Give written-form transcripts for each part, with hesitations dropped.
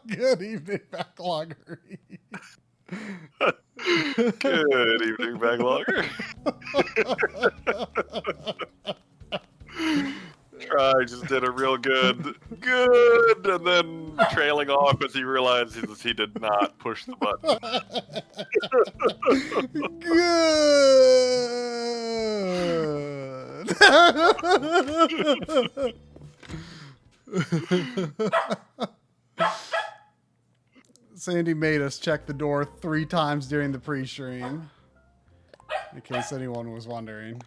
Good evening, Backloggery. Good evening, Backlogger. Try just did a real good, and then trailing off as he realizes he did not push the button. Good. Sandy made us check the door 3 times during the pre-stream, in case anyone was wondering.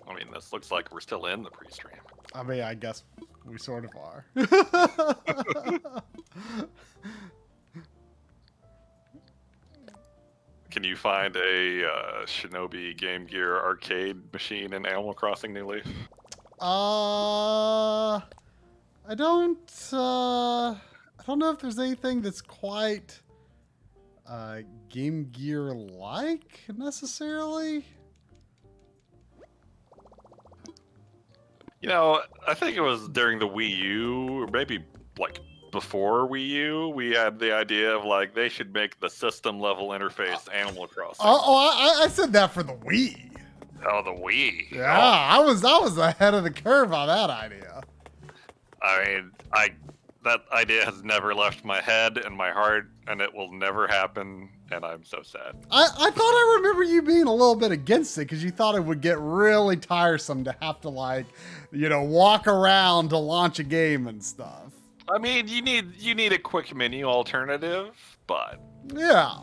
I mean, this looks like we're still in the pre-stream. I mean, I guess we sort of are. Can you find a Shinobi Game Gear arcade machine in Animal Crossing New Leaf? I don't know if there's anything that's quite Game Gear like necessarily. You know, I think it was during the Wii U, or maybe like before Wii U, we had the idea of like they should make the system level interface Animal Crossing. I said that for the Wii. Oh, the Wii. Yeah, oh. I was ahead of the curve on that idea. I mean, that idea has never left my head and my heart, and it will never happen, and I'm so sad. I thought I remember you being a little bit against it because you thought it would get really tiresome to have to, like, you know, walk around to launch a game and stuff. I mean, you need a quick menu alternative, but yeah,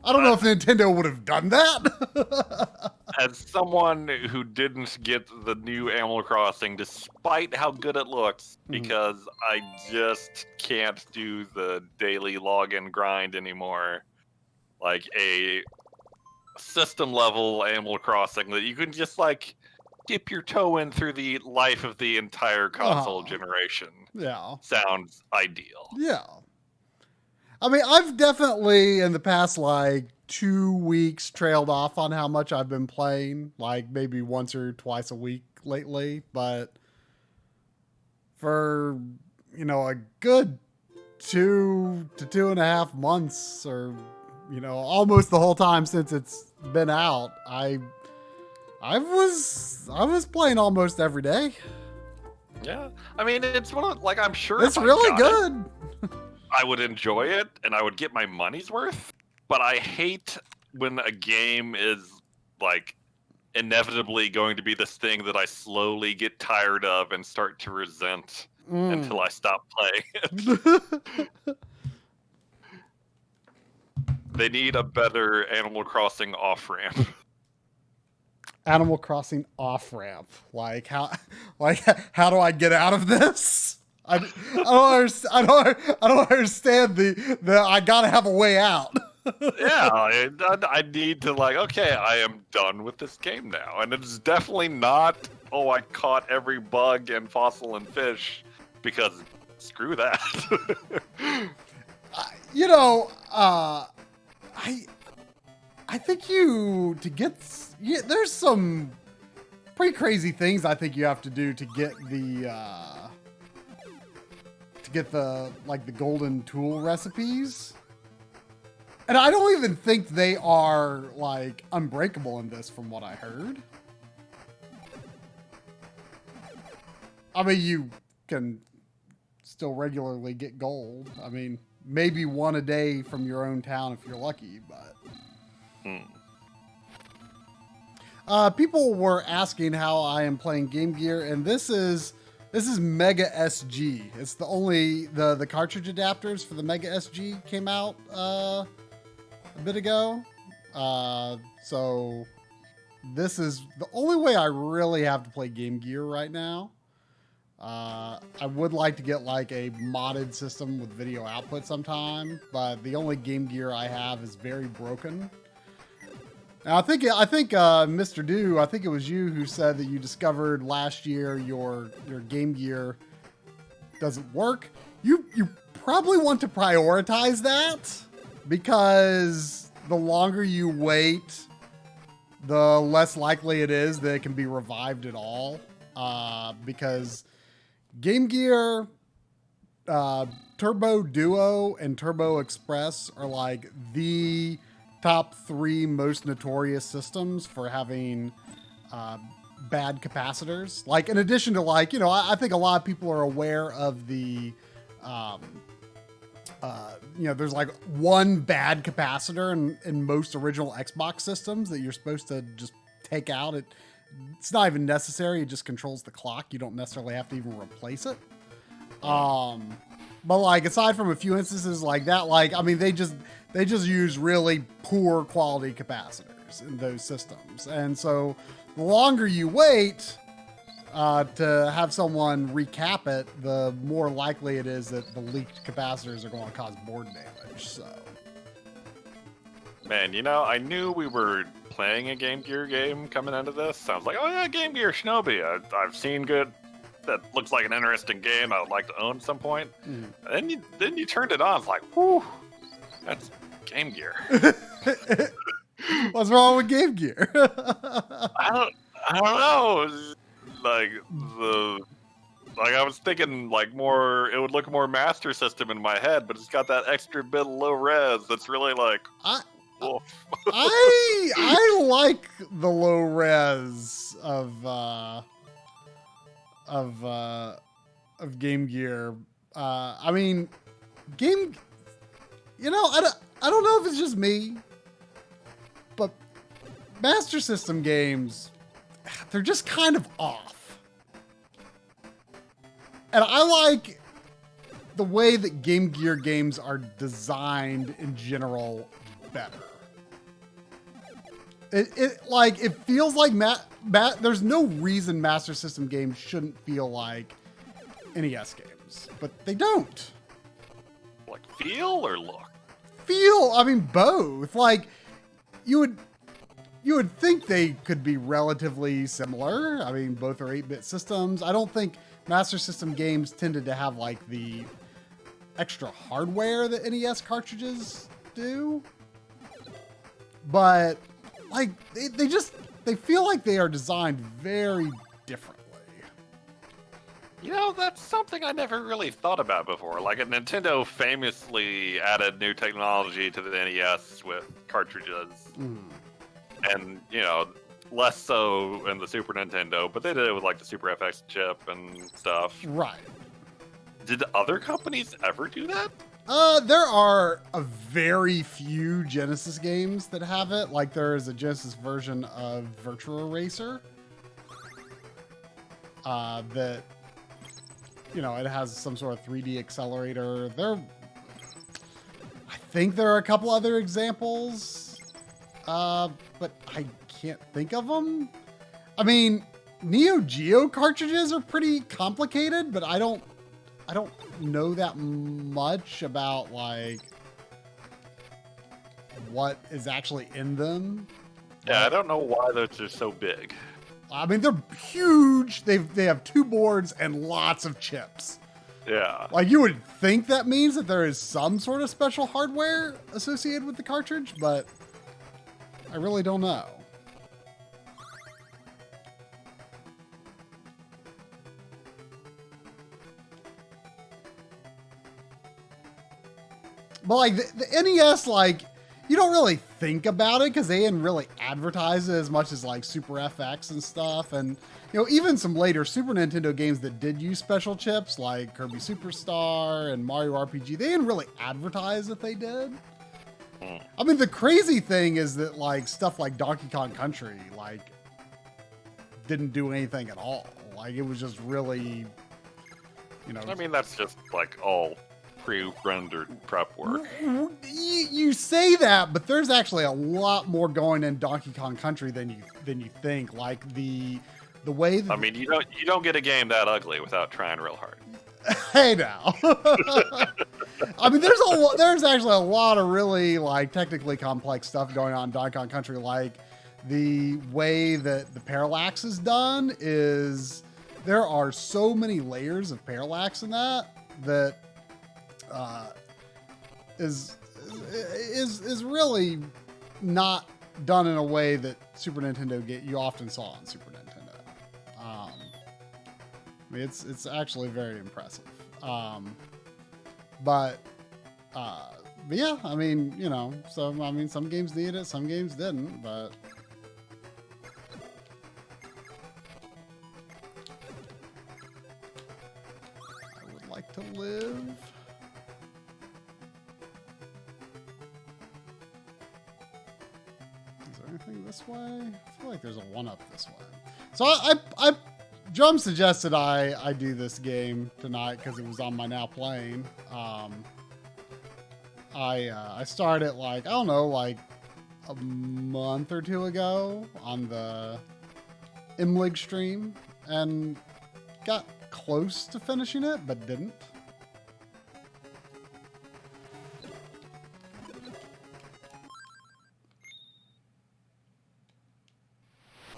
I don't know if Nintendo would have done that. As someone who didn't get the new Animal Crossing, despite how good it looks, because I just can't do the daily login grind anymore, like a system level Animal Crossing that you can just like dip your toe in through the life of the entire console generation. Yeah. Sounds ideal. Yeah. I mean, I've definitely in the past like 2 weeks trailed off on how much I've been playing, like maybe once or twice a week lately, but for, you know, a good 2 to 2.5 months, or, you know, almost the whole time since it's been out, I was playing almost every day. Yeah, I mean, it's one of, like, I'm sure it's really good. I would enjoy it and I would get my money's worth, but I hate when a game is like inevitably going to be this thing that I slowly get tired of and start to resent until I stop playing it. They need a better Animal Crossing off-ramp. Animal Crossing off ramp. Like how do I get out of this? I don't understand the I gotta have a way out. Yeah, I need to like, okay, I am done with this game now, and it's definitely not. Oh, I caught every bug and fossil and fish, because screw that. You know, I think there's some pretty crazy things I think you have to do to get the like the golden tool recipes. And I don't even think they are like unbreakable in this from what I heard. I mean, you can still regularly get gold. I mean, maybe one a day from your own town if you're lucky, but people were asking how I am playing Game Gear, and this is Mega SG. It's the only the cartridge adapters for the Mega SG came out a bit ago. So this is the only way I really have to play Game Gear right now. I would like to get like a modded system with video output sometime, but the only Game Gear I have is very broken. Now, I think Mr. Do, I think it was you who said that you discovered last year your Game Gear doesn't work. You probably want to prioritize that, because the longer you wait, the less likely it is that it can be revived at all. Because Game Gear, Turbo Duo and Turbo Express are like the top 3 most notorious systems for having bad capacitors. Like, in addition to, like, you know, I think a lot of people are aware of the you know, there's like one bad capacitor in most original Xbox systems that you're supposed to just take out. It's not even necessary. It just controls the clock. You don't necessarily have to even replace it. But like, aside from a few instances like that, like, I mean, they just use really poor quality capacitors in those systems. And so the longer you wait to have someone recap it, the more likely it is that the leaked capacitors are going to cause board damage. So, man, you know, I knew we were playing a Game Gear game coming into this. Sounds like, oh yeah, Game Gear Shinobi. I've seen good. That looks like an interesting game I would like to own at some point. And then you turned it on. It's like, whew, that's Game Gear. What's wrong with Game Gear? I don't know. Like I was thinking like more. It would look more Master System in my head, but it's got that extra bit of low res. That's really like. I like the low res of Game Gear. I mean, you know, I don't know if it's just me, but Master System games, they're just kind of off. And I like the way that Game Gear games are designed in general better. It feels like there's no reason Master System games shouldn't feel like NES games, but they don't. Like feel or look? Feel, I mean both. Like you would think they could be relatively similar. I mean, both are 8-bit systems. I don't think Master System games tended to have like the extra hardware that NES cartridges do. But like they feel like they are designed very differently. You know, that's something I never really thought about before. Like, Nintendo famously added new technology to the NES with cartridges. And, you know, less so in the Super Nintendo, but they did it with, like, the Super FX chip and stuff. Right. Did other companies ever do that? There are a very few Genesis games that have it. Like, there is a Genesis version of Virtua Racer. That, you know, it has some sort of 3D accelerator. I think there are a couple other examples, but I can't think of them. I mean, Neo Geo cartridges are pretty complicated, but I don't know that much about like what is actually in them. Yeah, I don't know why those are so big. I mean, they're huge. They have 2 boards and lots of chips. Yeah. Like, you would think that means that there is some sort of special hardware associated with the cartridge, but I really don't know. But like the NES, like, you don't really think about it because they didn't really advertise it as much as like Super FX and stuff. And, you know, even some later Super Nintendo games that did use special chips like Kirby Superstar and Mario RPG, they didn't really advertise that they did. I mean, the crazy thing is that like stuff like Donkey Kong Country, like, didn't do anything at all. Like, it was just really, you know. I mean, that's just like all pre-rendered prep work. You say that, but there's actually a lot more going in Donkey Kong Country than you think. Like the way that, I mean, you don't get a game that ugly without trying real hard. Hey now. I mean, there's actually a lot of really like technically complex stuff going on in Donkey Kong Country. Like the way that the parallax is done is there are so many layers of parallax in that is really not done in a way that Super Nintendo you often saw on Super Nintendo. I mean, it's actually very impressive. But yeah, I mean, you know, so I mean, some games need it, some games didn't, but. I would like to live. Anything this way? I feel like there's a 1-up this way. So Drum suggested I do this game tonight because it was on my Now Playing. I started like, I don't know, like a month or 2 ago on the Imlig stream and got close to finishing it, but didn't.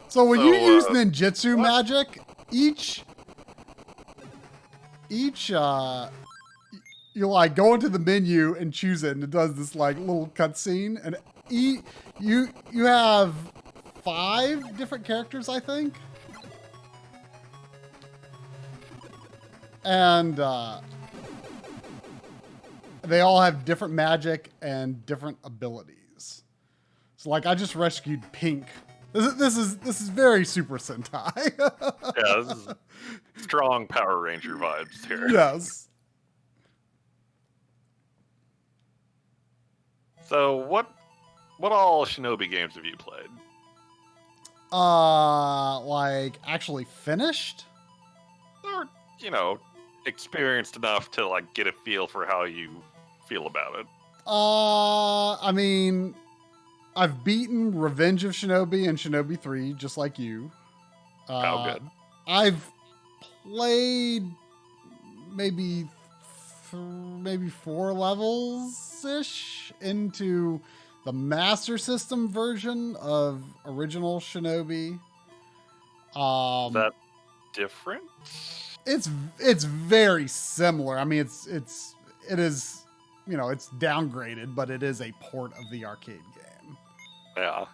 So when you use ninjutsu magic, each you like go into the menu and choose it, and it does this like little cutscene, and you have 5 different characters, I think, and they all have different magic and different abilities. So like I just rescued Pink. This is very Super Sentai. Yeah, this is strong Power Ranger vibes here. Yes. So what all Shinobi games have you played? Like actually finished? Or, you know, experienced enough to like get a feel for how you feel about it? I mean, I've beaten Revenge of Shinobi and Shinobi 3, just like you. How good? I've played maybe 4 levels-ish into the Master System version of original Shinobi. Is that different? It's very similar. I mean, it is, you know, it's downgraded, but it is a port of the arcade game. Yeah.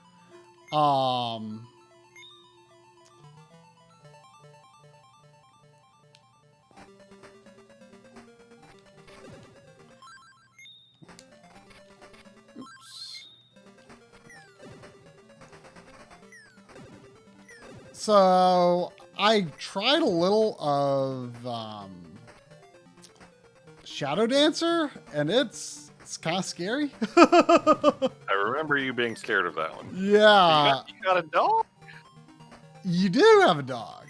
Oops. So I tried a little of Shadow Dancer, and it's kind of scary. I remember you being scared of that one. Yeah. You got a dog? You do have a dog.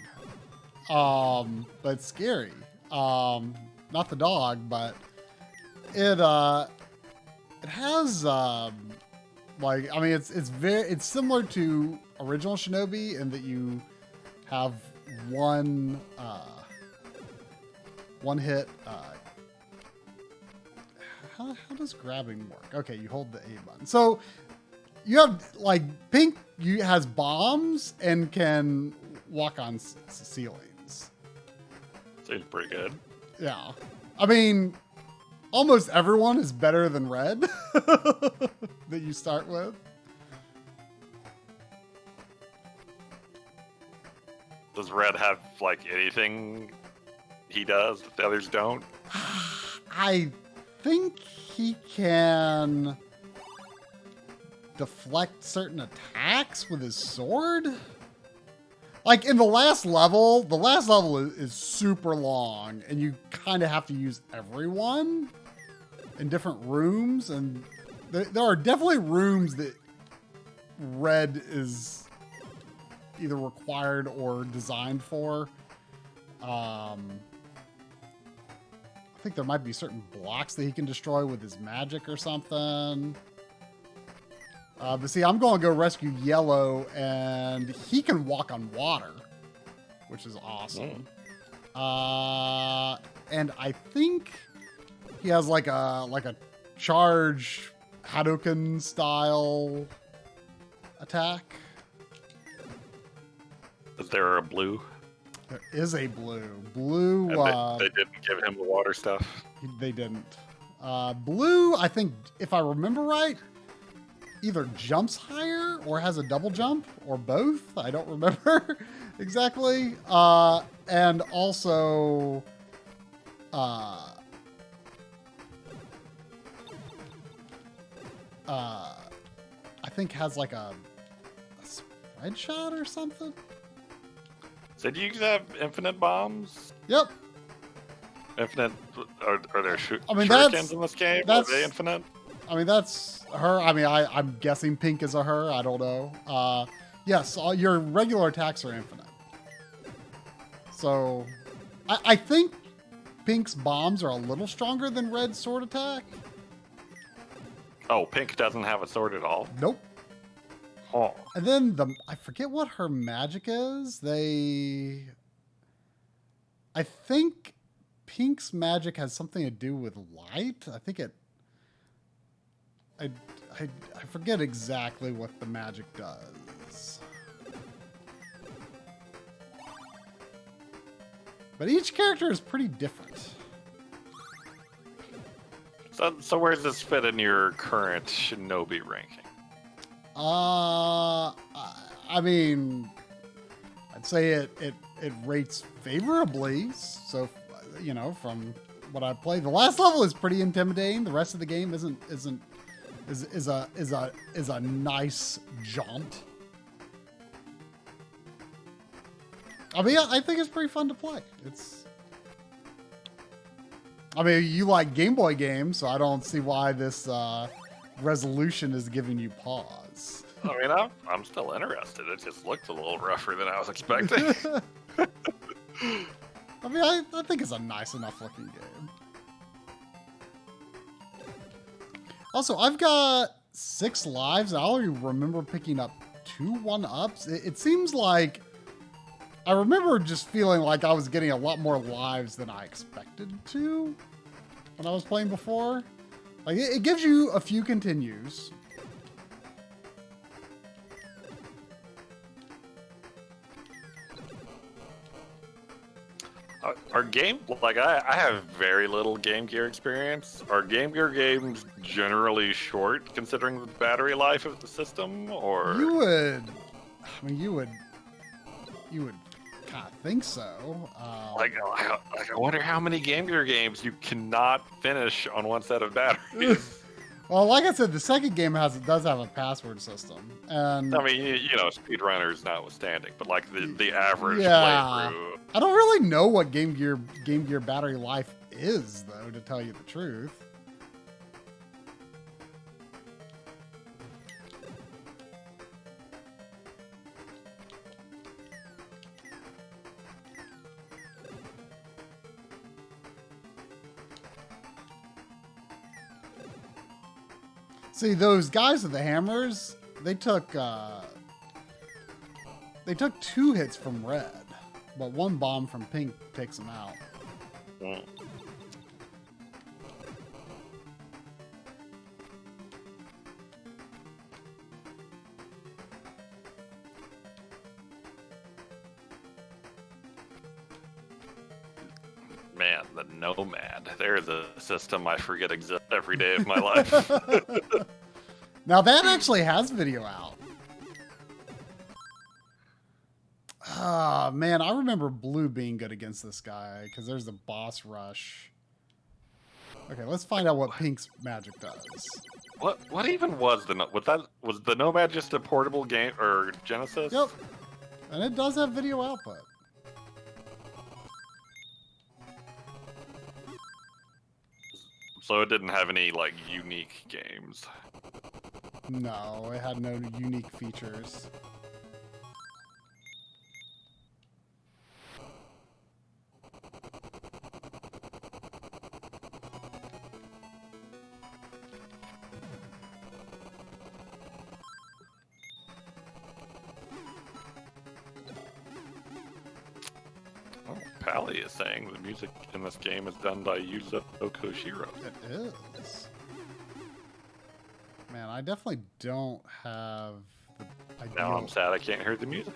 But it's scary. Not the dog, but it has like, I mean, it's similar to original Shinobi in that you have one hit. How does grabbing work? Okay, you hold the A button. So you have like Pink. Has bombs and can walk on ceilings. Seems pretty good. Yeah, I mean, almost everyone is better than Red that you start with. Does Red have like anything he does that the others don't? I think he can deflect certain attacks with his sword. Like in the last level is super long, and you kind of have to use everyone in different rooms, and there are definitely rooms that Red is either required or designed for. I think there might be certain blocks that he can destroy with his magic or something. But see, I'm going to go rescue Yellow, and he can walk on water, which is awesome. And I think he has like a charge Hadouken style attack. Is there a blue? There is a blue. Blue. They didn't give him the water stuff. They didn't. Blue, I think, if I remember right, either jumps higher or has a double jump or both. I don't remember exactly. And also, I think has like a spread shot or something. Did you have infinite bombs? Yep. Infinite? Are there I mean, shurikens in this game? Are they infinite? I mean, that's her. I mean, I'm guessing Pink is a her. I don't know. Yes, all your regular attacks are infinite. So, I think Pink's bombs are a little stronger than Red's sword attack. Oh, Pink doesn't have a sword at all? Nope. Oh. And then I forget what her magic is. I think Pink's magic has something to do with light. I think I forget exactly what the magic does. But each character is pretty different. So where does this fit in your current Shinobi ranking? I mean, I'd say it rates favorably. So, you know, from what I played, the last level is pretty intimidating. The rest of the game is a nice jaunt. I mean, I think it's pretty fun to play. I mean, you like Game Boy games, so I don't see why this resolution is giving you pause. I mean, I'm still interested. It just looked a little rougher than I was expecting. I mean, I think it's a nice enough looking game. Also, I've got 6 lives. I already remember picking up 2 1-ups. It seems like I remember just feeling like I was getting a lot more lives than I expected to when I was playing before. Like, it gives you a few continues. Are Game like I have very little Game Gear experience. Are Game Gear games generally short considering the battery life of the system, or you would kind of think so. Like I wonder how many Game Gear games you cannot finish on one set of batteries. Well, like I said, the second game does have a password system, and I mean, you know, speedrunners notwithstanding, but like the average yeah. playthrough. I don't really know what Game Gear battery life is, though, to tell you the truth. See, those guys with the hammers, they took They took 2 hits from red, but 1 bomb from pink takes them out. Mm. Man, the Nomad. There's a system I forget exists every day of my life. Now that actually has video out. Ah, man, I remember blue being good against this guy because there's the boss rush. Okay, let's find out what pink's magic does. What even was was the Nomad just a portable game or Genesis? Yep, and it does have video output. So it didn't have any like unique games. No, it had no unique features. Oh, Pally is saying the music in this game is done by Yuzo Koshiro. It is. Man, I definitely don't have the ideal... Now I'm sad I can't hear the music.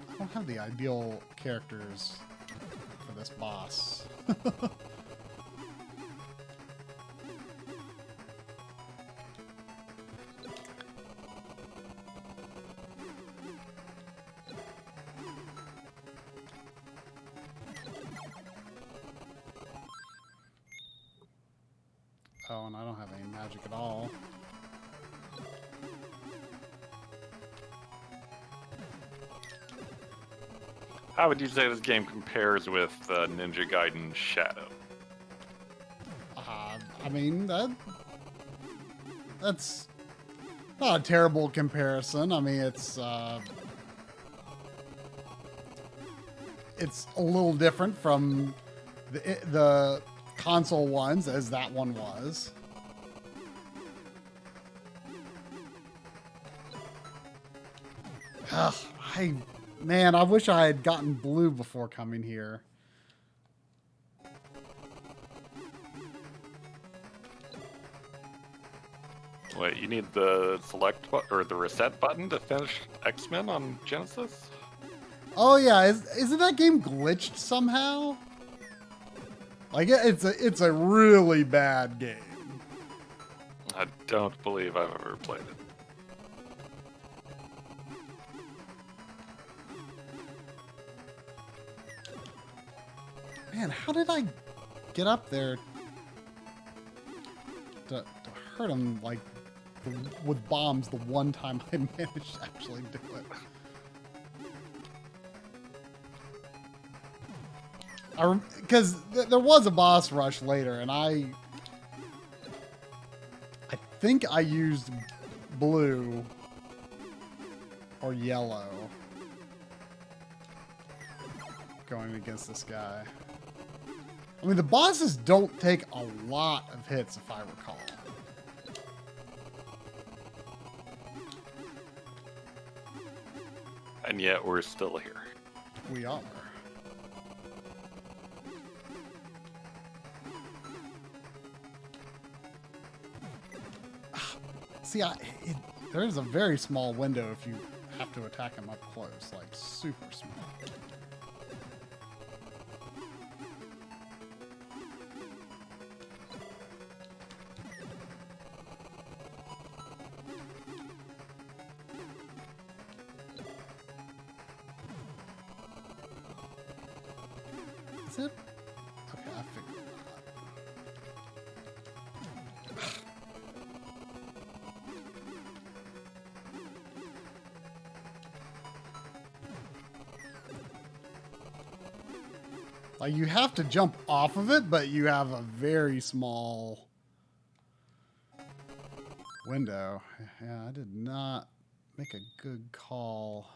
I don't have the ideal characters for this boss. Oh, and I don't have any magic at all. How would you say this game compares with Ninja Gaiden Shadow? I mean, that's not a terrible comparison. I mean, it's a little different from the console ones as that one was. Ugh, man, I wish I had gotten blue before coming here. Wait, you need the select or the reset button to finish X-Men on Genesis? Oh yeah, isn't that game glitched somehow? Like it's a really bad game. I don't believe I've ever played it. Man, how did I get up there to hurt him like with bombs the one time I managed to actually do it? Because there was a boss rush later, and I think I used blue or yellow going against this guy. I mean, the bosses don't take a lot of hits, if I recall. And yet we're still here. We are. See, there's a very small window if you have to attack him up close, like super small. Is it? Okay, I figured it out. Like, you have to jump off of it, but you have a very small window. Yeah, I did not make a good call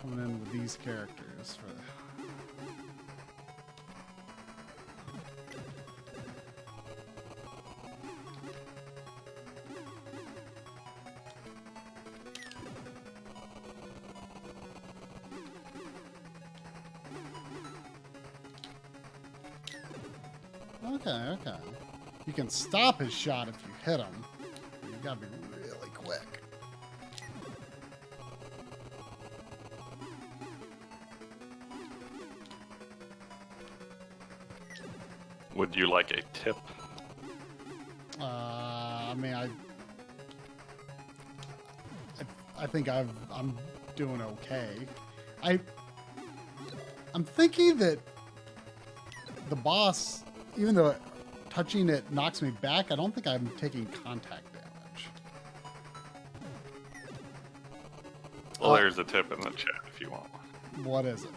coming in with these characters. Okay, okay. You can stop his shot if you hit him. But you gotta be really quick. Would you like a tip? I mean, I think I'm doing okay. I'm thinking that the boss, even though touching it knocks me back, I don't think I'm taking contact damage. Well, there's a tip in the chat if you want one. What is it?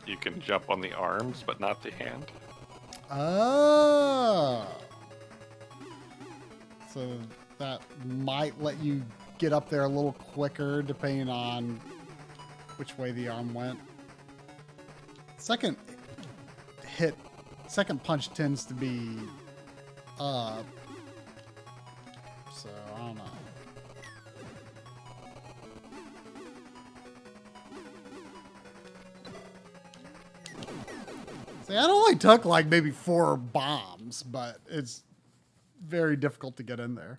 You can jump on the arms, but not the hand. Oh. So that might let you get up there a little quicker depending on which way the arm went. Second punch tends to be up. So I don't know. See, that only took like maybe 4 bombs, but it's very difficult to get in there.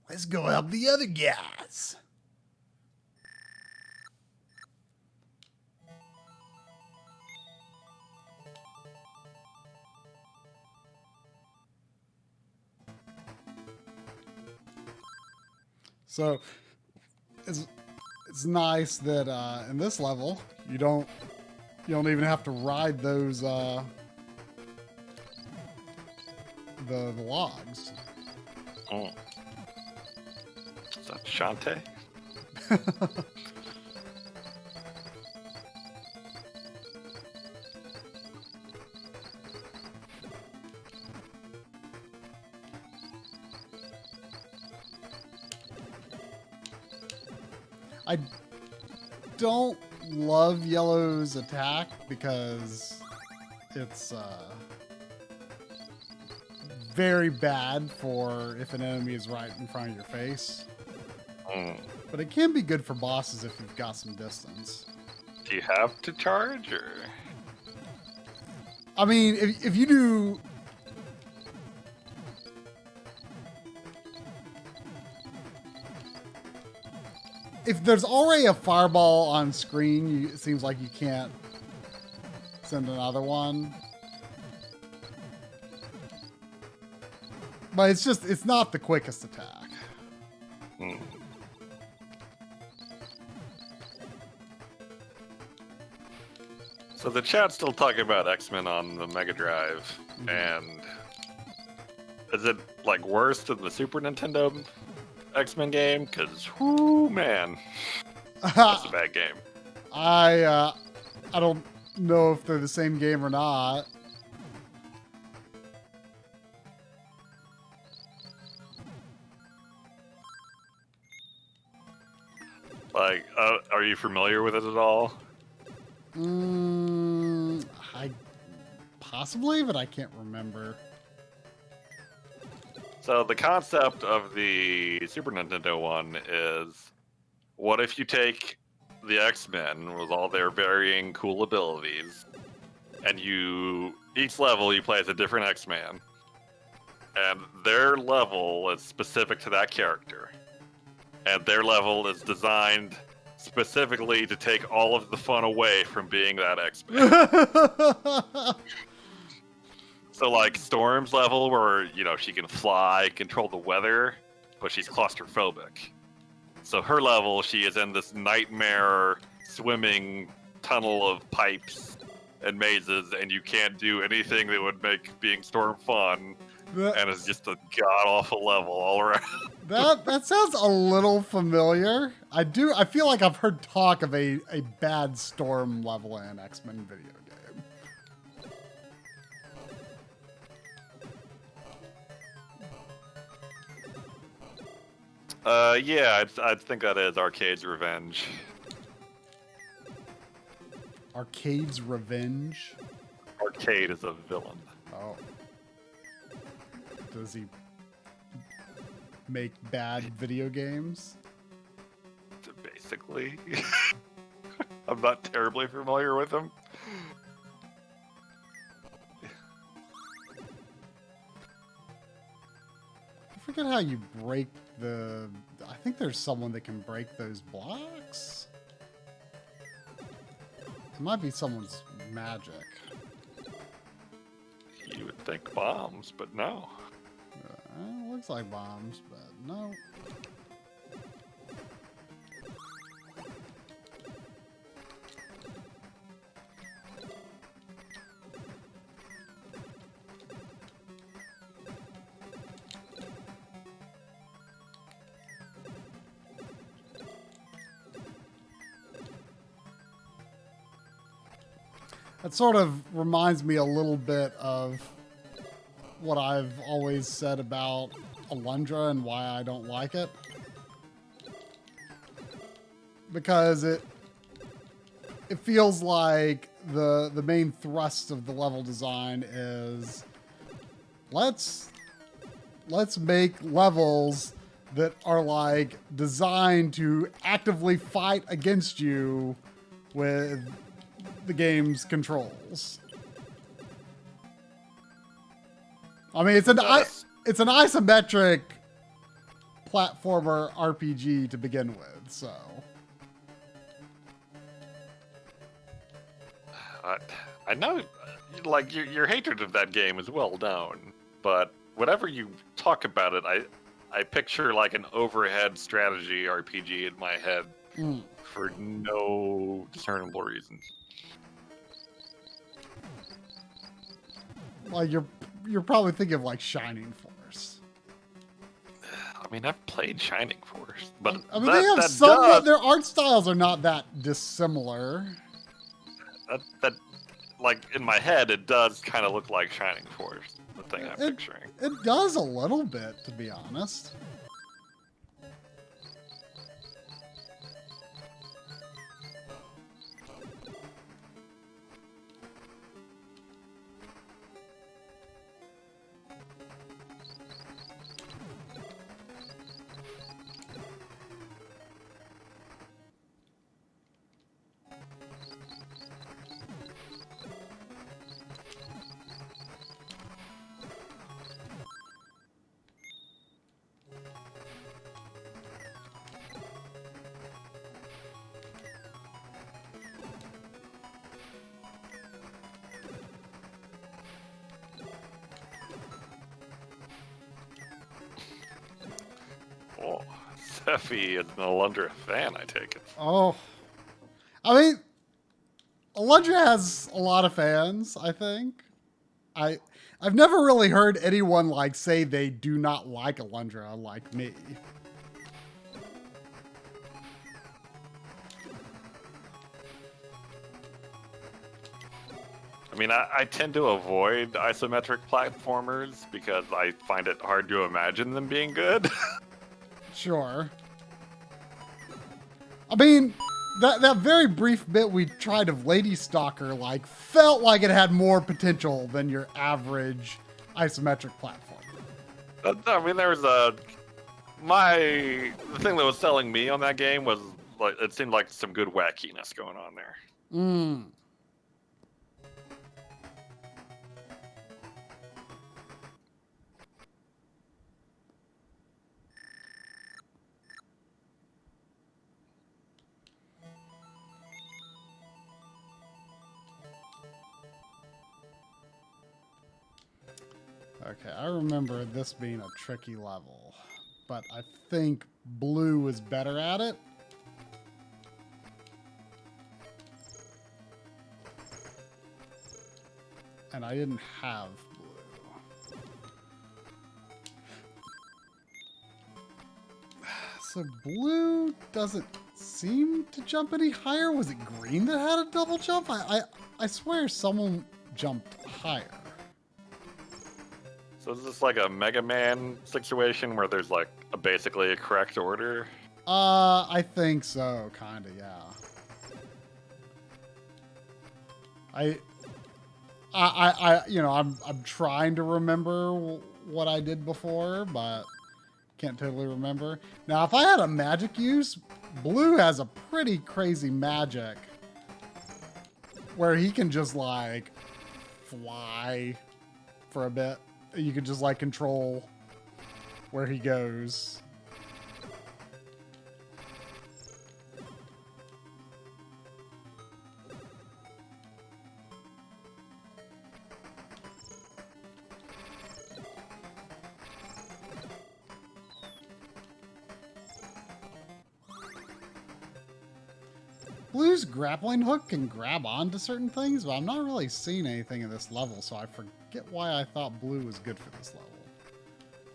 Let's go help the other guys. So it's nice that in this level you don't even have to ride those the logs. Oh. Is that Shantae? I don't love Yellow's attack because it's very bad for if an enemy is right in front of your face. But it can be good for bosses if you've got some distance. Do you have to charge, or? I mean, if you do... If there's already a fireball on screen, it seems like you can't send another one. But it's not the quickest attack. So the chat's still talking about X-Men on the Mega Drive, and is it like worse than the Super Nintendo X-Men game? Because, whoo, man, that's a bad game. I don't know if they're the same game or not. Like, are you familiar with it at all? I possibly, but I can't remember. So the concept of the Super Nintendo one is, what if you take the X-Men with all their varying cool abilities, and each level you play as a different X-Man, and their level is specific to that character, and their level is designed specifically to take all of the fun away from being that X-Man. So like Storm's level, where she can fly, control the weather, but she's claustrophobic. So her level, she is in this nightmare swimming tunnel of pipes and mazes, and you can't do anything that would make being Storm fun. And it's just a god-awful level all around. That sounds a little familiar. I feel like I've heard talk of a bad Storm level in an X-Men video game. Yeah, I'd think that is Arcade's Revenge. Arcade's Revenge? Arcade is a villain. Oh. Does he make bad video games? Basically. I'm not terribly familiar with him. I forget how you break the... I think there's someone that can break those blocks. It might be someone's magic. You would think bombs, but no. Looks like bombs, but no. That sort of reminds me a little bit of what I've always said about Alundra and why I don't like it. Because it feels like the main thrust of the level design is let's make levels that are like designed to actively fight against you with the game's controls. I mean, it's an isometric platformer RPG to begin with, so. I know, like, your hatred of that game is well known, but whenever you talk about it, I picture like an overhead strategy RPG in my head for no discernible reasons. Well, you're probably thinking of like Shining Force. I mean, I've played Shining Force, but I mean, they have somewhat. Their art styles are not that dissimilar. That, like in my head, it does kind of look like Shining Force. The thing I'm picturing. It does a little bit, to be honest. Oh, Sephi is an Alundra fan, I take it. Oh, I mean, Alundra has a lot of fans, I think. I've never really heard anyone like say they do not like Alundra like me. I mean, I tend to avoid isometric platformers because I find it hard to imagine them being good. Sure. I mean, that very brief bit we tried of Lady Stalker, like, felt like it had more potential than your average isometric platform. I mean, there was the thing that was selling me on that game was, like, it seemed like some good wackiness going on there. Okay, I remember this being a tricky level, but I think Blue was better at it. And I didn't have Blue. So Blue doesn't seem to jump any higher. Was it Green that had a double jump? I swear someone jumped higher. So is this like a Mega Man situation where there's like basically a correct order? I think so, kind of, yeah. I'm trying to remember what I did before, but can't totally remember. Now, if I had a magic use, Blue has a pretty crazy magic where he can just like fly for a bit. You can just like control where he goes. Blue's grappling hook can grab onto certain things, but I'm not really seeing anything in this level, so I forget why I thought Blue was good for this level.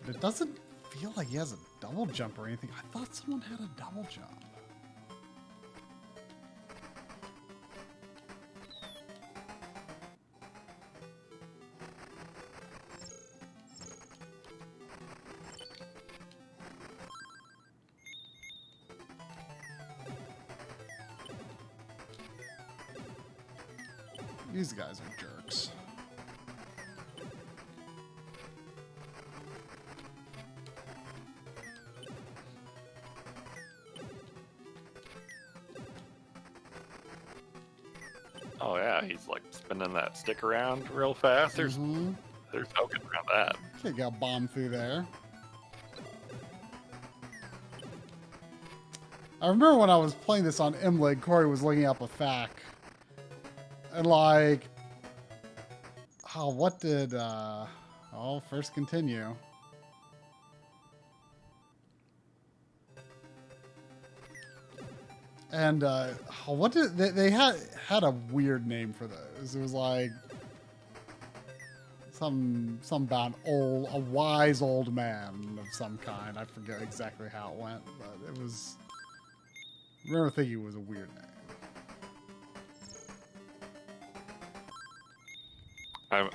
But it doesn't feel like he has a double jump or anything. I thought someone had a double jump. These guys are jerks. Oh yeah, he's like spinning that stick around real fast. There's no getting around that. Okay, got a bomb through there. I remember when I was playing this on MLIG, Corey was looking up a FAQ. And like, oh, what did, first continue. And, what did, they had a weird name for those. It was like, some about a wise old man of some kind. I forget exactly how it went, but it was, I remember thinking it was a weird name.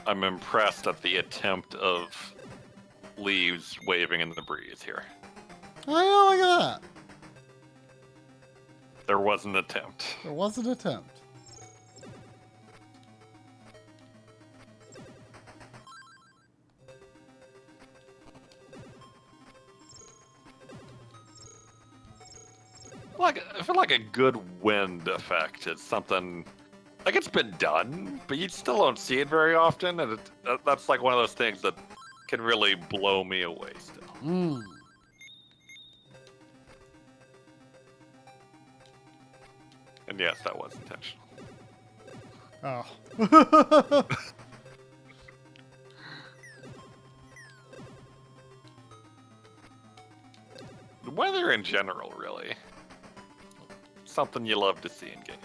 I'm impressed at the attempt of leaves waving in the breeze here. Oh yeah, look at that. There was an attempt. There was an attempt. I feel like a good wind effect is something, like it's been done, but you still don't see it very often, and that's like one of those things that can really blow me away still. Mm. And yes, that was intentional. Oh. The weather in general, really. Something you love to see in games.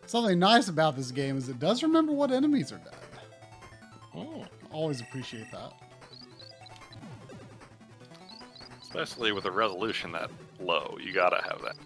Something nice about this game is it does remember what enemies are dead. Oh. Always appreciate that. Especially with a resolution that low, you gotta have that.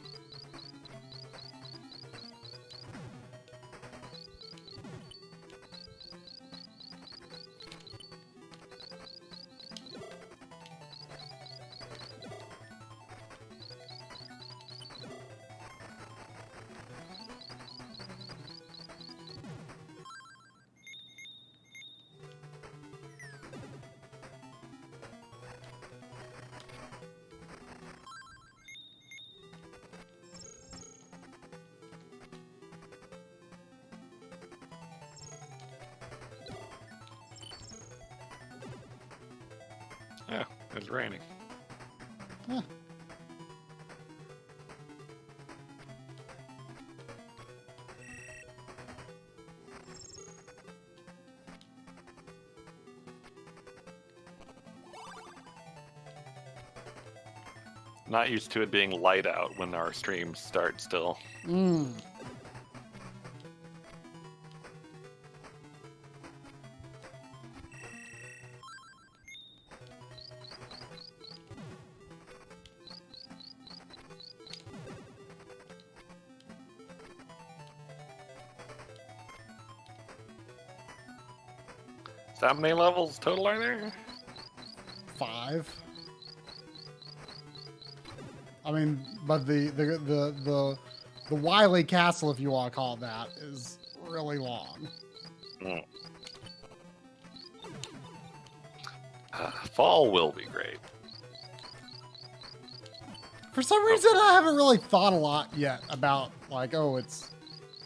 Yeah, it's raining. Huh. Not used to it being light out when our streams start still. Mm. So how many levels total are there? 5. I mean, but the Wily Castle, if you want to call it that, is really long. Mm. Fall will be great. For some reason, I haven't really thought a lot yet about, like, oh, it's...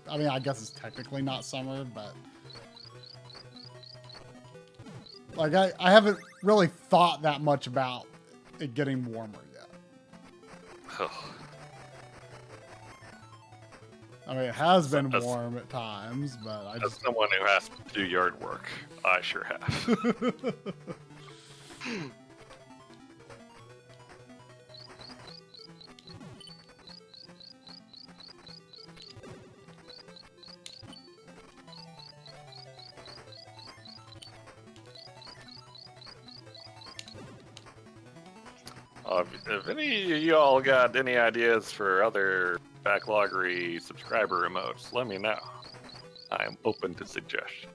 I mean, I guess it's technically not summer, but... Like, I haven't really thought that much about it getting warmer yet. I mean, it has been warm at times, but I just... As someone who has to do yard work, I sure have. If any of y'all got any ideas for other Backloggery subscriber remotes, let me know. I am open to suggestions.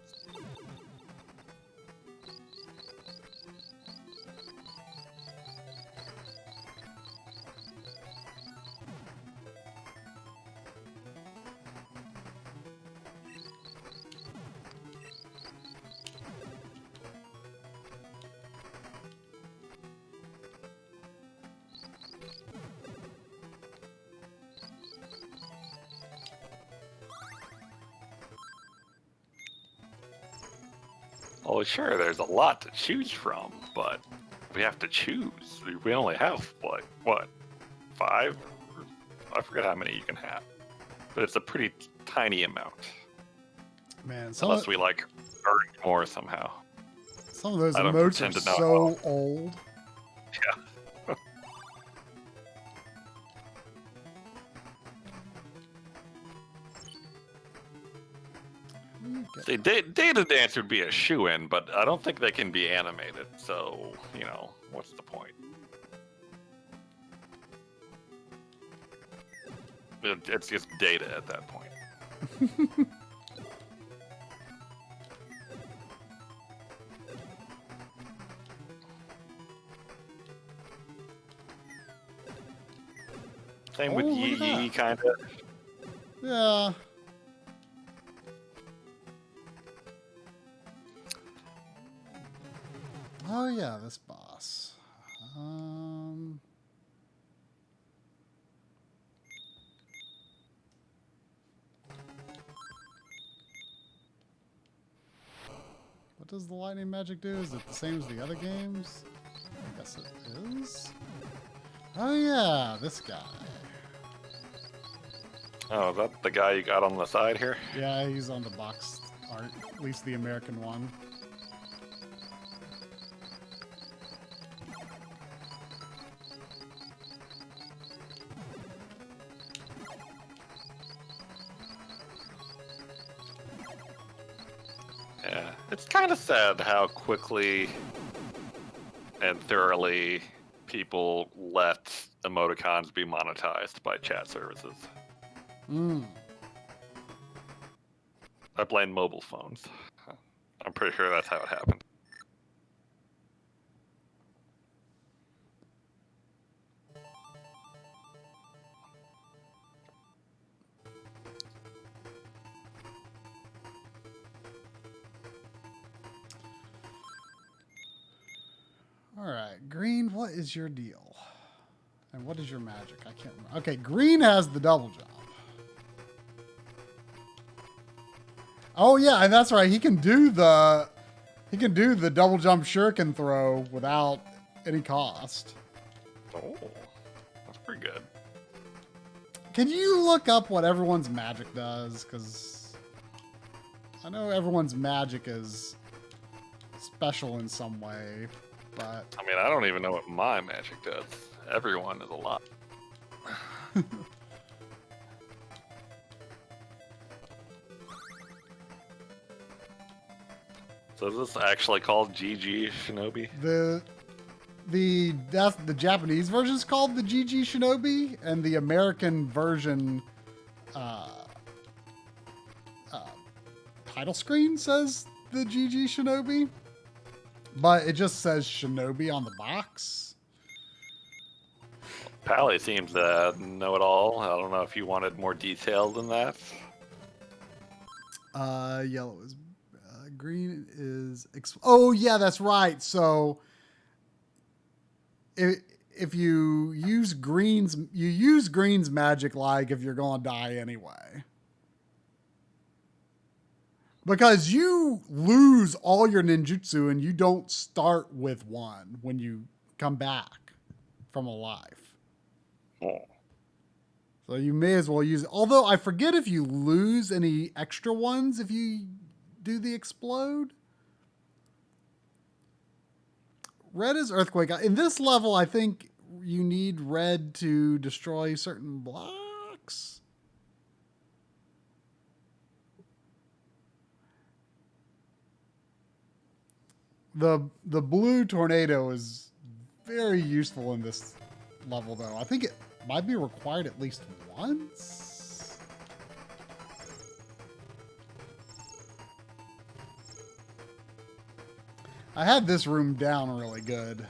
Oh, sure, there's a lot to choose from, but we have to choose. We only have, what, 5? I forget how many you can have. But it's a pretty tiny amount. Man, unless we, like, earn more somehow. Some of those emotes are so old. Yeah. See, Data Dance would be a shoo-in, but I don't think they can be animated, so, you know, what's the point? It's just data at that point. Same with Yee Yee, kind of. Yeah. Oh yeah, this boss. What does the lightning magic do? Is it the same as the other games? I guess it is. Oh yeah, this guy. Oh, is that the guy you got on the side here? Yeah, he's on the box art, at least the American one. Yeah, it's kind of sad how quickly and thoroughly people let emoticons be monetized by chat services. I blame mobile phones. I'm pretty sure that's how it happened. All right, Green, what is your deal? And what is your magic? I can't remember. Okay, Green has the double jump. Oh yeah, and that's right. He can do the double jump shuriken throw without any cost. Oh, that's pretty good. Can you look up what everyone's magic does? Because I know everyone's magic is special in some way, but I mean, I don't even know what my magic does. Everyone is a lot. So is this actually called GG Shinobi? That's the Japanese version is called the GG Shinobi, and the American version title screen says the GG Shinobi. But it just says Shinobi on the box. Pally seems to know it all. I don't know if you wanted more detail than that. Yellow is green is oh yeah, that's right. So if you use green's magic like if you're gonna die anyway. Because you lose all your ninjutsu and you don't start with one when you come back from a life. Oh. So you may as well use it. Although I forget if you lose any extra ones if you do the explode. Red is earthquake. In this level, I think you need red to destroy certain blocks. The blue tornado is very useful in this level, though. I think it might be required at least once. I had this room down really good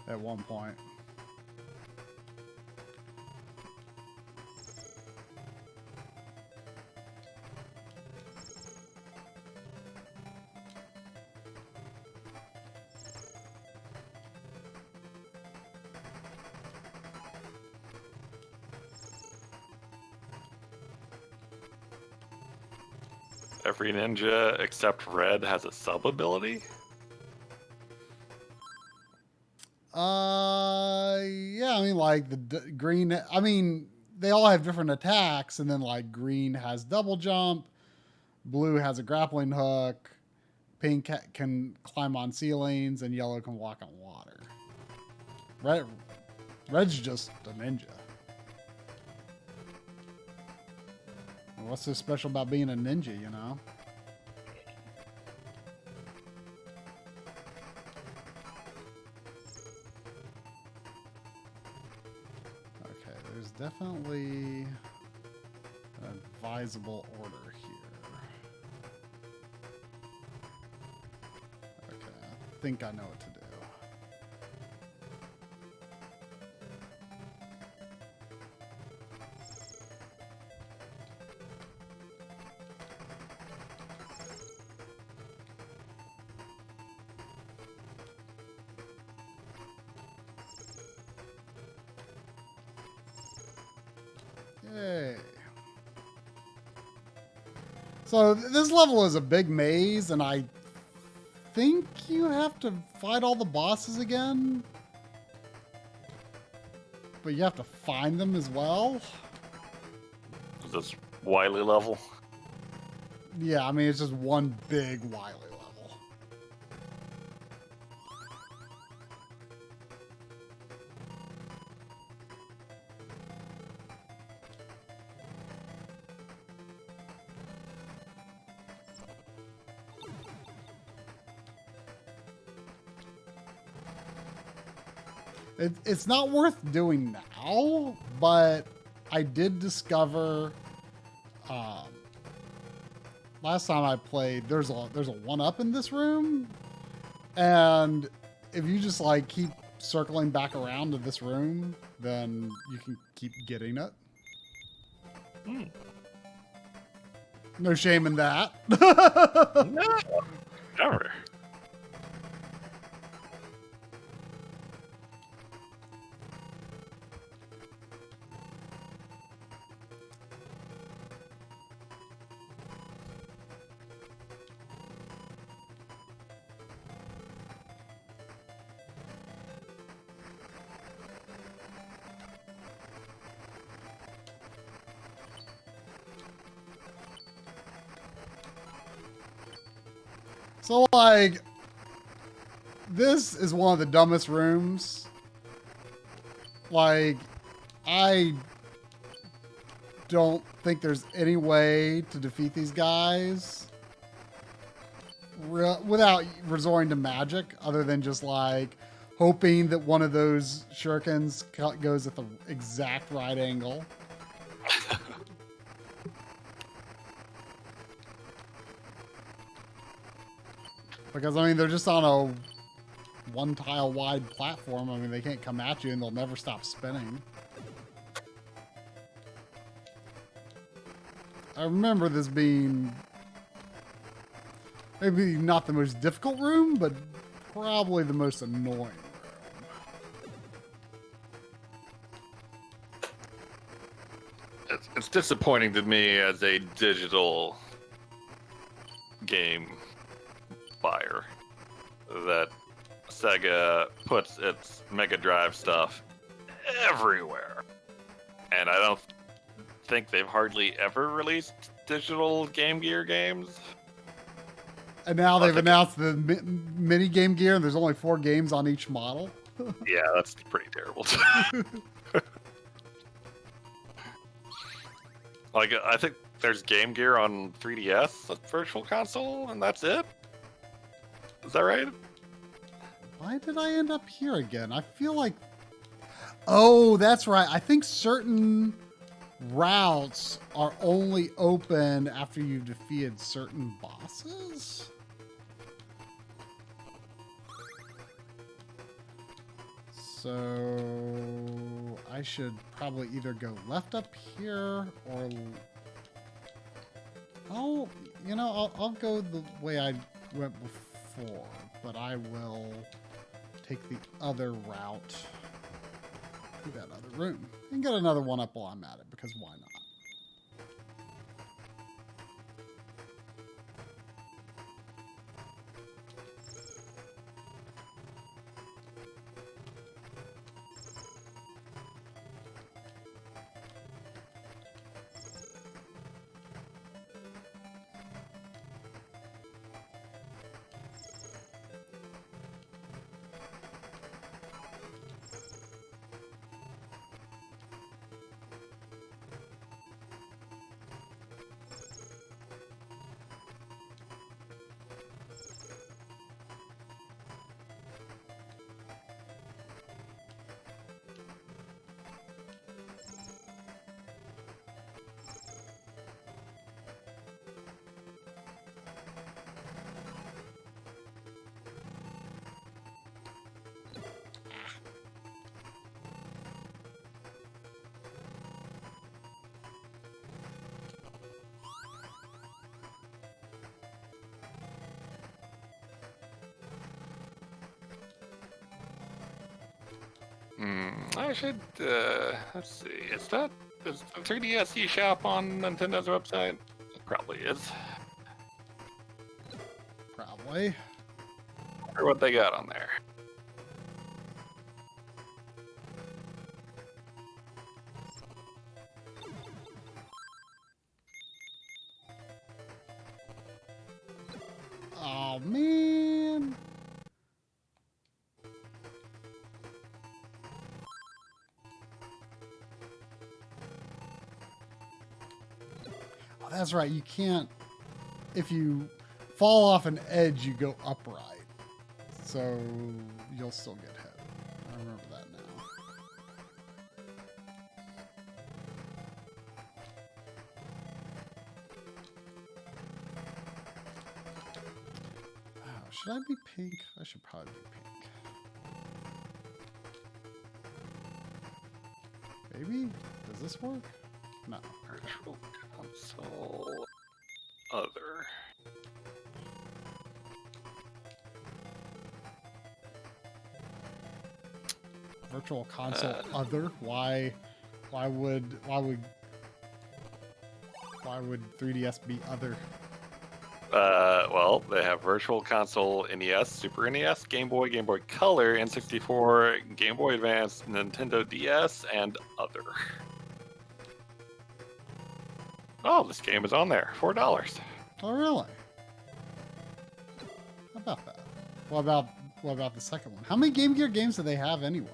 at one point. Every ninja except red has a sub ability? Yeah, I mean, like green, I mean, they all have different attacks, and then like green has double jump, blue has a grappling hook, pink can climb on ceilings, and yellow can walk on water. Red's just a ninja. What's so special about being a ninja, you know? Okay, there's definitely an advisable order here. Okay, I think I know what to do. Yay. So this level is a big maze, and I think you have to fight all the bosses again. But you have to find them as well. Is this Wily level? Yeah, I mean, it's just one big Wily level. It's not worth doing now, but I did discover last time I played there's a 1-up in this room, and if you just like keep circling back around to this room, then you can keep getting it. No shame in that. No, never. So, like, this is one of the dumbest rooms. Like, I don't think there's any way to defeat these guys without resorting to magic, other than just, like, hoping that one of those shurikens goes at the exact right angle. Because, I mean, they're just on a one tile wide platform. I mean, they can't come at you and they'll never stop spinning. I remember this being maybe not the most difficult room, but probably the most annoying room. It's disappointing to me as a digital game buyer that Sega puts its Mega Drive stuff everywhere. And I don't think they've hardly ever released digital Game Gear games. And now they've announced the mini Game Gear, and there's only 4 games on each model. Yeah, that's pretty terrible. Like, I think there's Game Gear on 3DS, a Virtual Console, and that's it? Is that right? Why did I end up here again? I feel like... Oh, that's right. I think certain routes are only open after you've defeated certain bosses? So I should probably either go left up here or... Oh, you know, I'll go the way I went before, but I will take the other route to that other room and get another one up while I'm at it, because why not? I should, let's see, is the 3DS eShop on Nintendo's website? It probably is. Probably. I wonder what they got on there. Oh, man. Oh, that's right. You can't... If you fall off an edge, you go upright. So you'll still get hit. I remember that now. Oh, should I be pink? I should probably be pink. Maybe? Does this work? No. Virtual Console Other. Virtual Console Other? Why would 3DS be other? Well, they have Virtual Console NES, Super NES, Game Boy, Game Boy Color, N64, Game Boy Advance, Nintendo DS, and Other. Oh, this game is on there. $4. Oh, really? How about that? What about the second one? How many Game Gear games do they have anyway?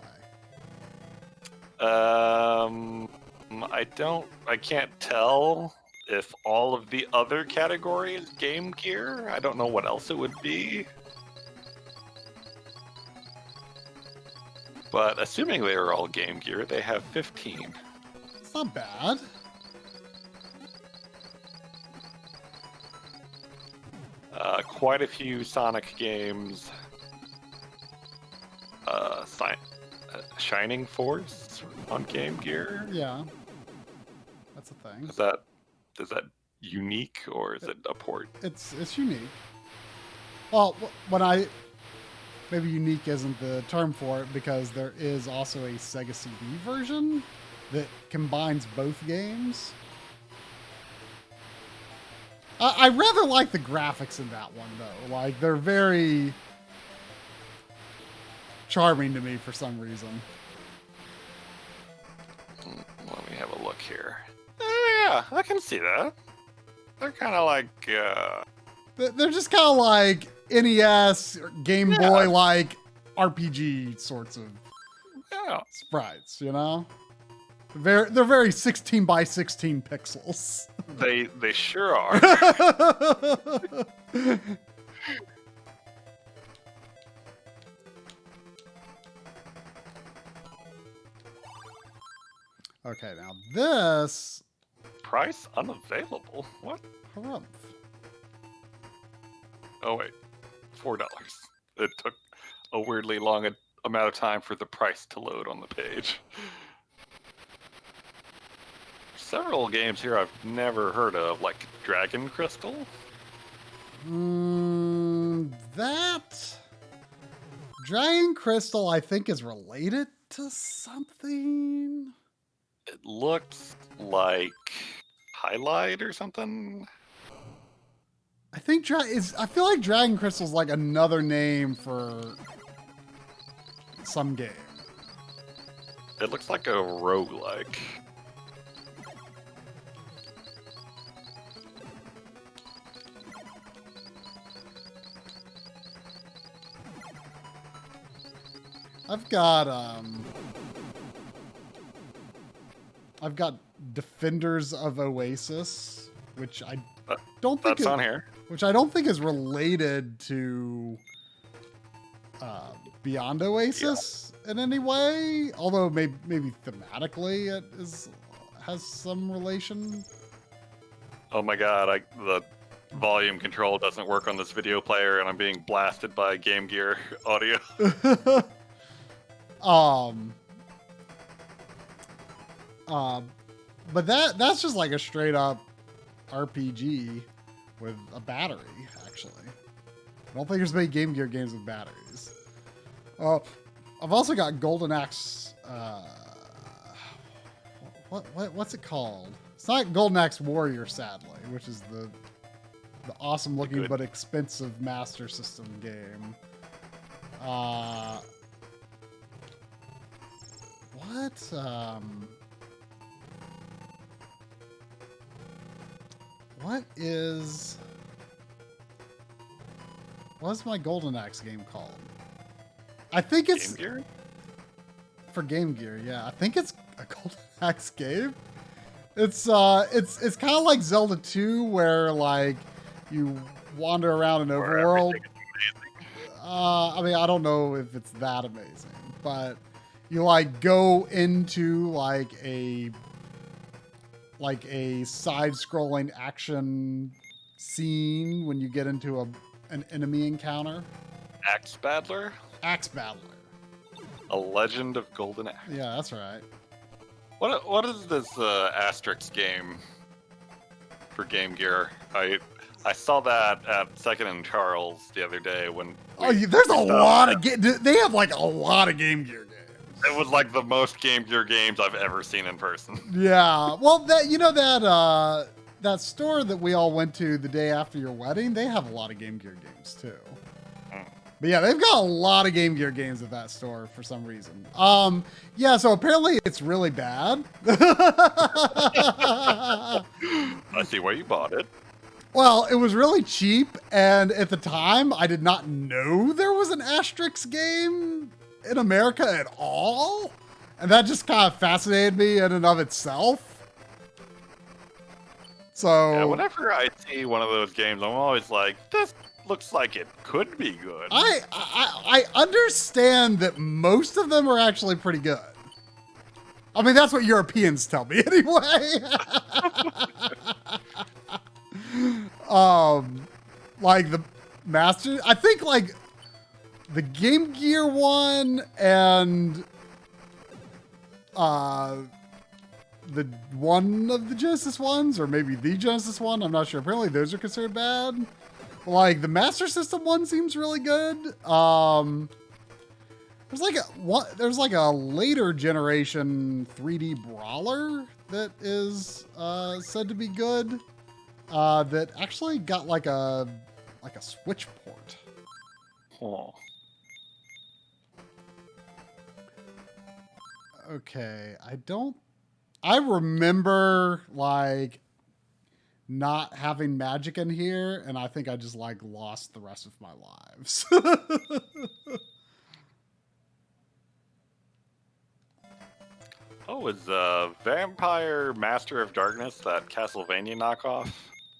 I can't tell if all of the other category is Game Gear. I don't know what else it would be. But assuming they are all Game Gear, they have 15. It's not bad. quite a few Sonic games. Shining Force on Game Gear. Yeah, that's a thing. Is that unique or is it a port? It's unique. Well, maybe unique isn't the term for it, because there is also a Sega CD version that combines both games. I rather like the graphics in that one, though. Like, they're very charming to me for some reason. Let me have a look here. Yeah, I can see that. They're kind of like... They're just kind of like NES, or Game Boy, like RPG sorts of sprites, you know? They're very 16 by 16 pixels. They sure are. Okay, now this... Price unavailable? What? Harumph. Oh wait, $4. It took a weirdly long amount of time for the price to load on the page. Several games here I've never heard of, like Dragon Crystal. That Dragon Crystal, I think, is related to something. It looks like Highlight or something. I think I feel like Dragon Crystal is like another name for some game. It looks like a roguelike. I've got Defenders of Oasis, which I don't think that's on here. Which I don't think is related to Beyond Oasis in any way. Although maybe thematically it has some relation. Oh my god, the volume control doesn't work on this video player and I'm being blasted by Game Gear audio. But that's just like a straight up RPG with a battery, actually. I don't think there's many Game Gear games with batteries. I've also got Golden Axe. What's it called? It's not Golden Axe Warrior, sadly, which is the awesome looking but expensive Master System game. What's my Golden Axe game called? I think it's Game Gear? For Game Gear, yeah. I think it's a Golden Axe game. It's kind of like Zelda 2, where like you wander around an overworld. I mean, I don't know if it's that amazing, but you like go into like a side-scrolling action scene when you get into an enemy encounter. Axe Battler? Axe Battler. A Legend of Golden Axe. Yeah, that's right. What is this Asterix game for Game Gear? I saw that at Second and Charles the other day when. There's a lot of they have like a lot of Game Gear games. It was like the most Game Gear games I've ever seen in person. Yeah, well, that store that we all went to the day after your wedding, they have a lot of Game Gear games too. But yeah, they've got a lot of Game Gear games at that store for some reason. Yeah, so apparently it's really bad. I see why you bought it. Well, it was really cheap, and at the time, I did not know there was an Asterix game in America at all. And that just kind of fascinated me in and of itself. So yeah, whenever I see one of those games, I'm always like, this looks like it could be good. I understand that most of them are actually pretty good. I mean, that's what Europeans tell me anyway. Like Master. I think like the Game Gear one and the one of the Genesis ones, or maybe the Genesis one. I'm not sure. Apparently those are considered bad. Like the Master System one seems really good. There's like a later generation 3D brawler that is said to be good. That actually got like a Switch port. Oh. Okay, I remember like not having magic in here, and I think I just like lost the rest of my lives. Oh, is Vampire Master of Darkness that Castlevania knockoff?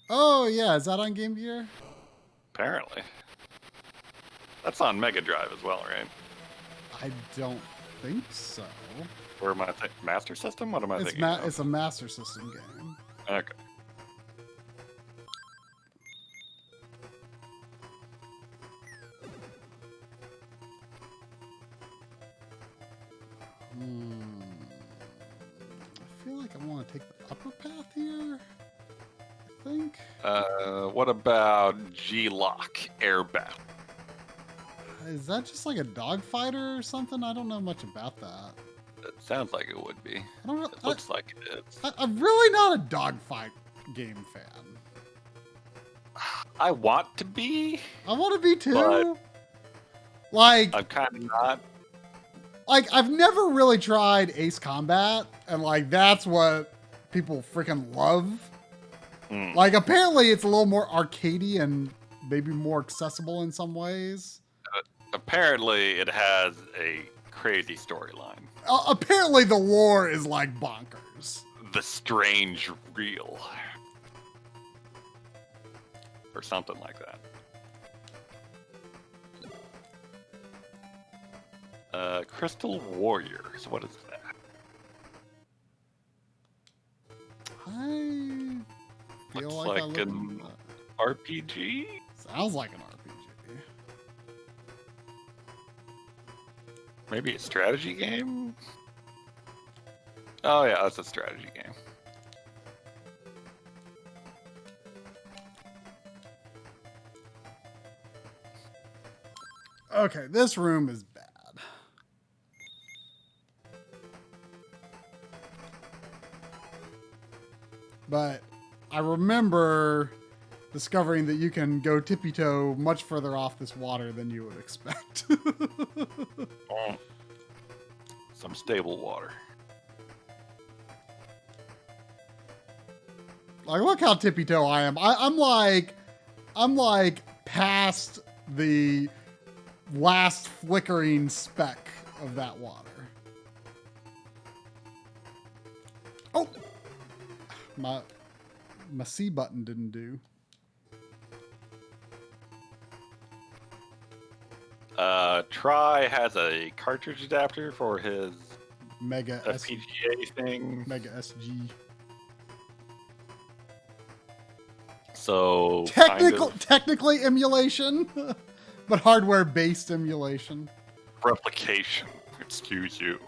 Oh yeah, is that on Game Gear? Apparently. That's on Mega Drive as well, right? I don't think so. Or am I Master System? What am I thinking? It's a Master System game. Okay. I feel like I want to take the upper path here. I think. What about G-Lock Air Battle? Is that just like a dogfighter or something? I don't know much about that. It sounds like it would be. I don't. It looks like it is. I'm really not a dogfight game fan. I want to be. I want to be too. But like I'm kind of not. Like I've never really tried Ace Combat, and like that's what people freaking love. Like apparently it's a little more arcadey and maybe more accessible in some ways. Apparently it has a crazy storyline. Apparently the lore is like bonkers. The Strange Reel. Or something like that. Crystal Warriors. What is that? I feel Looks like like an RPG? Sounds like an RPG. Maybe a strategy game? Oh yeah, that's a strategy game. Okay, this room is bad. But I remember discovering that you can go tippy-toe much further off this water than you would expect. Some stable water. Like, look how tippy-toe I am. I'm like past the last flickering speck of that water. Oh! My C button didn't do. Try has a cartridge adapter for his Mega FPGA thing. Mega SG. So technically emulation, but hardware-based emulation. Replication. Excuse you.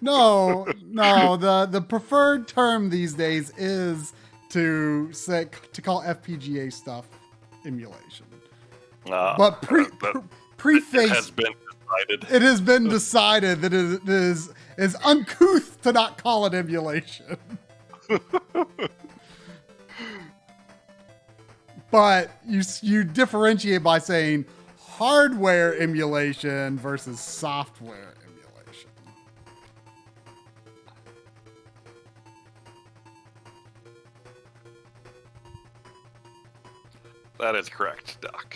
No, the preferred term these days is to call FPGA stuff emulation. But preface it has been decided that it is uncouth to not call it emulation. But you differentiate by saying hardware emulation versus software emulation. That is correct, Doc.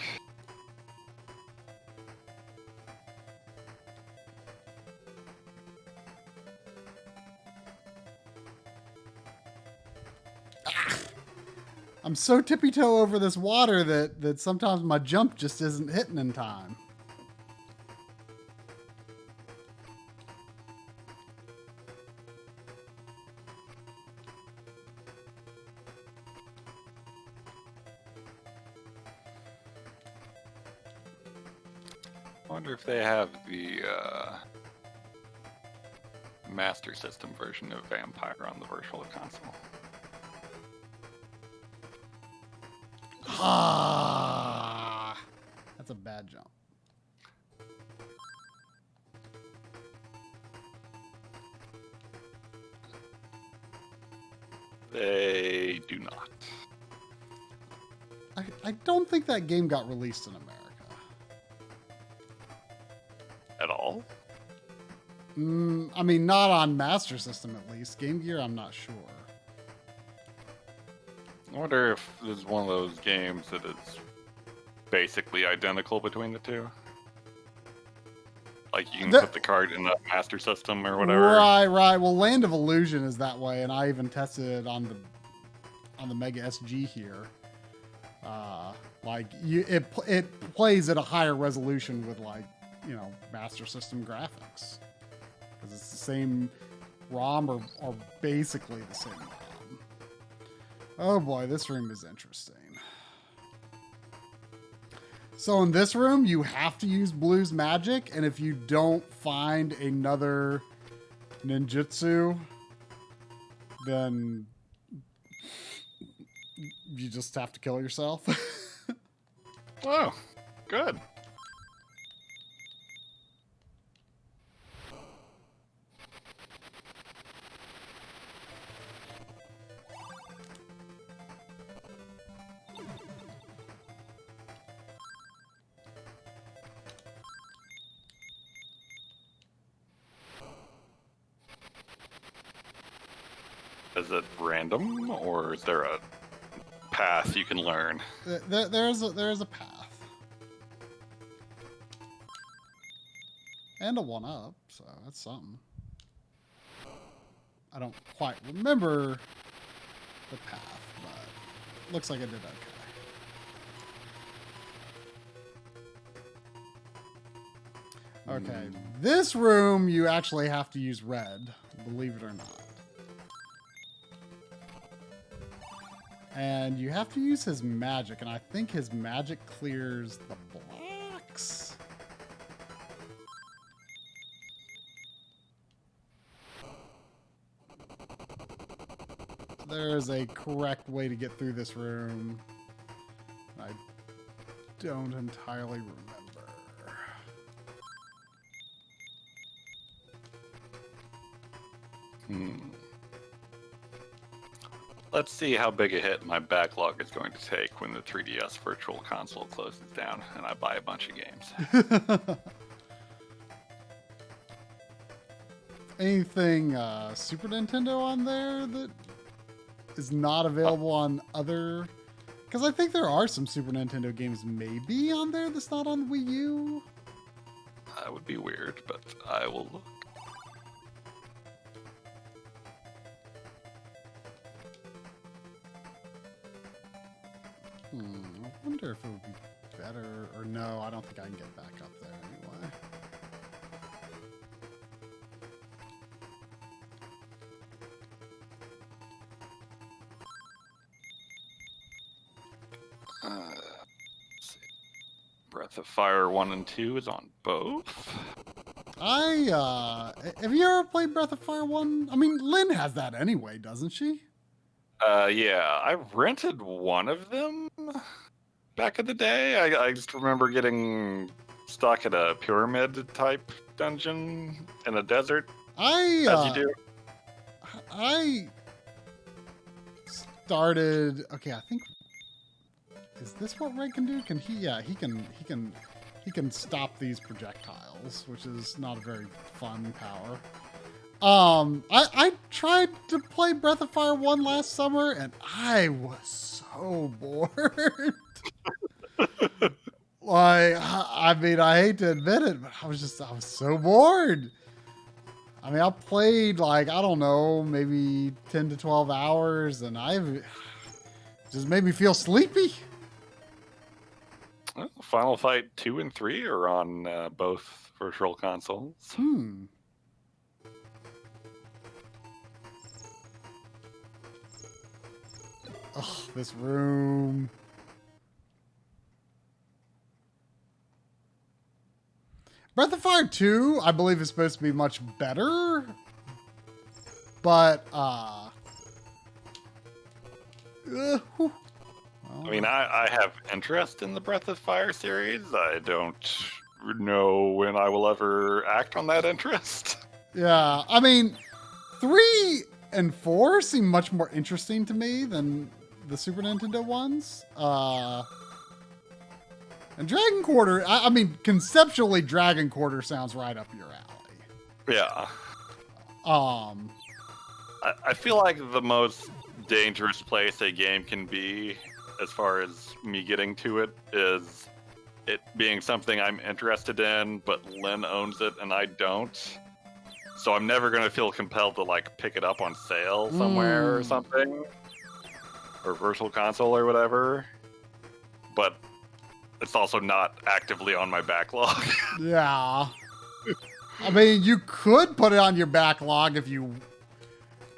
I'm so tippy-toe over this water that sometimes my jump just isn't hitting in time. wonder if they have the Master System version of Vampire on the Virtual Console. Ah, that's a bad jump. They do not. I don't think that game got released in America. At all? I mean, not on Master System at least. Game Gear, I'm not sure. I wonder if this is one of those games that is basically identical between the two. Like you can put the card in the Master System or whatever. Right. Well, Land of Illusion is that way, and I even tested it on the Mega SG here. It plays at a higher resolution with Master System graphics because it's the same ROM or basically the same ROM. Oh boy, this room is interesting. So in this room, you have to use Blue's magic, and if you don't find another ninjutsu, then you just have to kill yourself. Oh, good. Is it random, or is there a path you can learn? There's a path. And a 1-up, so that's something. I don't quite remember the path, but looks like I did okay. Okay, this room you actually have to use red, believe it or not. And you have to use his magic, and I think his magic clears the blocks. There's a correct way to get through this room. I don't entirely remember. Let's see how big a hit my backlog is going to take when the 3DS Virtual Console closes down and I buy a bunch of games. Anything Super Nintendo on there that is not available on other... Because I think there are some Super Nintendo games maybe on there that's not on the Wii U. That would be weird, but I will look. I wonder if it would be better, or no, I don't think I can get back up there anyway. Let's see. Breath of Fire 1 and 2 is on both. Have you ever played Breath of Fire 1? I mean, Lynn has that anyway, doesn't she? Yeah, I rented one of them back in the day. I just remember getting stuck at a pyramid type dungeon in a desert. As you do. I started. Okay, I think. Is this what Red can do? Can he? Yeah, he can stop these projectiles, which is not a very fun power. I tried to play Breath of Fire 1 last summer, and I was so bored. I mean, I hate to admit it, but I was so bored. I mean, I played I don't know, maybe 10 to 12 hours, and just made me feel sleepy. Well, Final Fight 2 and 3 are on both virtual consoles. Oh, this room. Breath of Fire 2, I believe, is supposed to be much better. But, whew. I mean, I have interest in the Breath of Fire series. I don't know when I will ever act on that interest. Yeah, I mean, 3 and 4 seem much more interesting to me than the Super Nintendo ones. And Dragon Quarter, I mean, conceptually, Dragon Quarter sounds right up your alley. Yeah. Um, I feel like the most dangerous place a game can be, as far as me getting to it, is it being something I'm interested in, but Lynn owns it and I don't. So I'm never going to feel compelled to, like, pick it up on sale somewhere or something. Or Virtual Console or whatever. But it's also not actively on my backlog. yeah. I mean, you could put it on your backlog if you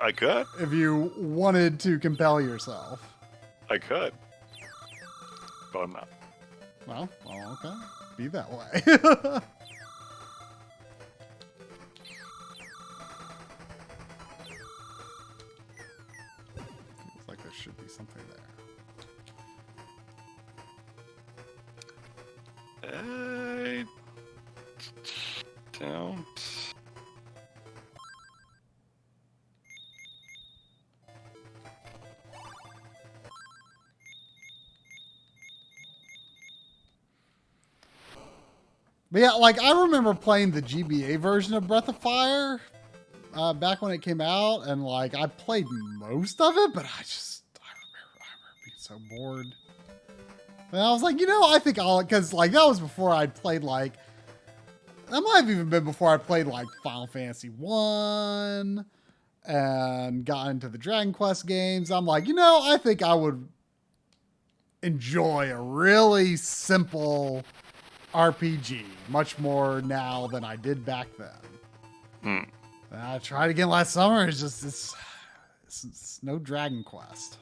I could. if you wanted to compel yourself. I could. But I'm not. Well, okay. Be that way. Feels like there should be something there. I don't. But yeah, like, I remember playing the GBA version of Breath of Fire back when it came out, and, like, I played most of it, but I remember being so bored. And I was like, I think because, like, that was before I'd played, like, that might have even been before I played, like, Final Fantasy 1 and got into the Dragon Quest games. I'm like, I think I would enjoy a really simple RPG much more now than I did back then. I tried again last summer. It's no Dragon Quest.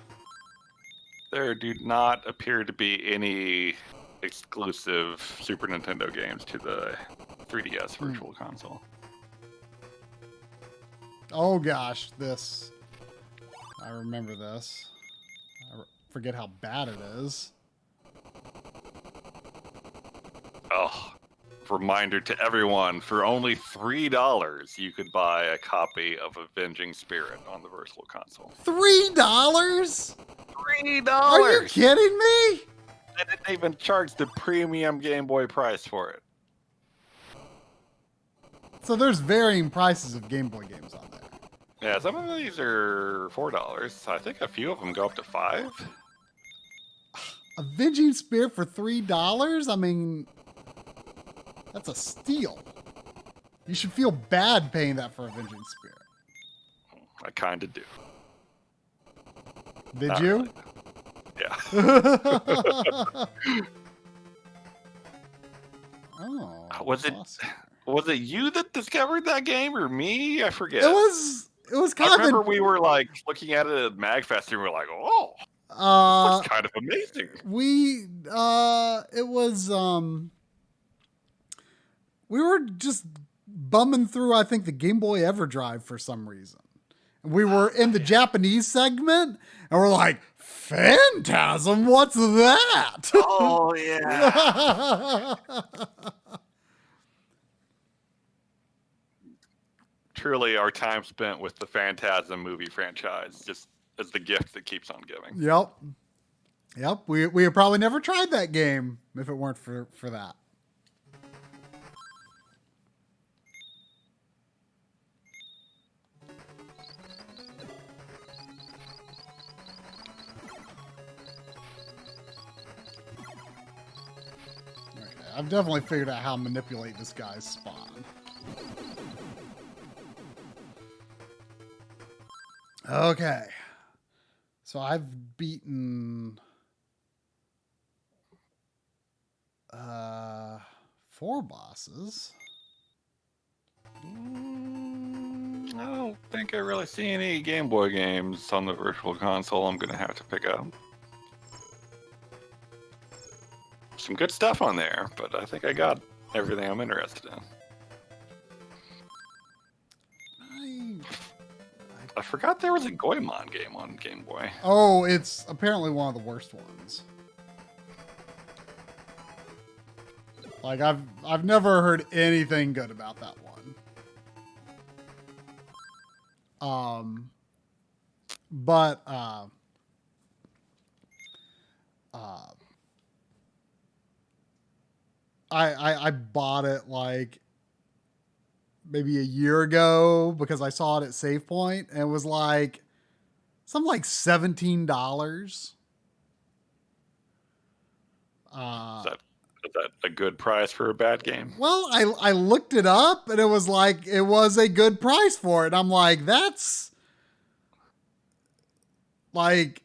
There do not appear to be any exclusive Super Nintendo games to the 3DS Virtual Console. Oh gosh, I remember this. I forget how bad it is. Oh, reminder to everyone, for only $3, you could buy a copy of Avenging Spirit on the Virtual Console. $3? $3? Are you kidding me? They didn't even charge the premium Game Boy price for it. So there's varying prices of Game Boy games on there. Yeah, some of these are $4. I think a few of them go up to $5. Avenging Spirit for $3? I mean, that's a steal. You should feel bad paying that for Avenging Spirit. I kind of do. Did Not you? really. Yeah. Oh. Was it you that discovered that game or me? I forget. It was kind I of remember we were like looking at it at MagFest and we were like, oh, this looks kind of amazing. We were just bumming through, I think, the Game Boy Everdrive for some reason. And we were in the Japanese segment and we're like, Phantasm, what's that? Oh, yeah. Truly, our time spent with the Phantasm movie franchise just is the gift that keeps on giving. Yep. We had probably never tried that game if it weren't for that. Okay, I've definitely figured out how to manipulate this guy's spawn. Okay. So I've beaten 4 bosses. I don't think I really see any Game Boy games on the Virtual Console I'm going to have to pick up. Some good stuff on there, but I think I got everything I'm interested in. I forgot there was a Goemon game on Game Boy. Oh, it's apparently one of the worst ones. Like I've never heard anything good about that one. But I bought it like maybe a year ago because I saw it at Save Point, and it was like something like $17. Is that a good price for a bad game? Well, I looked it up, and it was like it was a good price for it. And I'm like, that's like,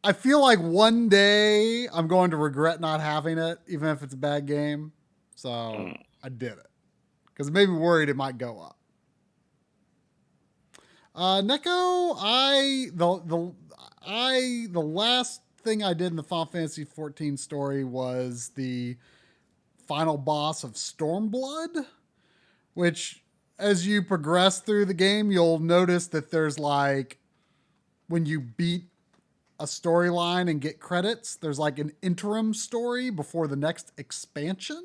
I feel like one day I'm going to regret not having it, even if it's a bad game. So I did it because it made me worried it might go up. Neko, the last thing I did in the Final Fantasy XIV story was the final boss of Stormblood, which, as you progress through the game, you'll notice that there's like, when you beat a storyline and get credits, there's like an interim story before the next expansion.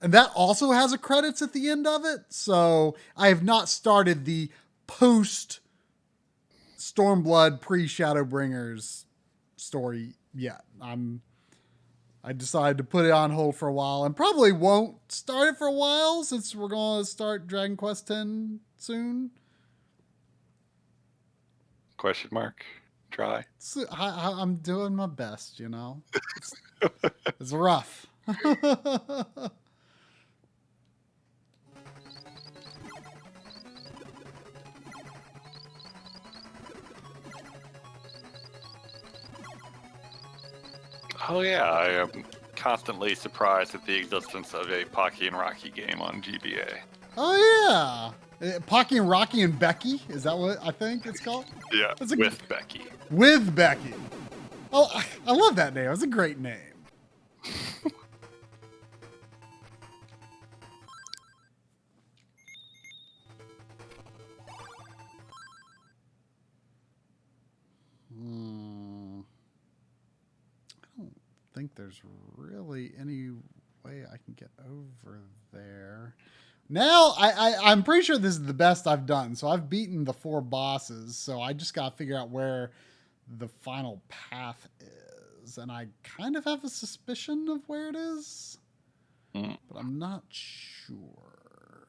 And that also has a credits at the end of it. So I have not started the post Stormblood pre Shadowbringers story yet. I decided to put it on hold for a while and probably won't start it for a while since we're going to start Dragon Quest X soon. Question mark. Try. I'm doing my best, you know. It's rough. Oh yeah, I am constantly surprised at the existence of a Pocky and Rocky game on GBA. Oh yeah, Pocky and Rocky and Becky, is that what I think it's called? Yeah, with Becky. With Becky. Oh, I love that name. It's a great name. I don't think there's really any way I can get over there. Now, I'm pretty sure this is the best I've done. So I've beaten the 4 bosses. So I just got to figure out where the final path is. And I kind of have a suspicion of where it is. But I'm not sure.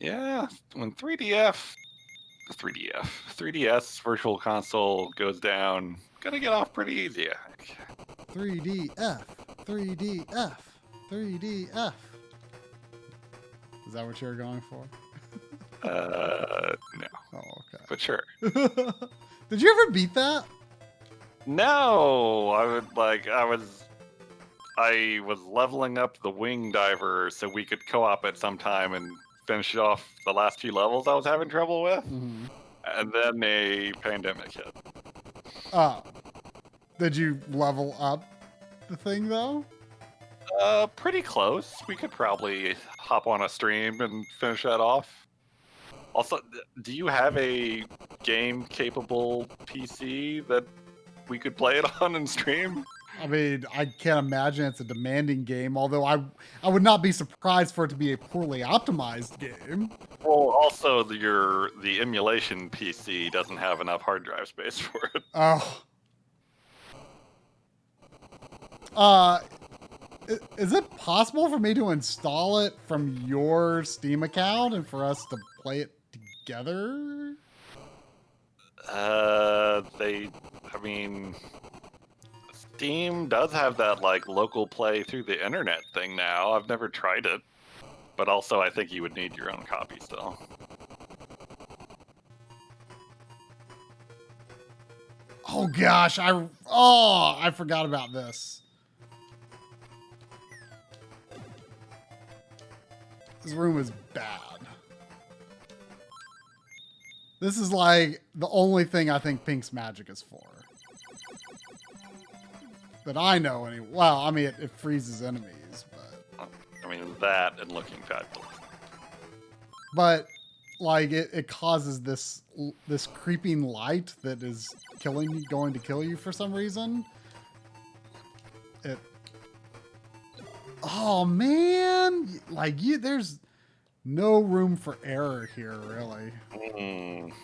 Yeah, when 3DS Virtual Console goes down, gonna get off pretty easy, I think. 3DF. Is that what you're going for? No. Oh, okay. But sure. Did you ever beat that? No, I was leveling up the wing diver so we could co-op it sometime and finish off the last few levels I was having trouble with. Mm-hmm. And then a pandemic hit. Oh. Did you level up the thing though? Pretty close. We could probably hop on a stream and finish that off. Also, do you have a game-capable PC that we could play it on and stream? I mean, I can't imagine it's a demanding game, although I would not be surprised for it to be a poorly optimized game. Well, also the emulation PC doesn't have enough hard drive space for it. Oh. Is it possible for me to install it from your Steam account and for us to play it together? Steam does have that like local play through the internet thing now. I've never tried it, but also I think you would need your own copy still. Oh gosh, I forgot about this. This room is bad. This is like the only thing I think Pink's magic is for. that I know any. Well, I mean, it freezes enemies, I mean, that and looking fabulous. but like it causes this creeping light that is going to kill you for some reason. It. Oh man, like there's no room for error here, really.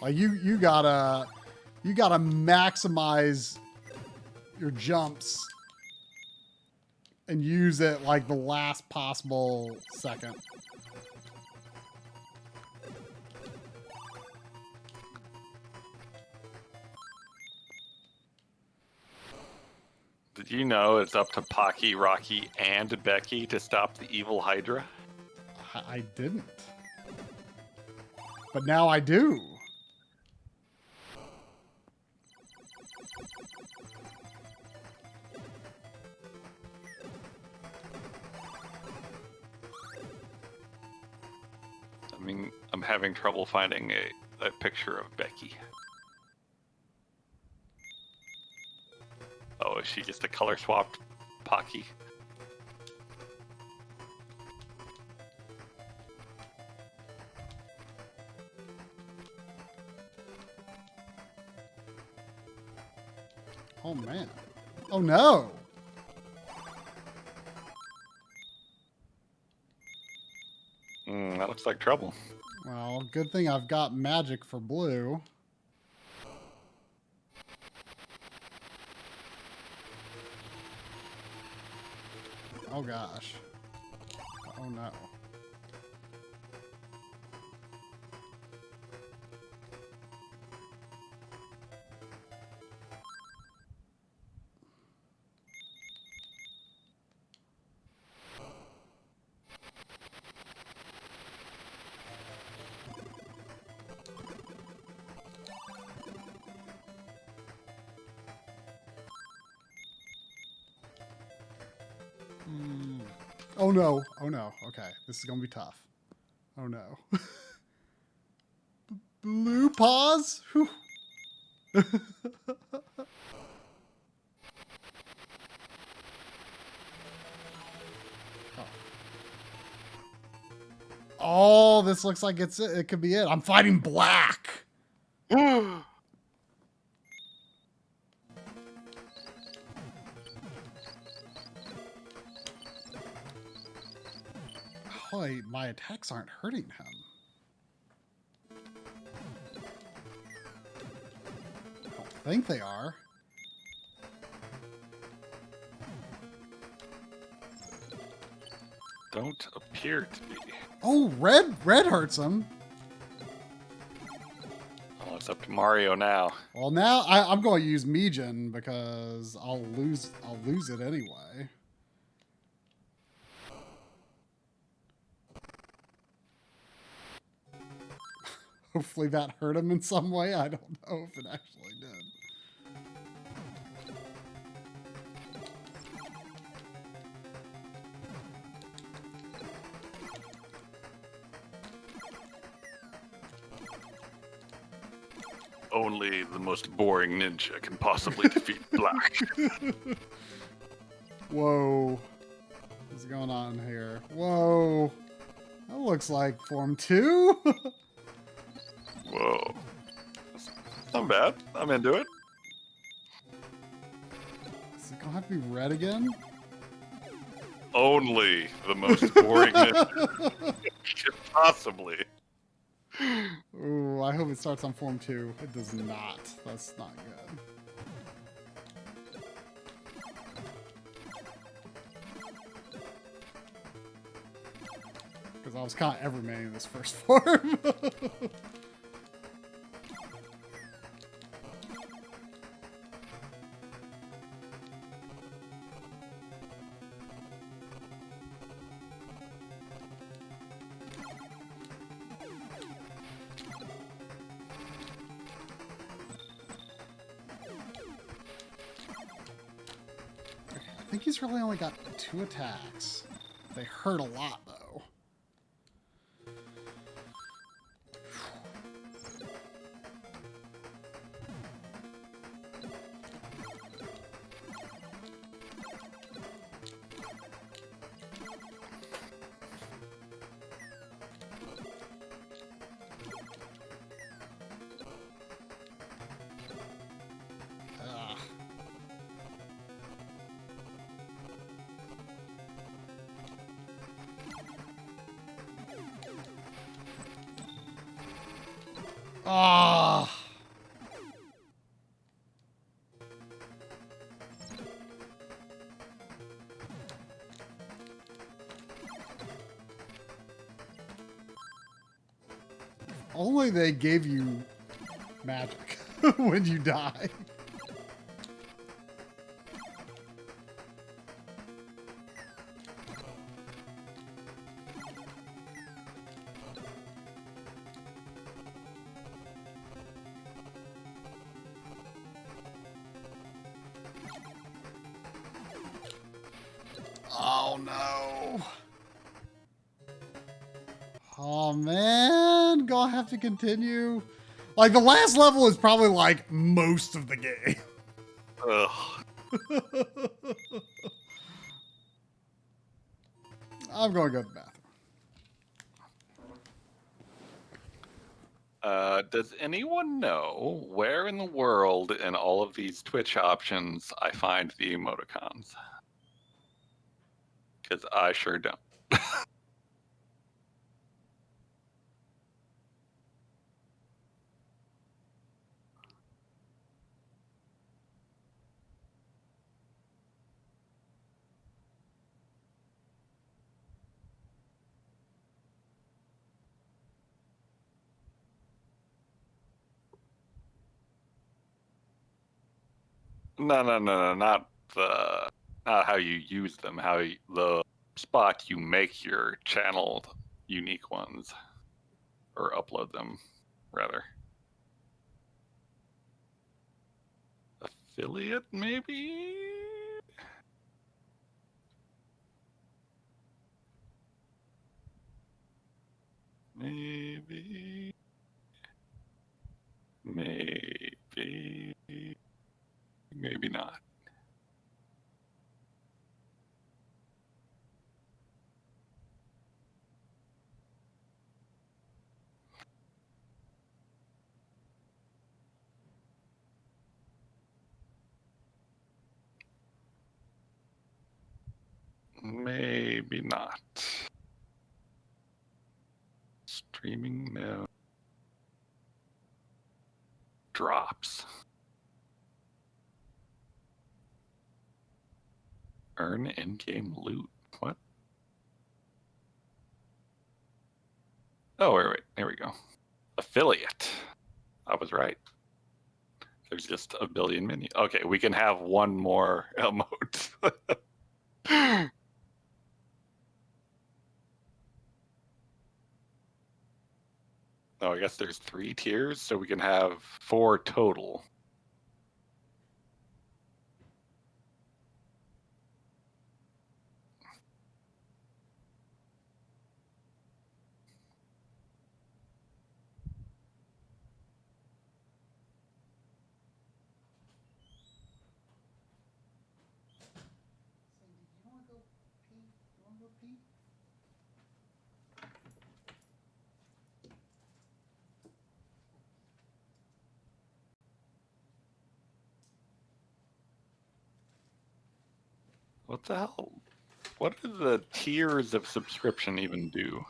Like you gotta maximize your jumps and use it like the last possible second. Did you know it's up to Pocky, Rocky, and Becky to stop the evil Hydra? I didn't. But now I do. I mean, I'm having trouble finding a picture of Becky. Oh, is she just a color swapped Pocky? Oh man. Oh no. That looks like trouble. Well, good thing I've got magic for blue. Oh gosh. Oh no. Oh no. Oh no. Okay. This is going to be tough. Oh no. Blue paws? Whew. Oh, this looks like it could be it. I'm fighting black. Holy, my attacks aren't hurting him. I don't think they are. Don't appear to be. Oh, red hurts him. Oh, it's up to Mario now. Well, now I'm going to use Mijin because I'll lose it anyway. Hopefully that hurt him in some way. I don't know if it actually did. Only the most boring ninja can possibly defeat Black. Whoa. What's going on here? Whoa. That looks like Form 2. Whoa. That's not bad. I'm into it. Is it going to have to be red again? Only the most boring ninja can possibly. Ooh, I hope it starts on Form 2. It does not. That's not good. Because I was kind of evermanning this first form. I think he's really only got 2 attacks. They hurt a lot, though. Ah. Only they gave you magic when you die. Oh no. Oh man, gonna have to continue. Like the last level is probably like most of the game. Ugh. I'm going to go to the bathroom. Does anyone know where in the world in all of these Twitch options I find the emoticons? Because I sure don't. No, not how you use them. The spot you make your channel unique ones, or upload them, rather. Affiliate, maybe. Maybe. Maybe not. Maybe not. Streaming no. Drops. Earn in-game loot. What? Oh, wait. There we go. Affiliate. I was right. There's just a billion mini. Okay, we can have one more emote. Oh, I guess there's 3 tiers, so we can have 4 total. What the hell? What do the tiers of subscription even do?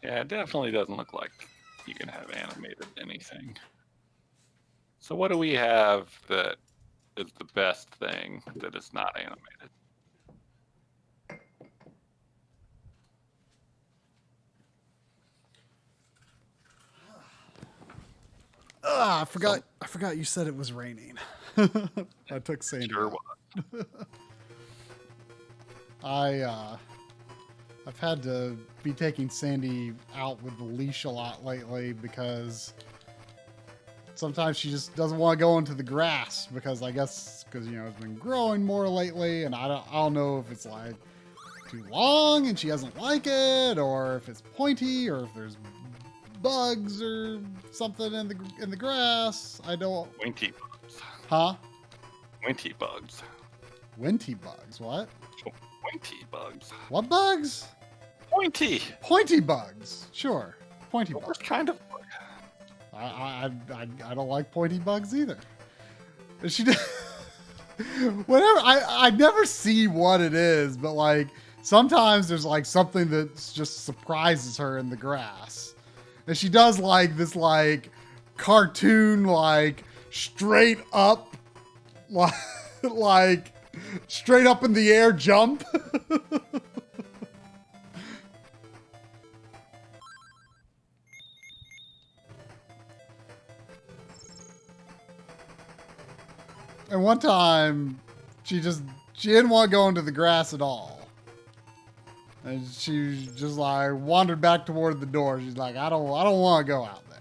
Yeah, it definitely doesn't look like you can have animated anything. So what do we have that is the best thing that is not animated? I forgot you said it was raining. I took Sandy. Sure out. I I've had to be taking Sandy out with the leash a lot lately because sometimes she just doesn't want to go into the grass because I guess because you know it's been growing more lately, and I don't know if it's like too long and she doesn't like it, or if it's pointy, or if there's bugs or something in the grass. I don't. Winty bugs. Huh? Winty bugs. Winty bugs. What? Pointy bugs. What bugs? Pointy. Pointy bugs. Sure. Pointy bugs. What kind of bug? I don't like pointy bugs either. She did. Whatever. I never see what it is, but like sometimes there's like something that just surprises her in the grass, and she does like this like cartoon like straight up like straight up in the air jump. And one time, she didn't want to go into the grass at all. And she just like wandered back toward the door. She's like, I don't want to go out there.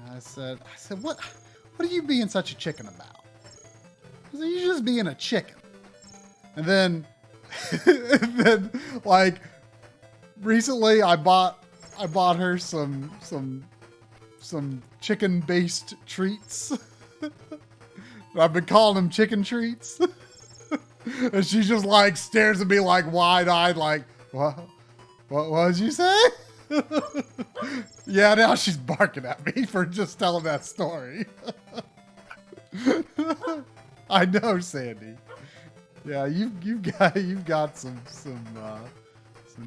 And I said, what are you being such a chicken about? I said, you're just being a chicken. And then, like recently I bought her some chicken-based treats. I've been calling them chicken treats. And she just like stares at me like wide-eyed, like, what did you say? Yeah, now she's barking at me for just telling that story. I know, Sandy. Yeah, you've got some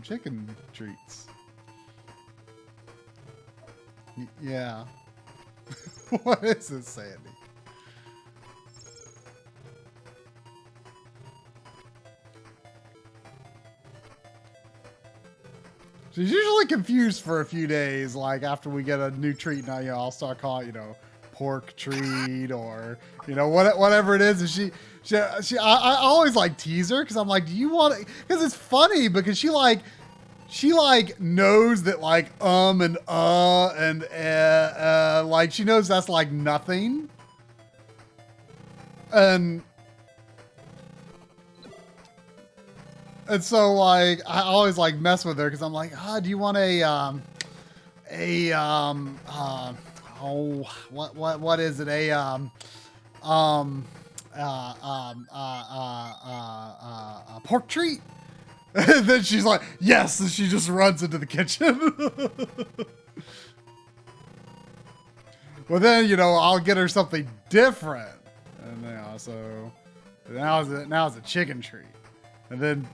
chicken treats. Yeah. What is this, Sandy? She's usually confused for a few days, like after we get a new treat. Now, I'll start calling it, pork treat or, whatever it is. And I always like tease her because I'm like, do you want it? Because it's funny because she knows that like and like she knows that's like nothing. And so like I always like mess with her because I'm like, do you want what is it? A pork treat? And then she's like, yes, and she just runs into the kitchen. Well, then, I'll get her something different. And so now it's a chicken treat. And then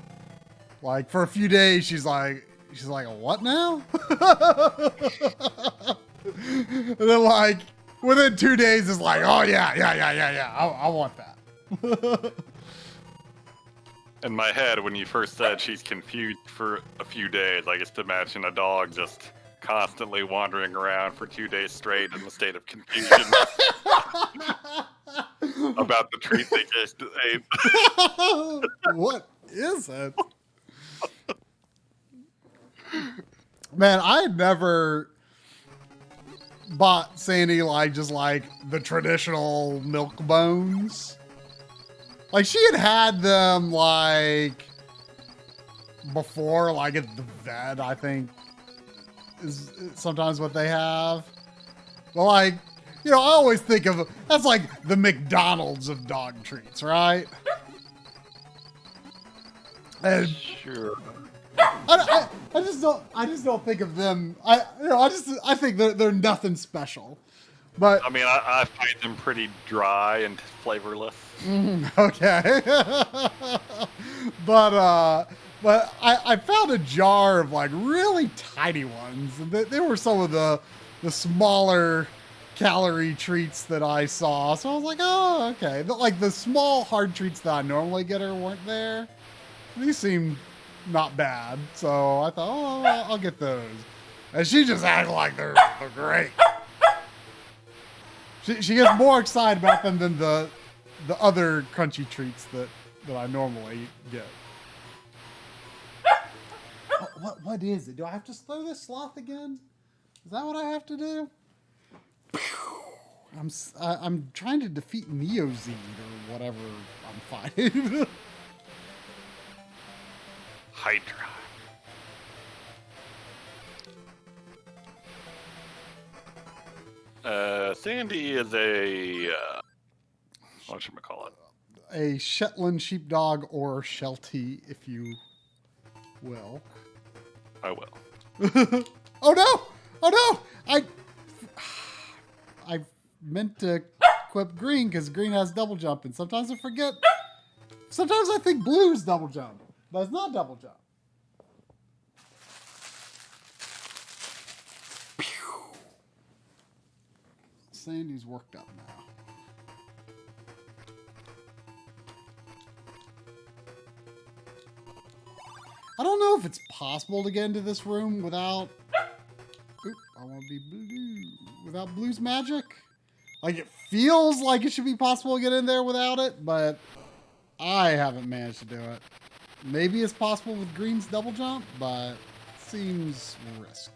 like for a few days she's like, what now? And then like within 2 days it's like, oh yeah. I want that. In my head, when you first said she's confused for a few days, I just imagine a dog just constantly wandering around for 2 days straight in a state of confusion about the treat they just ate. What is it? Man, I had never bought Sandy like just like the traditional milk bones. Like she had them like before, like at the vet, I think is sometimes what they have. But like, I always think of that's like the McDonald's of dog treats, right? And sure. I just don't think of them. I think they're nothing special. But I mean, I find them pretty dry and flavorless. Okay. But I found a jar of like really tiny ones. And they were some of the smaller calorie treats that I saw. So I was like, oh, okay. But like the small hard treats that I normally get her weren't there. These seemed not bad. So I thought, oh, I'll get those. And she just acted like they're great. She gets more excited about them than the other crunchy treats that I normally get. What is it? Do I have to throw this sloth again? Is that what I have to do? I'm trying to defeat Neozine or whatever I'm fighting. Hydra. Sandy is a what should I call it? A Shetland sheepdog or Sheltie, if you will. I will. Oh no! Oh no! I meant to equip green because green has double jump, and sometimes I forget. Sometimes I think blue is double jump, but it's not double jump. Sandy's worked up now. I don't know if it's possible to get into this room without... Oop, I want to be blue. Without Blue's magic? Like, it feels like it should be possible to get in there without it, but I haven't managed to do it. Maybe it's possible with Green's double jump, but it seems risky.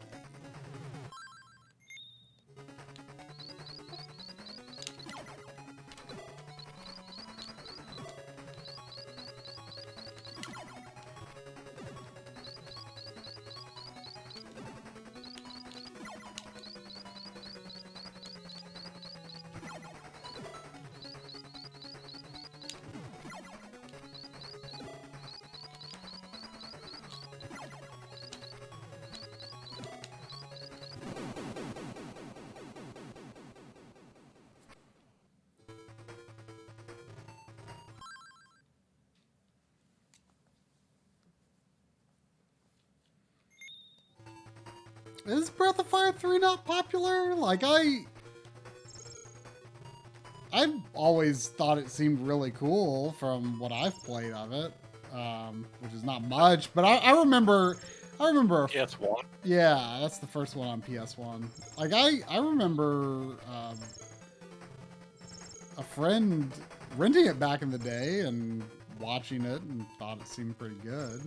Is Breath of Fire 3 not popular? Like, I've always thought it seemed really cool from what I've played of it, which is not much. But I remember. PS1. Yeah, that's the first one on PS1. Like, I remember a friend renting it back in the day and watching it and thought it seemed pretty good.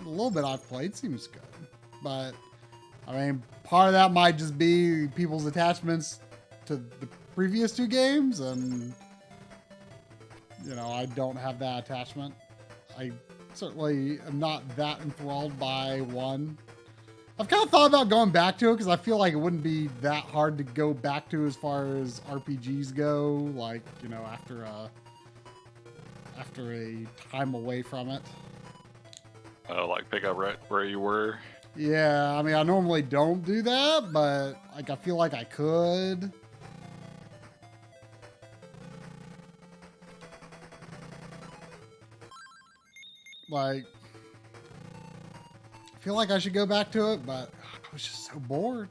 A little bit I've played seems good, but I mean, part of that might just be people's attachments to the previous two games, and you know, I don't have that attachment. I certainly am not that enthralled by one. I've kind of thought about going back to it because I feel like it wouldn't be that hard to go back to as far as RPGs go, like, you know, after a time away from it. Like pick up right where you were. Yeah, I mean, I normally don't do that, but like I feel like I could. Like, I feel like I should go back to it, but I was just so bored.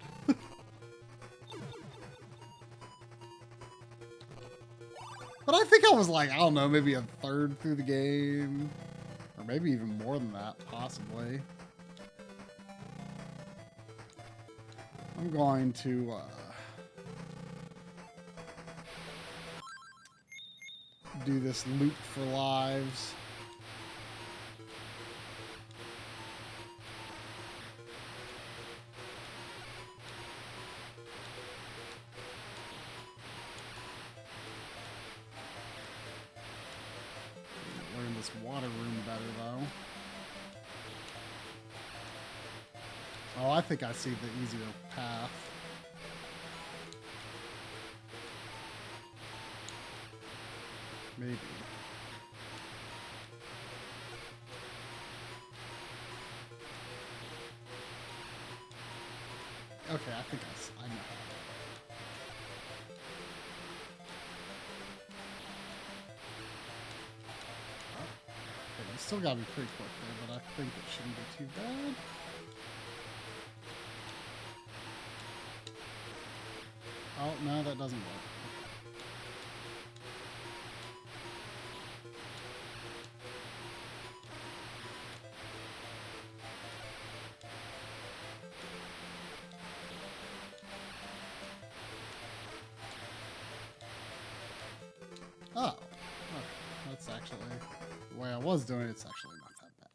But I think I was like, I don't know, maybe a third through the game. Or maybe even more than that, possibly. I'm going to do this loop for lives. Learn this water room better, though. Oh, I think I see the easier path. Maybe. Okay, I think I know. Okay, you still gotta be pretty quick there, but I think it shouldn't be too bad. Oh, no, that doesn't work. Oh, okay. That's actually actually. The way I was doing it's actually not that bad.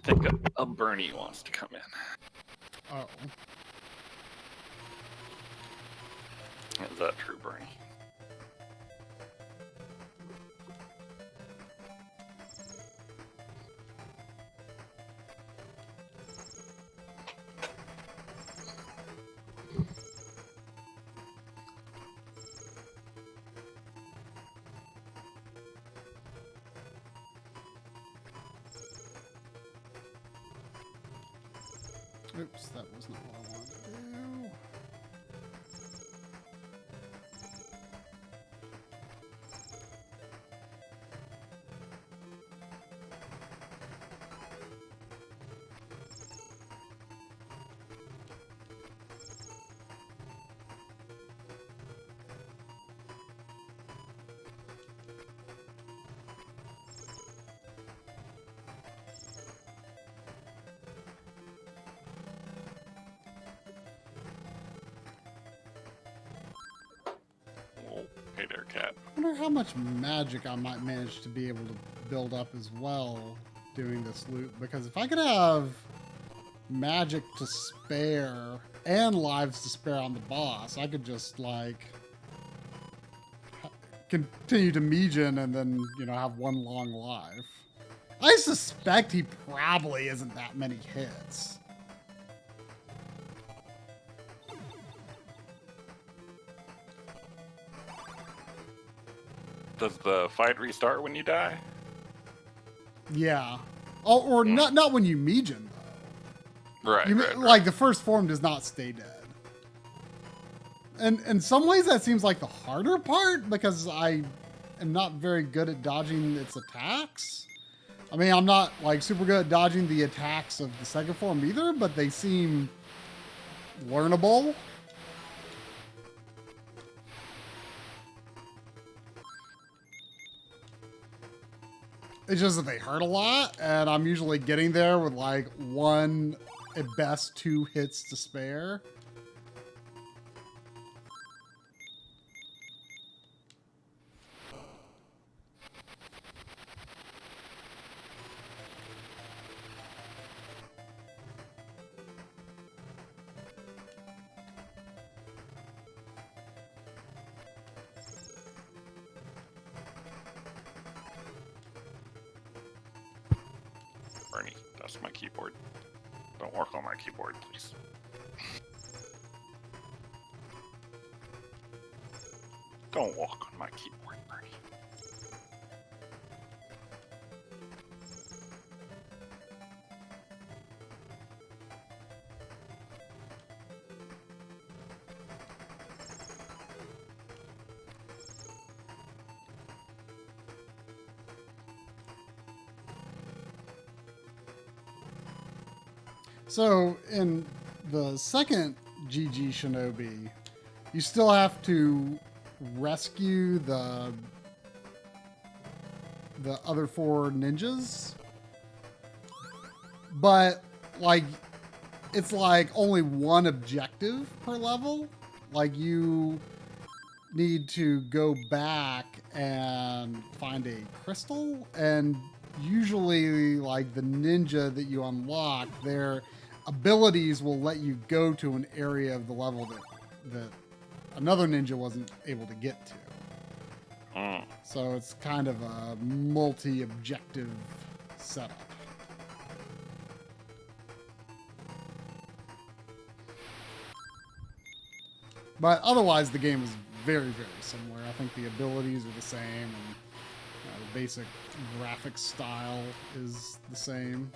I think a Bernie wants to come in. Oh. Is that true, Bernie? Oops, that was not what I wanted to do. Oh, hey there, cat. I wonder how much magic I might manage to be able to build up as well doing this loop, because if I could have magic to spare and lives to spare on the boss, I could just like continue to Mijin and then, you know, have one long life. I suspect he probably isn't that many hits. Does the fight restart when you die? Yeah. Oh, or not when you Mijin though. Right, right. Like the first form does not stay dead. And in some ways that seems like the harder part because I am not very good at dodging its attacks. I mean, I'm not like super good at dodging the attacks of the second form either, but they seem learnable. It's just that they hurt a lot, and I'm usually getting there with like one, at best, 2 hits to spare. Bernie, that's my keyboard. Don't work on my keyboard, please. Don't walk on my keyboard, Bernie. So in the second GG Shinobi, you still have to rescue the other 4 ninjas, but like it's like only one objective per level. Like you need to go back and find a crystal, and usually like the ninja that you unlock, their abilities will let you go to an area of the level that another ninja wasn't able to get to. So it's kind of a multi-objective setup. But otherwise, the game is very, very similar. I think the abilities are the same, and the basic graphic style is the same.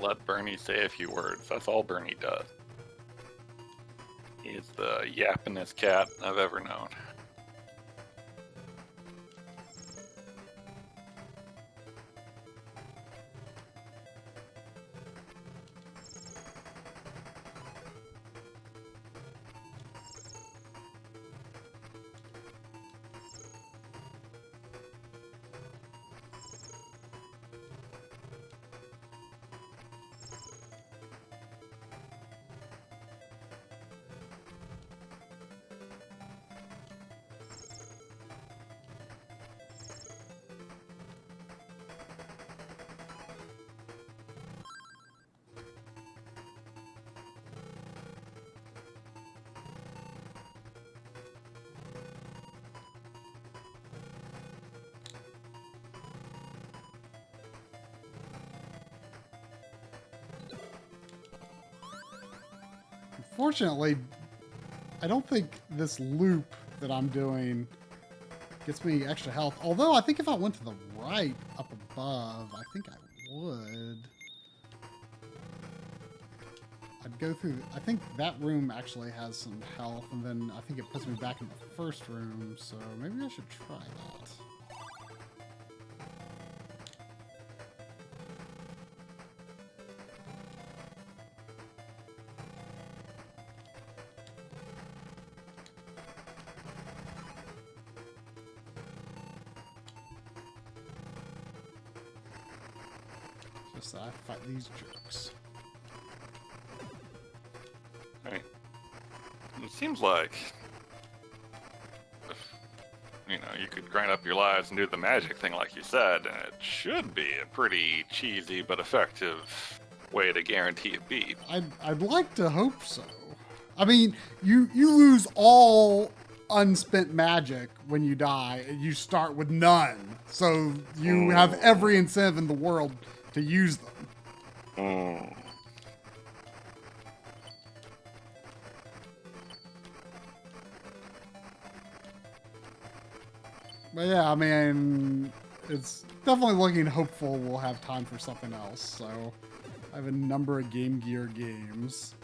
let Bernie say a few words. That's all Bernie does. He's the yappingest cat I've ever known. Unfortunately, I don't think this loop that I'm doing gets me extra health. Although I think if I went to the right up above, I think I would. I'd go through, I think that room actually has some health, and then I think it puts me back in the first room, so maybe I should try that. Just that I fight these jerks. Right. It seems like, you know, you could grind up your lives and do the magic thing like you said, and it should be a pretty cheesy but effective way to guarantee a beat. I'd like to hope so. I mean, you lose all unspent magic when you die, and you start with none. So you have every incentive in the world to use them. But yeah, I mean, it's definitely looking hopeful we'll have time for something else. So I have a number of Game Gear games.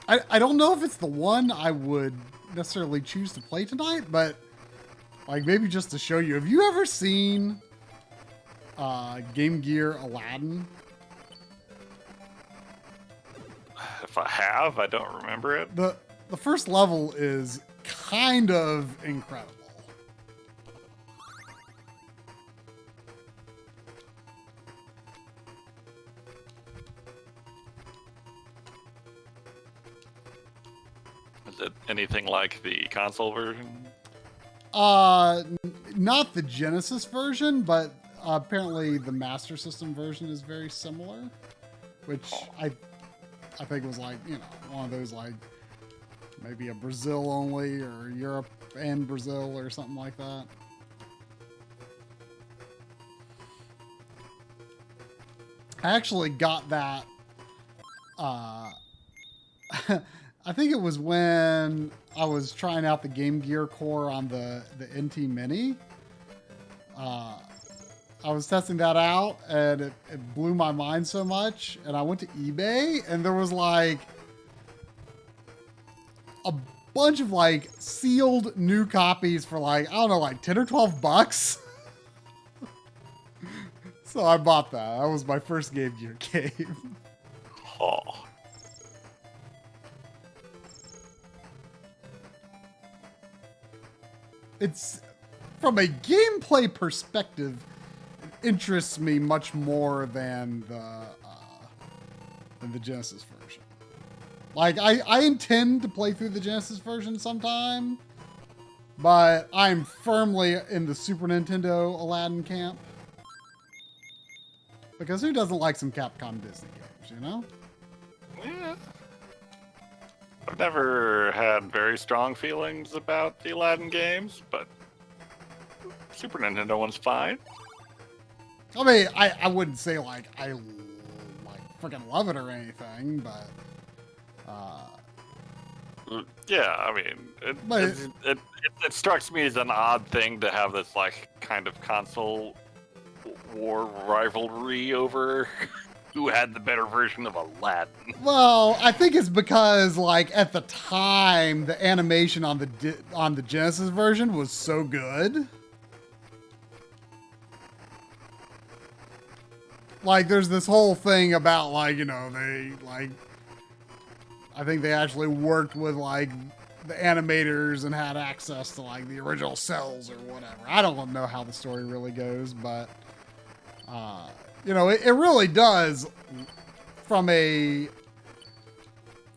I don't know if it's the one I would necessarily choose to play tonight, but like maybe just to show you. Have you ever seen Game Gear Aladdin? If I have, I don't remember it. The first level is kind of incredible. Is it anything like the console version? Not the Genesis version, but apparently the Master System version is very similar, which I think was like, you know, one of those like maybe a Brazil only or Europe and Brazil or something like that. I actually got that I think it was when I was trying out the Game Gear core on the NT Mini. I was testing that out, and it blew my mind so much. And I went to eBay, and there was like a bunch of like sealed new copies for like, I don't know, like 10 or 12 bucks. So I bought that. That was my first Game Gear game. Oh. It's, from a gameplay perspective, it interests me much more than the Genesis version. Like, I intend to play through the Genesis version sometime, but I'm firmly in the Super Nintendo Aladdin camp. Because who doesn't like some Capcom Disney games, you know? Yeah. I've never had very strong feelings about the Aladdin games, but Super Nintendo one's fine. I mean, I wouldn't say like I like freaking love it or anything, but yeah, I mean, it strikes me as an odd thing to have this like kind of console war rivalry over who had the better version of Aladdin. Well, I think it's because, like, at the time, the animation on the Genesis version was so good. Like, there's this whole thing about, like, you know, they, like, I think they actually worked with, like, the animators and had access to, like, the original cells or whatever. I don't know how the story really goes, but, you know, it really does, from an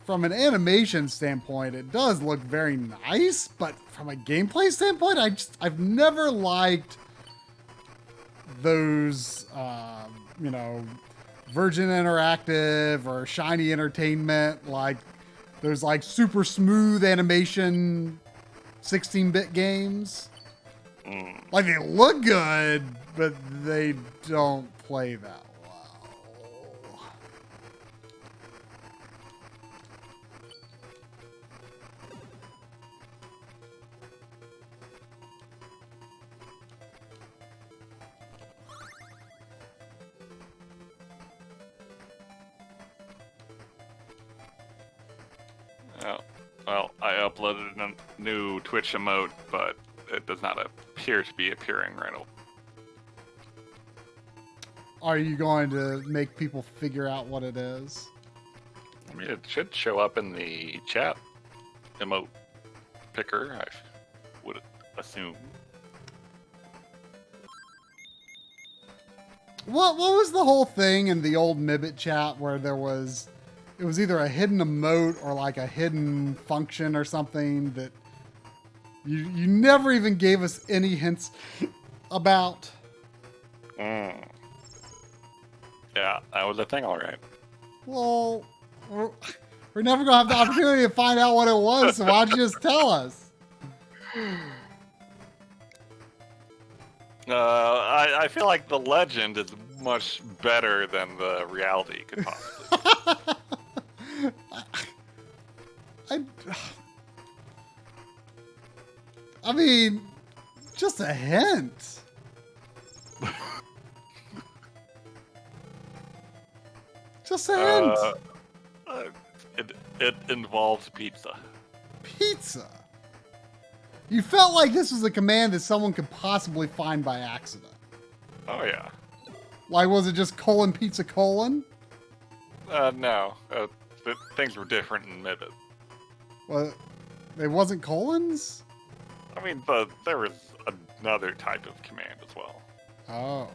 animation standpoint, it does look very nice, but from a gameplay standpoint, I've never liked those, you know, Virgin Interactive or Shiny Entertainment, like those like super smooth animation 16-bit games. Like they look good, but they don't play that well. Oh, well, I uploaded a new Twitch emote, but it does not appear to be appearing right away. Are you going to make people figure out what it is? I mean, it should show up in the chat emote picker, I would assume. What was the whole thing in the old Mibbit chat where it was either a hidden emote or like a hidden function or something that you never even gave us any hints about? Yeah, that was a thing, all right. Well, we're never gonna have the opportunity to find out what it was, so why don't you just tell us? I feel like the legend is much better than the reality could possibly be. I mean, just a hint. Just a hint. It involves pizza. Pizza. You felt like this was a command that someone could possibly find by accident. Oh yeah. Like, was it just colon pizza colon? No. Things were different in Mibbit. Well, it wasn't colons? I mean, there was another type of command as well. Oh.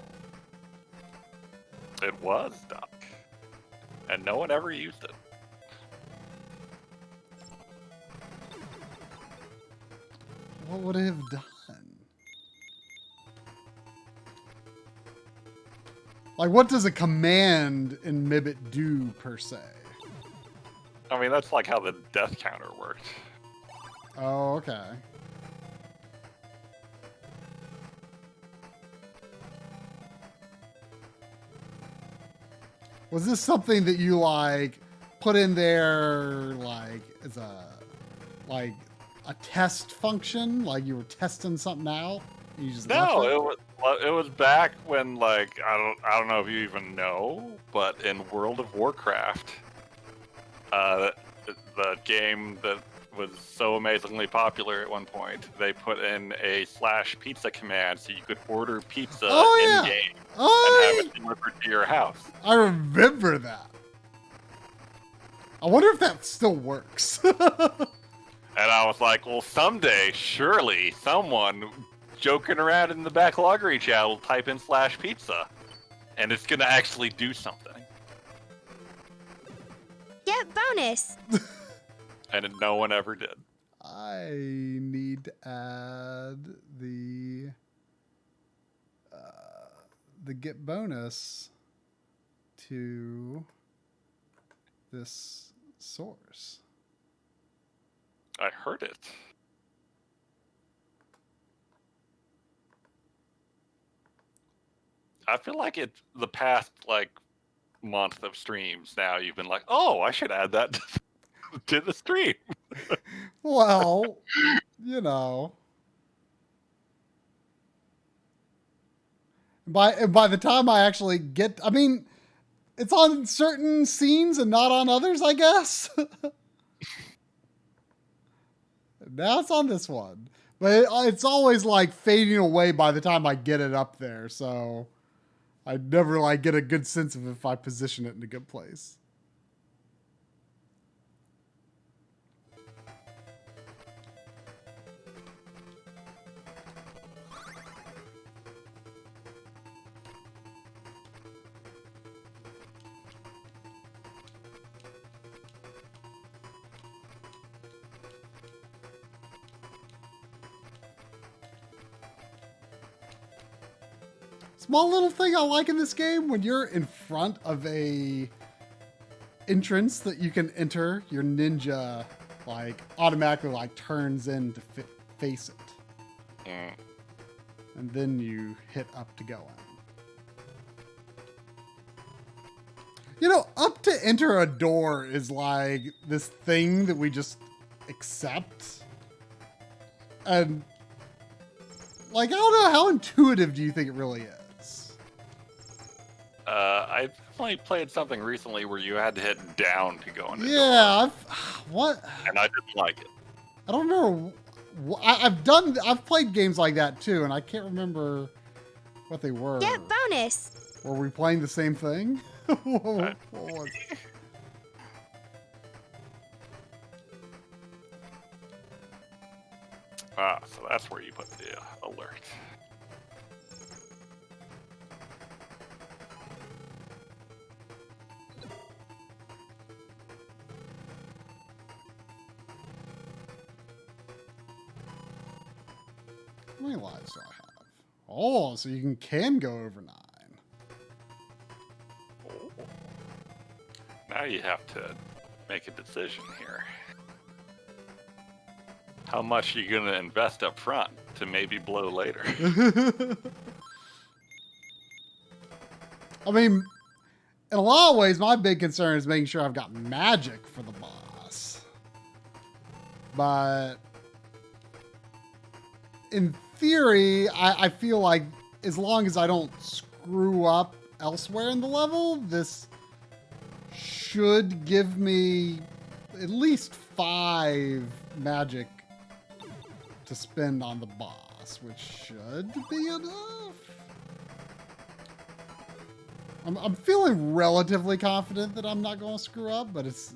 It was duck. And no one ever used it. What would it have done? Like, what does a command in Mibbit do, per se? I mean, that's like how the death counter worked. Oh, okay. Was this something that you, like, put in there, like, as a test function? Like, you were testing something out? You just No, it was back when, like, I don't know if you even know, but in World of Warcraft, the game that was so amazingly popular at one point, they put in a /pizza command so you could order pizza in-game and have it delivered to your house. I remember that. I wonder if that still works. And I was like, well, someday, surely, someone joking around in the Backloggery chat will type in /pizza, and it's gonna actually do something. Get bonus! And no one ever did. I need to add the get bonus to this source. I heard it. I feel like it's the past, like, month of streams now, you've been like, oh, I should add that to the stream. Well, you know. By the time I actually get, I mean, it's on certain scenes and not on others, I guess. Now it's on this one. But it's always like fading away by the time I get it up there, so I never like get a good sense of if I position it in a good place. Small little thing I like in this game, when you're in front of a entrance that you can enter, your ninja like automatically like turns in to face it. Mm. And then you hit up to go in. You know, up to enter a door is like this thing that we just accept. And like, I don't know, how intuitive do you think it really is? I definitely played something recently where you had to hit down to go into Yeah, what? and I didn't like it. I don't remember. I've played games like that too, and I can't remember what they were. Get bonus. Were we playing the same thing? What was it? So that's where you put the alert. How many lives do I have? Oh, so you can go over 9. Oh. Now you have to make a decision here. How much are you going to invest up front to maybe blow later? I mean, in a lot of ways, my big concern is making sure I've got magic for the boss. But in theory, I feel like as long as I don't screw up elsewhere in the level, this should give me at least 5 magic to spend on the boss, which should be enough. I'm feeling relatively confident that I'm not going to screw up, but it's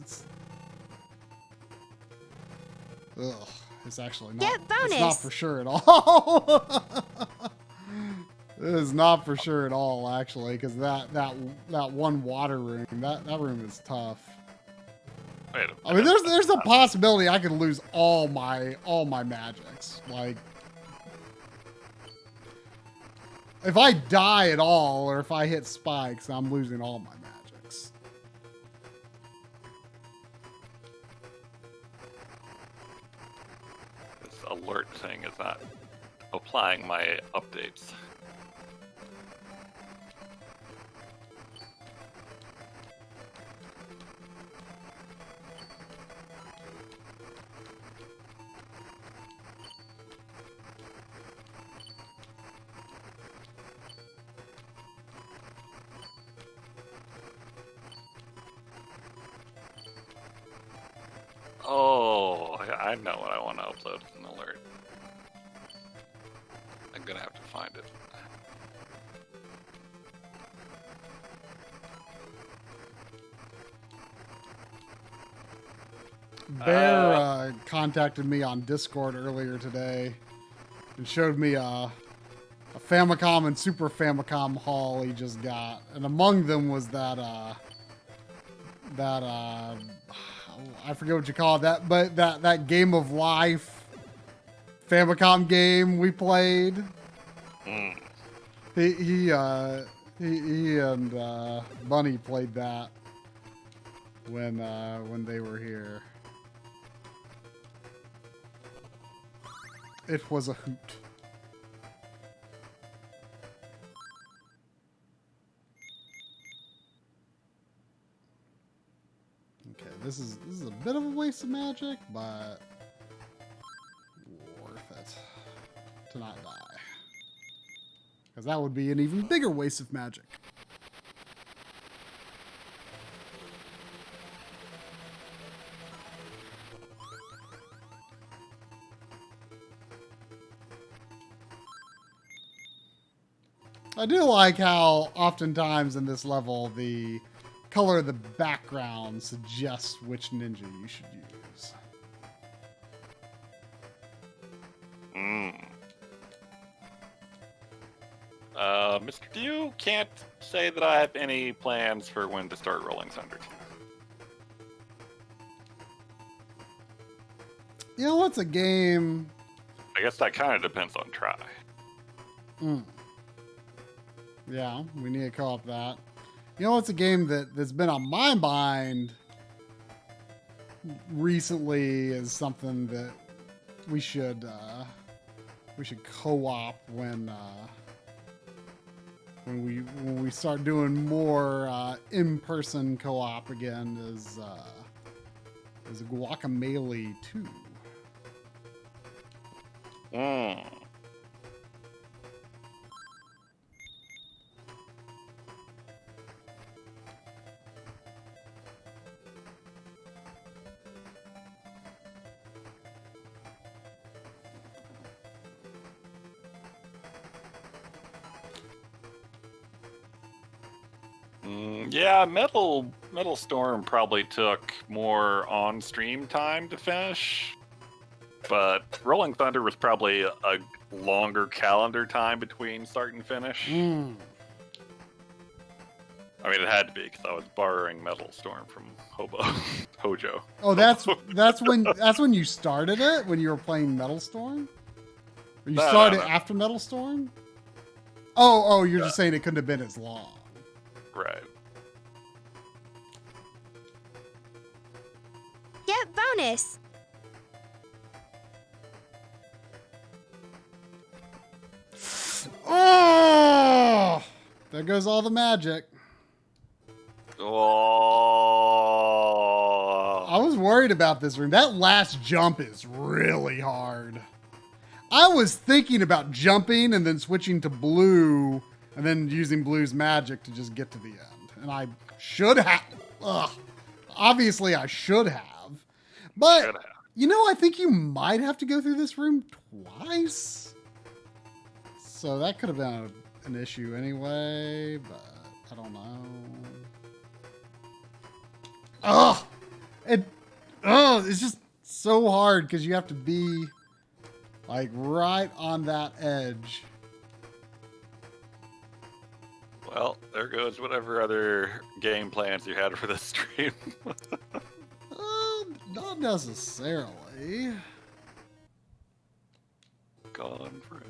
actually not. Get bonus. It's not for sure at all. It is not for sure at all, actually, because that one water room, that room is tough. Wait a I mean, there's a possibility I could lose all my magics. Like, if I die at all, or if I hit spikes, I'm losing all my magics. This alert thing is not applying my updates. Oh, I know what I want to upload as an alert. I'm gonna have to find it. Bear contacted me on Discord earlier today and showed me a Famicom and Super Famicom haul he just got, and among them was that I forget what you call it, that Game of Life Famicom game we played. Mm. He and Bunny played that when they were here. It was a hoot. Okay, this is a bit of a waste of magic, but worth it to not die. because that would be an even bigger waste of magic. I do like how oftentimes in this level the color of the background suggests which ninja you should use. Mr. Dew can't say that I have any plans for when to start Rolling Thunder 2. You know what's a game? I guess that kind of depends on try. Yeah, we need to co-op that. You know what's a game that's been on my mind recently is something that we should co-op when we start doing more in-person co-op again is Guacamelee 2. Yeah, Metal Storm probably took more on-stream time to finish, but Rolling Thunder was probably a longer calendar time between start and finish. I mean, it had to be because I was borrowing Metal Storm from Hojo. Oh, that's when you started it, when you were playing Metal Storm? Or you started after Metal Storm? Oh, you're just saying it couldn't have been as long. Right. Get bonus. Oh! There goes all the magic. Oh. I was worried about this room. That last jump is really hard. I was thinking about jumping and then switching to blue and then using blue's magic to just get to the end. And I should have. Obviously, I should have. But, you know, I think you might have to go through this room twice. So that could have been an issue anyway, but I don't know. It's just so hard because you have to be like right on that edge. Well, there goes whatever other game plans you had for this stream. Not necessarily. Gone forever.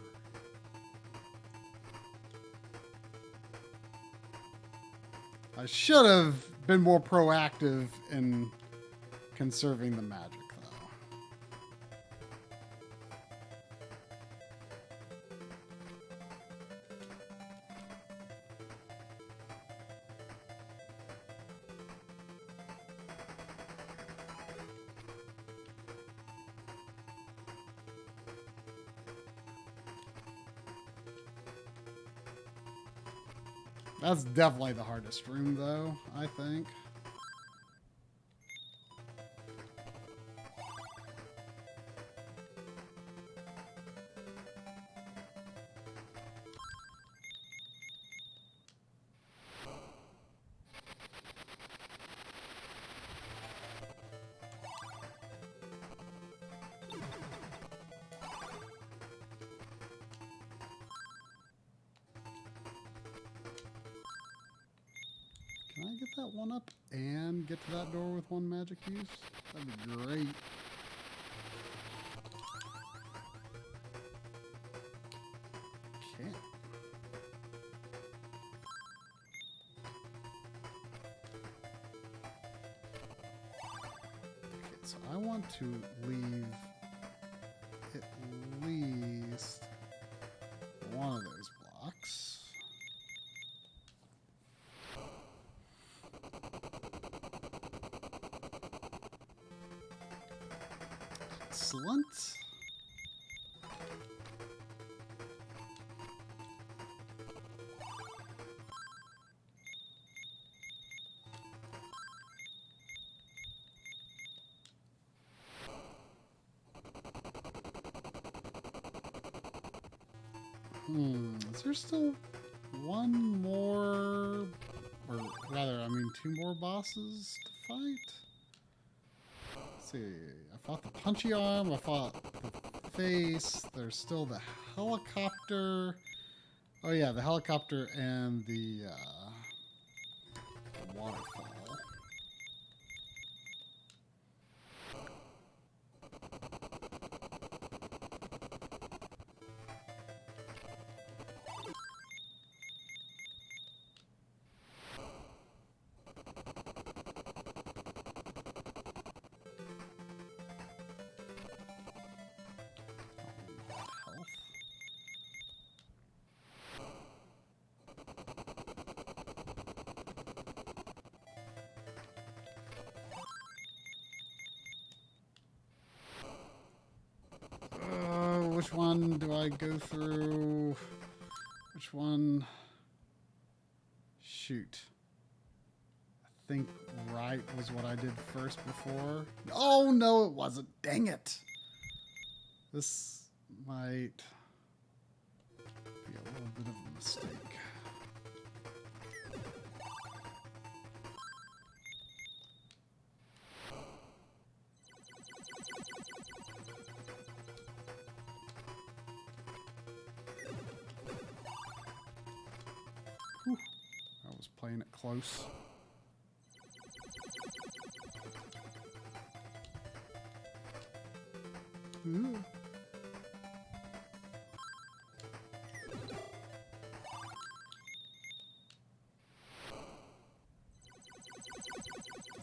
I should have been more proactive in conserving the magic, though. That's definitely the hardest room, though, I think. Can I get that one up and get to that door with one magic use? That'd be great. Can't. Okay, so I want to leave at least one of those blocks. Excellent. Is there still one more, or rather, I mean, two more bosses to fight? Let's see. I fought the punchy arm. I fought the face. There's still the helicopter. Oh yeah, the helicopter and the waterfall. Which one do I go through? Which one? Shoot. I think right was what I did first before. Oh, no, it wasn't. Dang it. This might be a little bit of a mistake. I was playing it close. Ooh.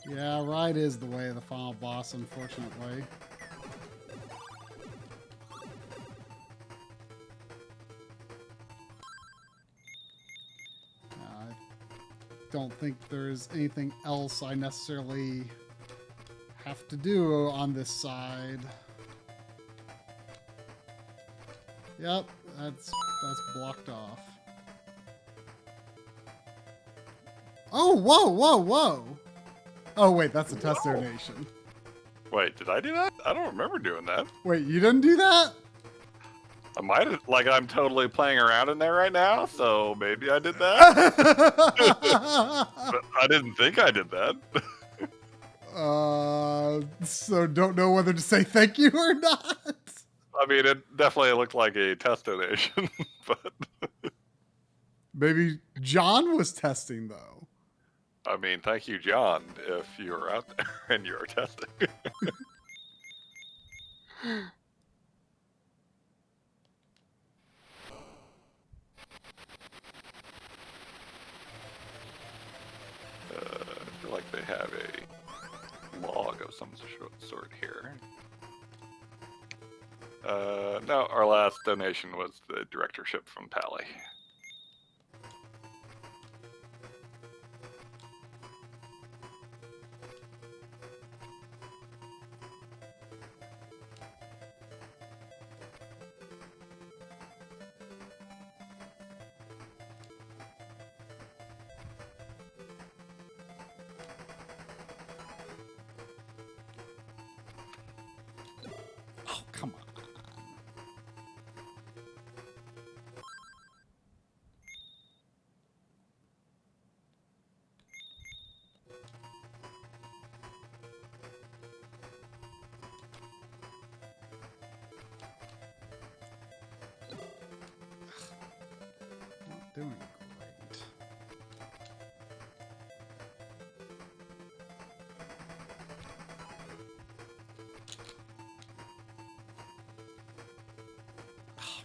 Yeah, right is the way of the final boss, unfortunately. Don't think there's anything else I necessarily have to do on this side. Yep, that's blocked off. Oh, whoa, whoa, whoa! Oh wait, that's a test donation. Wait, did I do that? I don't remember doing that. Wait, you didn't do that? I might have, like, I'm totally playing around in there right now, so maybe I did that. But I didn't think I did that. So don't know whether to say thank you or not. I mean, it definitely looked like a test donation, but Maybe John was testing, though. I mean, thank you, John, if you were out there and you were testing. I feel like they have a log of some sort here. No, our last donation was the directorship from Pally. Oh, come on. Not doing great.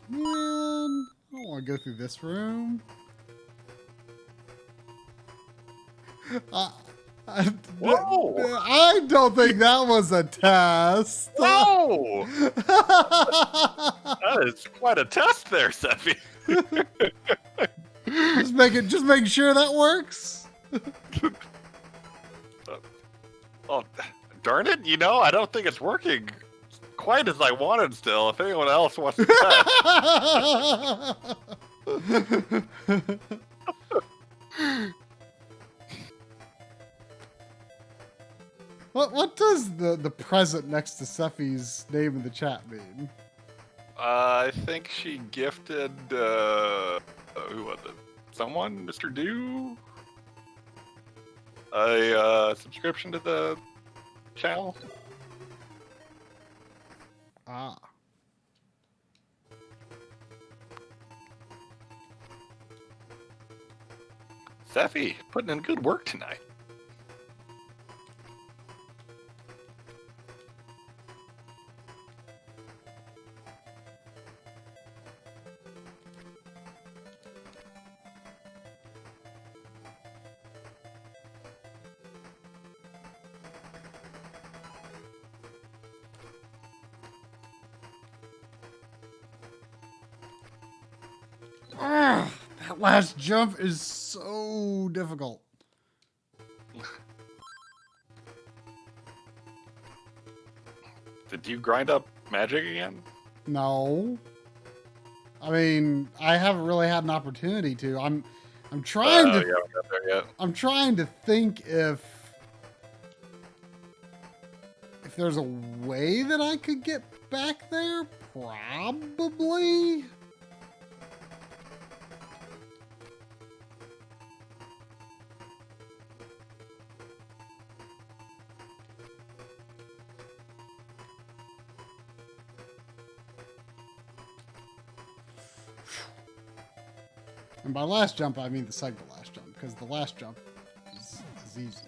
Man, I don't want to go through this room. Whoa! I don't think that was a test. Whoa! That is quite a test there, Seppi. just making sure that works. Oh, darn it! You know, I don't think it's working quite as I wanted. Still, if anyone else wants to test. What does the present next to Sephi's name in the chat mean? I think she gifted, who was it? Someone? Mr. Do? A subscription to the channel? Ah. Seffi, putting in good work tonight. Ah, that last jump is so difficult. Did you grind up magic again? No. I mean, I haven't really had an opportunity to. I'm trying You to haven't got there yet. I'm trying to think if there's a way that I could get back there. Probably. And by last jump, I mean the second to last jump, because the last jump is easy.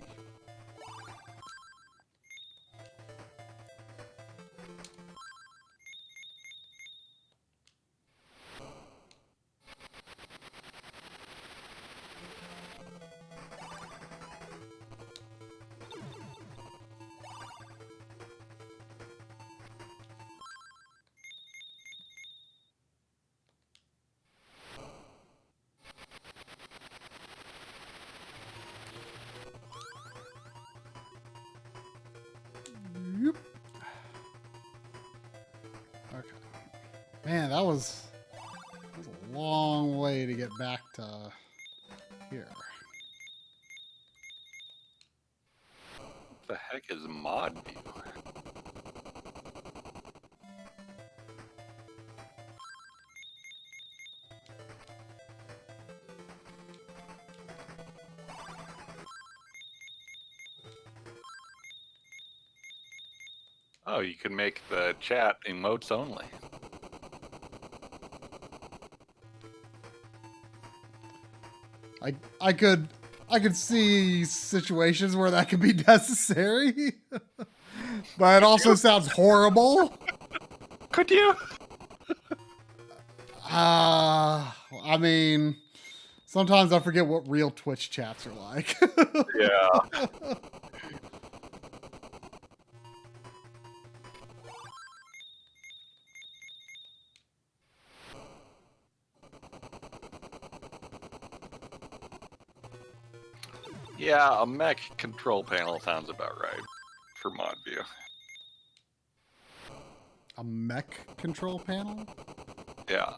Yep. Okay. Man, that was a long way to get back to here. What the heck is mod view? Oh, you can make the chat emotes only. I could see situations where that could be necessary, but it also sounds horrible. Could you? I mean, sometimes I forget what real Twitch chats are like. Yeah. Yeah, a mech control panel sounds about right for mod view. A mech control panel? Yeah.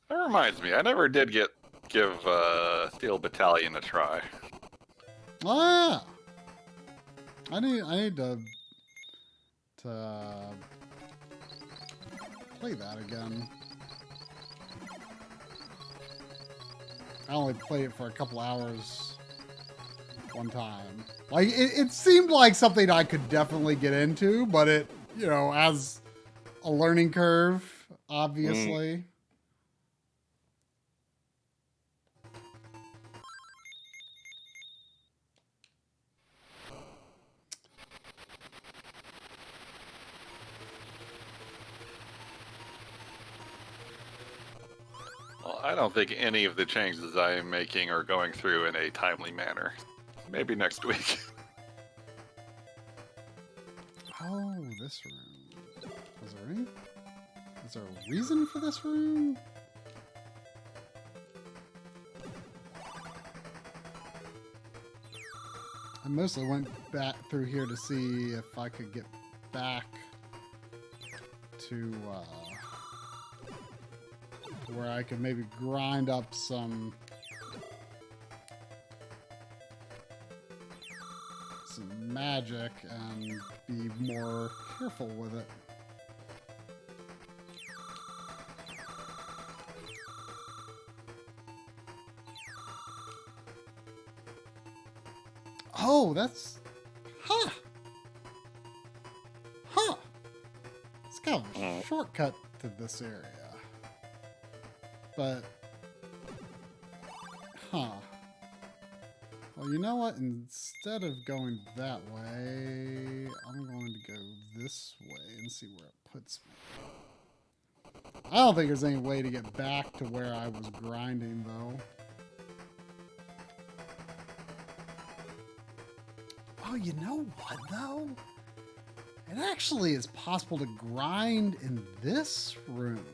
That reminds me, I never did give Steel Battalion a try. Ah, I need to play that again. I only played it for a couple hours one time. Like it seemed like something I could definitely get into, but it, you know, as a learning curve, obviously. Well, I don't think any of the changes I am making are going through in a timely manner. Maybe next week. Oh, this room. Is there a reason for this room? I mostly went back through here to see if I could get back to where I could maybe grind up some magic and be more careful with it. Oh, that's... Huh! Huh! It's kind of a shortcut to this area. But... Huh. Well, you know what? Instead of going that way, I'm going to go this way and see where it puts me. I don't think there's any way to get back to where I was grinding, though. Oh, you know what, though? It actually is possible to grind in this room.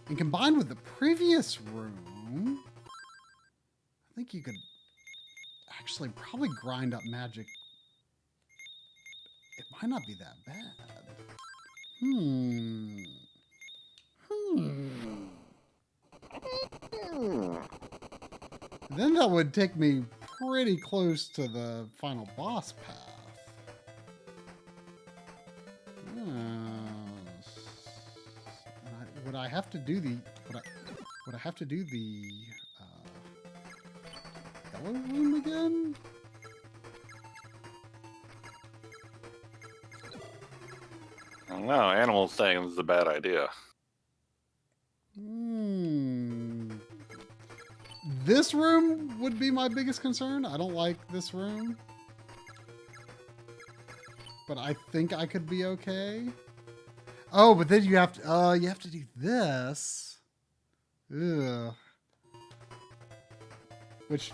And combined with the previous room, I think you could actually probably grind up magic. It might not be that bad. Then that would take me pretty close to the final boss path. Would I have to do the... Would I have to do the... yellow room again? I don't know. Animals saying this is a bad idea. This room would be my biggest concern. I don't like this room. But I think I could be okay. Oh, but then you have to do this. Ugh. Which,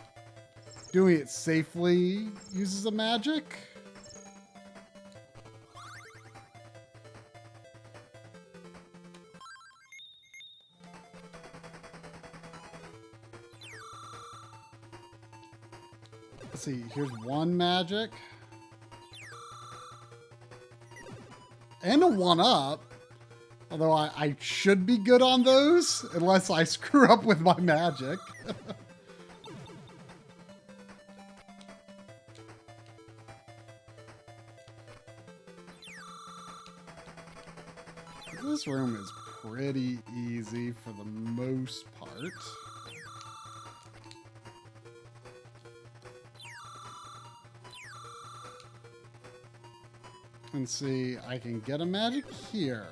doing it safely uses a magic. Let's see, here's one magic. And a 1-up. Although I should be good on those, unless I screw up with my magic. This room is pretty easy for the most part. And see, I can get a magic here.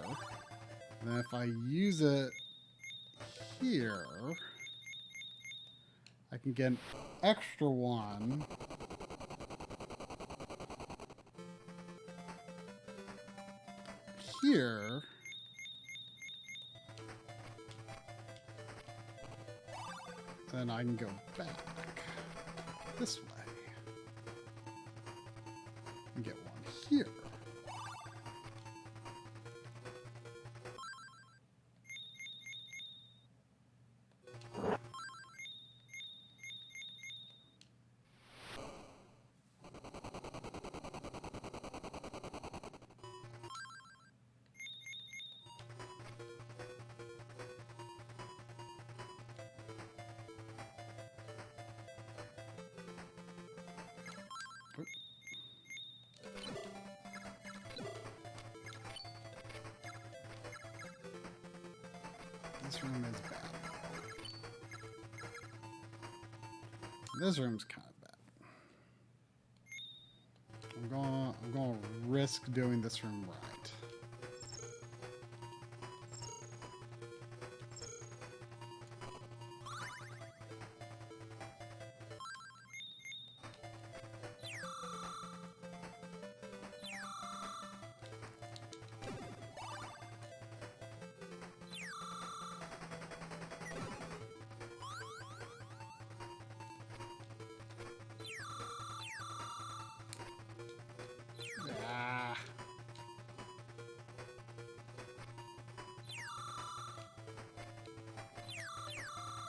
Then if I use it here, I can get an extra one. Here. Then I can go back this way. And get one here. This room is bad. This room's kind of bad. I'm gonna risk doing this room right.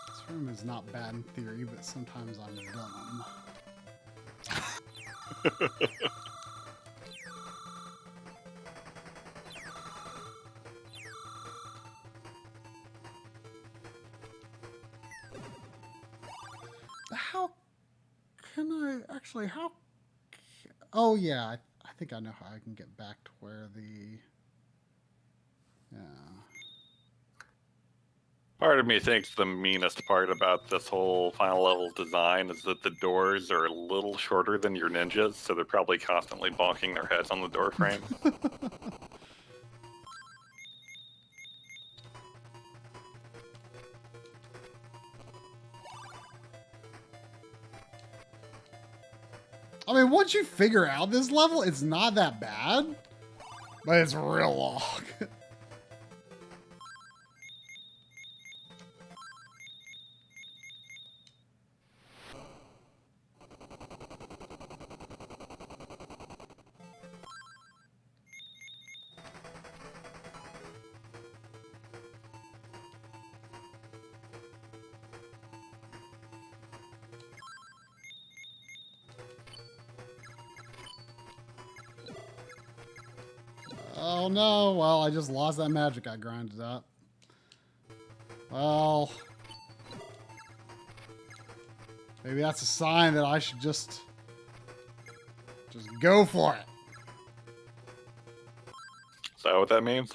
This room is not bad in theory, but sometimes I'm dumb. How can I actually, how Oh, yeah. I think I know how I can get back to where the... Yeah. Part of me thinks the meanest part about this whole final level design is that the doors are a little shorter than your ninjas, so they're probably constantly bonking their heads on the door frame. I mean, once you figure out this level, it's not that bad, but it's real long. Oh no, well, I just lost that magic I grinded up. Well, maybe that's a sign that I should just go for it. Is that what that means?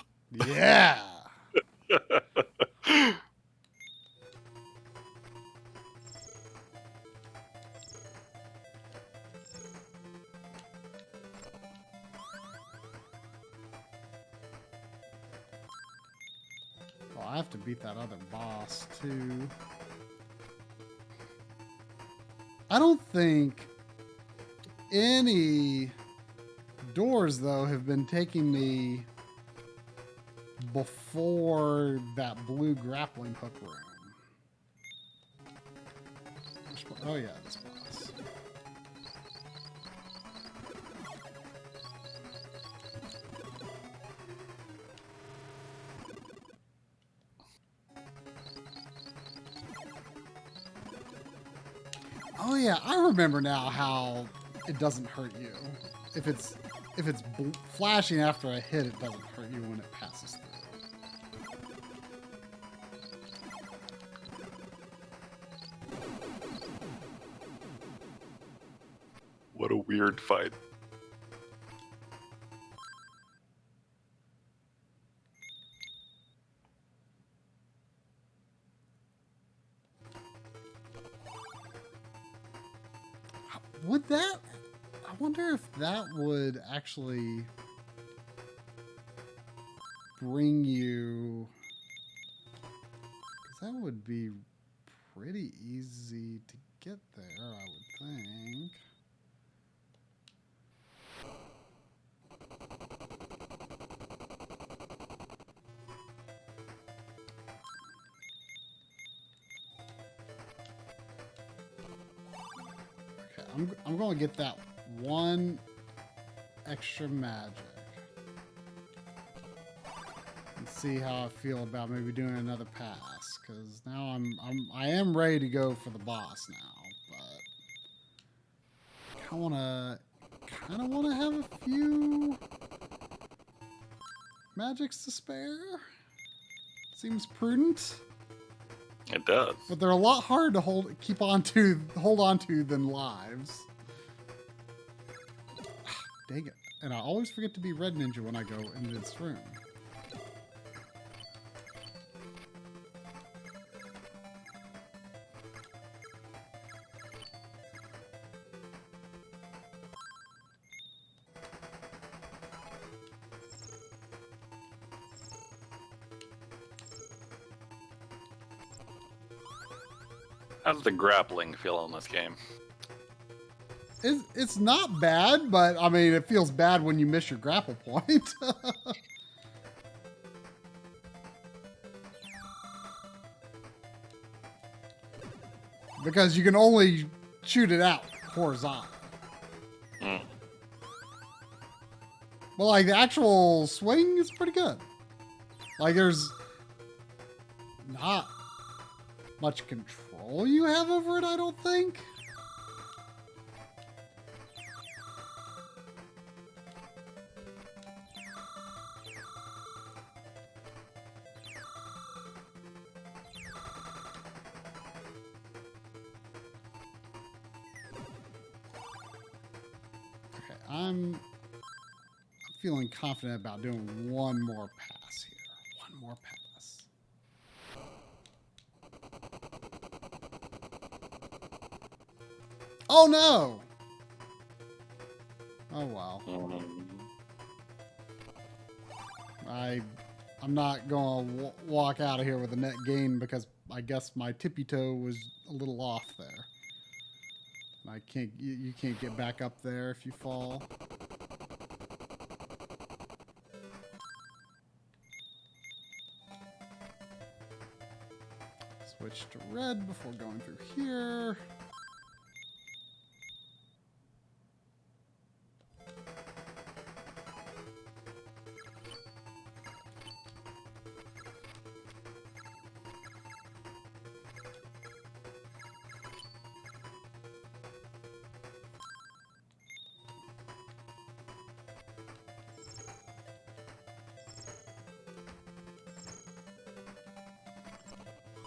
Yeah. Well, I have to beat that other boss too. I don't think any doors, though, have been taking me before that blue grappling hook room. Oh, yeah, this boss. Oh, yeah, I remember now how it doesn't hurt you. If it's flashing after a hit, it doesn't hurt you when it passes through. What a weird fight. Would that... I wonder if that would actually bring you... 'cause that would be pretty easy to get there, I would think. Okay, I'm going to get that one extra magic and see how I feel about maybe doing another pass, because now I am ready to go for the boss now, but kind of want to have a few magics to spare. Seems prudent. It does. But they're a lot harder to hold on to than lives. Dang it. And I always forget to be Red Ninja when I go into this room. How's the grappling feel in this game? It's not bad, but I mean, it feels bad when you miss your grapple point. Because you can only shoot it out horizontal. Mm. But like the actual swing is pretty good. Like there's not much control you have over it, I don't think. I'm feeling confident about doing one more pass here. One more pass. Oh no! Oh wow. I'm not gonna walk out of here with a net gain because I guess my tippy toe was a little off there. I can't. You can't get back up there if you fall. Switch to red before going through here.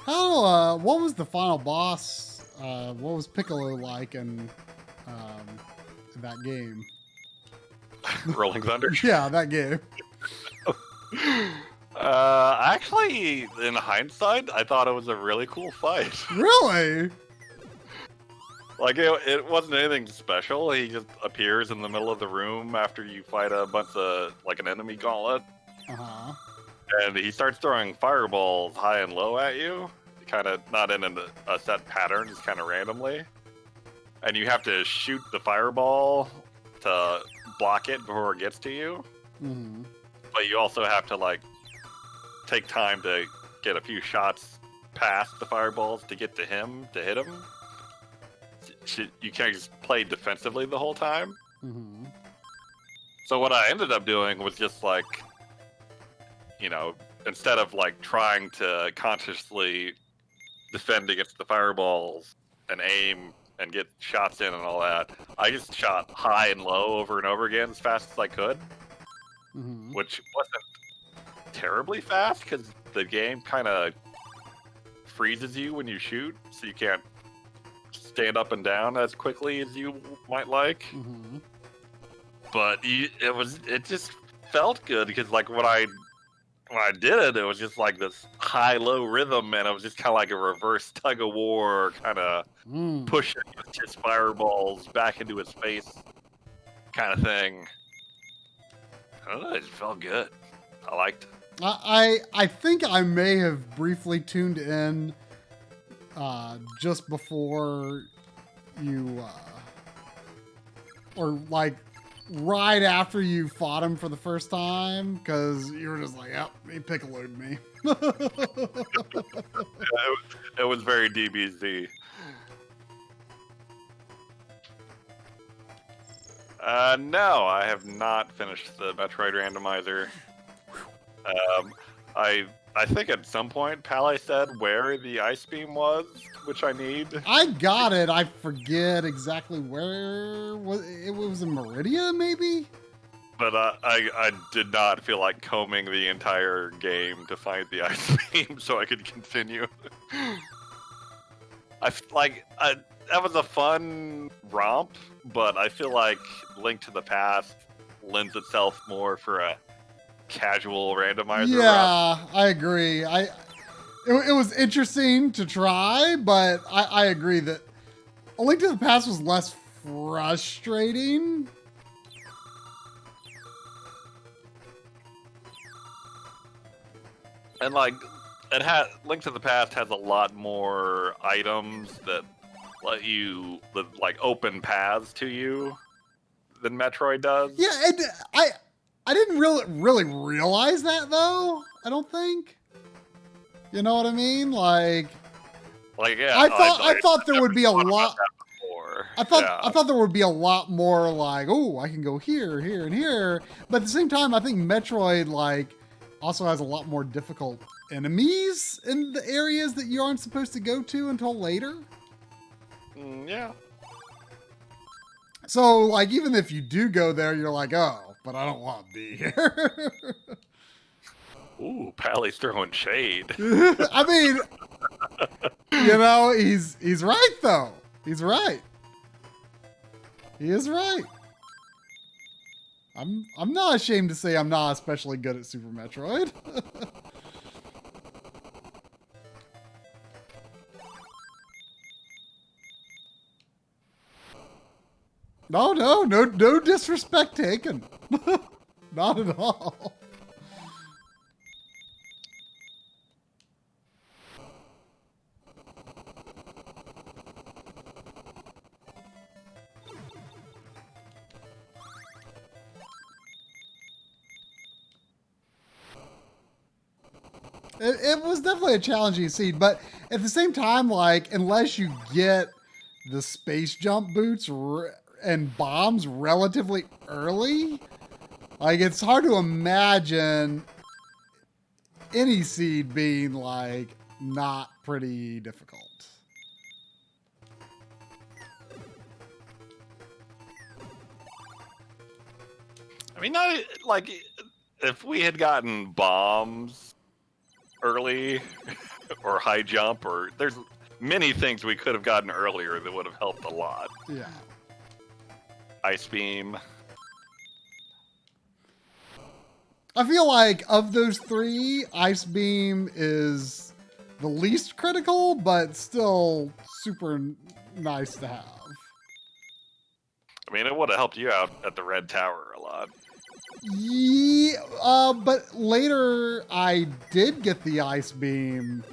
How, what was the final boss? What was Piccolo like in that game? Rolling Thunder. Yeah, that game. Actually, in hindsight, I thought it was a really cool fight. Really? Like, it wasn't anything special. He just appears in the middle of the room after you fight a bunch of, like, an enemy gauntlet. Uh-huh. And he starts throwing fireballs high and low at you. Kind of not in a set pattern, just kind of randomly. And you have to shoot the fireball to block it before it gets to you. Mm-hmm. But you also have to, like, take time to get a few shots past the fireballs to get to him, to hit him. You can't just play defensively the whole time. Mm-hmm. So what I ended up doing was just, like, you know, instead of, like, trying to consciously defend against the fireballs and aim and get shots in and all that, I just shot high and low over and over again as fast as I could. Mm-hmm. Which wasn't terribly fast because the game kind of freezes you when you shoot, so you can't stand up and down as quickly as you might like. Mm-hmm. But it just felt good because, like, when I did it was just like this high-low rhythm, and it was just kind of like a reverse tug-of-war, kind of pushing his fireballs back into his face kind of thing. I don't know, it just felt good. I liked it. I think I may have briefly tuned in just before you, or like right after you fought him for the first time, because you were just like, yep, he piccoloed me. It was very DBZ. No, I have not finished the Metroid randomizer. I think at some point Pally said where the ice beam was, which I need. I got it. I forget exactly where it was in Meridia, maybe. But I did not feel like combing the entire game to find the ice beam so I could continue. That was a fun romp, but I feel like Link to the Past lends itself more for a casual randomizer. Yeah, I agree. It was interesting to try, but I agree that A Link to the Past was less frustrating. And like Link to the Past has a lot more items that let you like open paths to you than Metroid does. Yeah, and I didn't really realize that though. I don't think. You know what I mean? Like yeah. I thought there would be a lot. I thought Yeah. I thought there would be a lot more like, oh, I can go here, here, and here. But at the same time, I think Metroid like also has a lot more difficult enemies in the areas that you aren't supposed to go to until later. Yeah. So like even if you do go there, you're like, oh, but I don't want to be here. Ooh, Pally's throwing shade. I mean, you know, he's right though. He's right. He is right. I'm not ashamed to say I'm not especially good at Super Metroid. No disrespect taken. Not at all. It was definitely a challenging seed, but at the same time, like, unless you get the space jump boots and bombs relatively early, like, it's hard to imagine any seed being, like, not pretty difficult. I mean, not like if we had gotten bombs early or high jump, or there's many things we could have gotten earlier that would have helped a lot. Yeah. Ice beam. I feel like of those three, Ice Beam is the least critical, but still super nice to have. I mean, it would have helped you out at the Red Tower a lot. Yeah, but later I did get the Ice Beam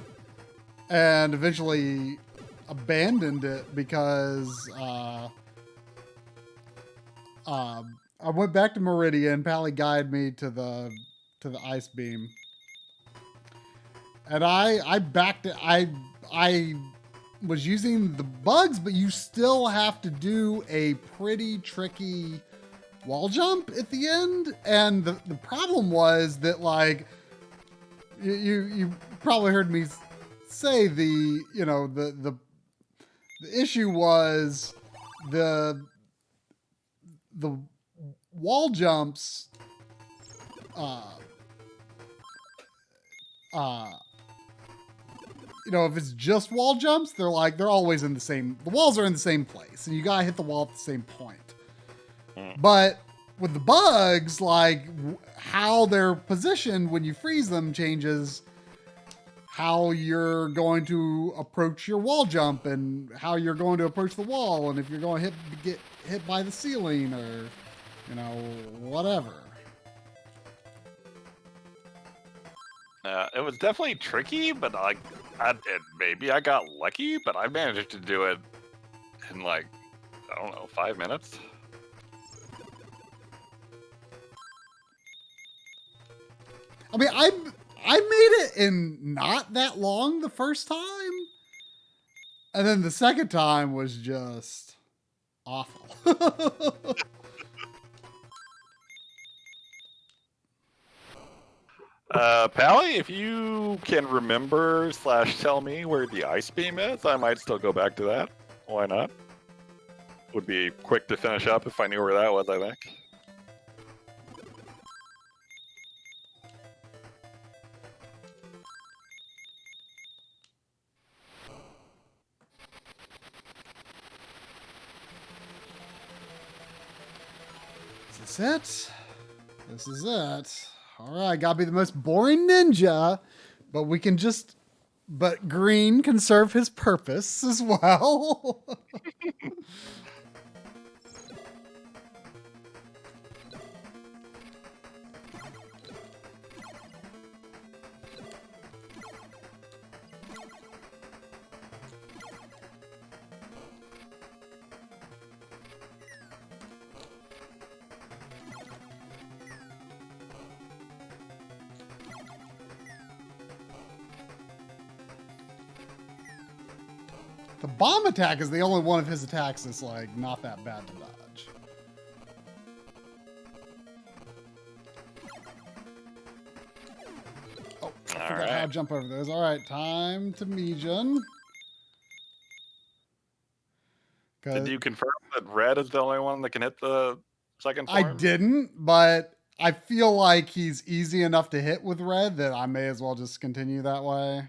and eventually abandoned it because I went back to Meridian. Pally guided me to the Ice Beam, and I backed it. I was using the bugs, but you still have to do a pretty tricky wall jump at the end. And the problem was that, like, you probably heard me say the issue was the wall jumps if it's just wall jumps, they're always in the same, the walls are in the same place and you gotta hit the wall at the same point. But with the bugs, like, how they're positioned when you freeze them changes how you're going to approach your wall jump and how you're going to approach the wall, and if you're going to get hit by the ceiling or whatever. It was definitely tricky, but maybe I got lucky, but I managed to do it in, like, I don't know, 5 minutes. I mean, I made it in not that long the first time, and then the second time was just awful. Pally, if you can remember / tell me where the ice beam is, I might still go back to that. Why not? Would be quick to finish up if I knew where that was, I think. Is this it? This is it. All right, gotta be the most boring ninja, but but Green can serve his purpose as well. The bomb attack is the only one of his attacks that's, like, not that bad to dodge. Oh, I forgot how to jump over those. All right, time to Mijin. Did you confirm that red is the only one that can hit the second form? I didn't, but I feel like he's easy enough to hit with red that I may as well just continue that way.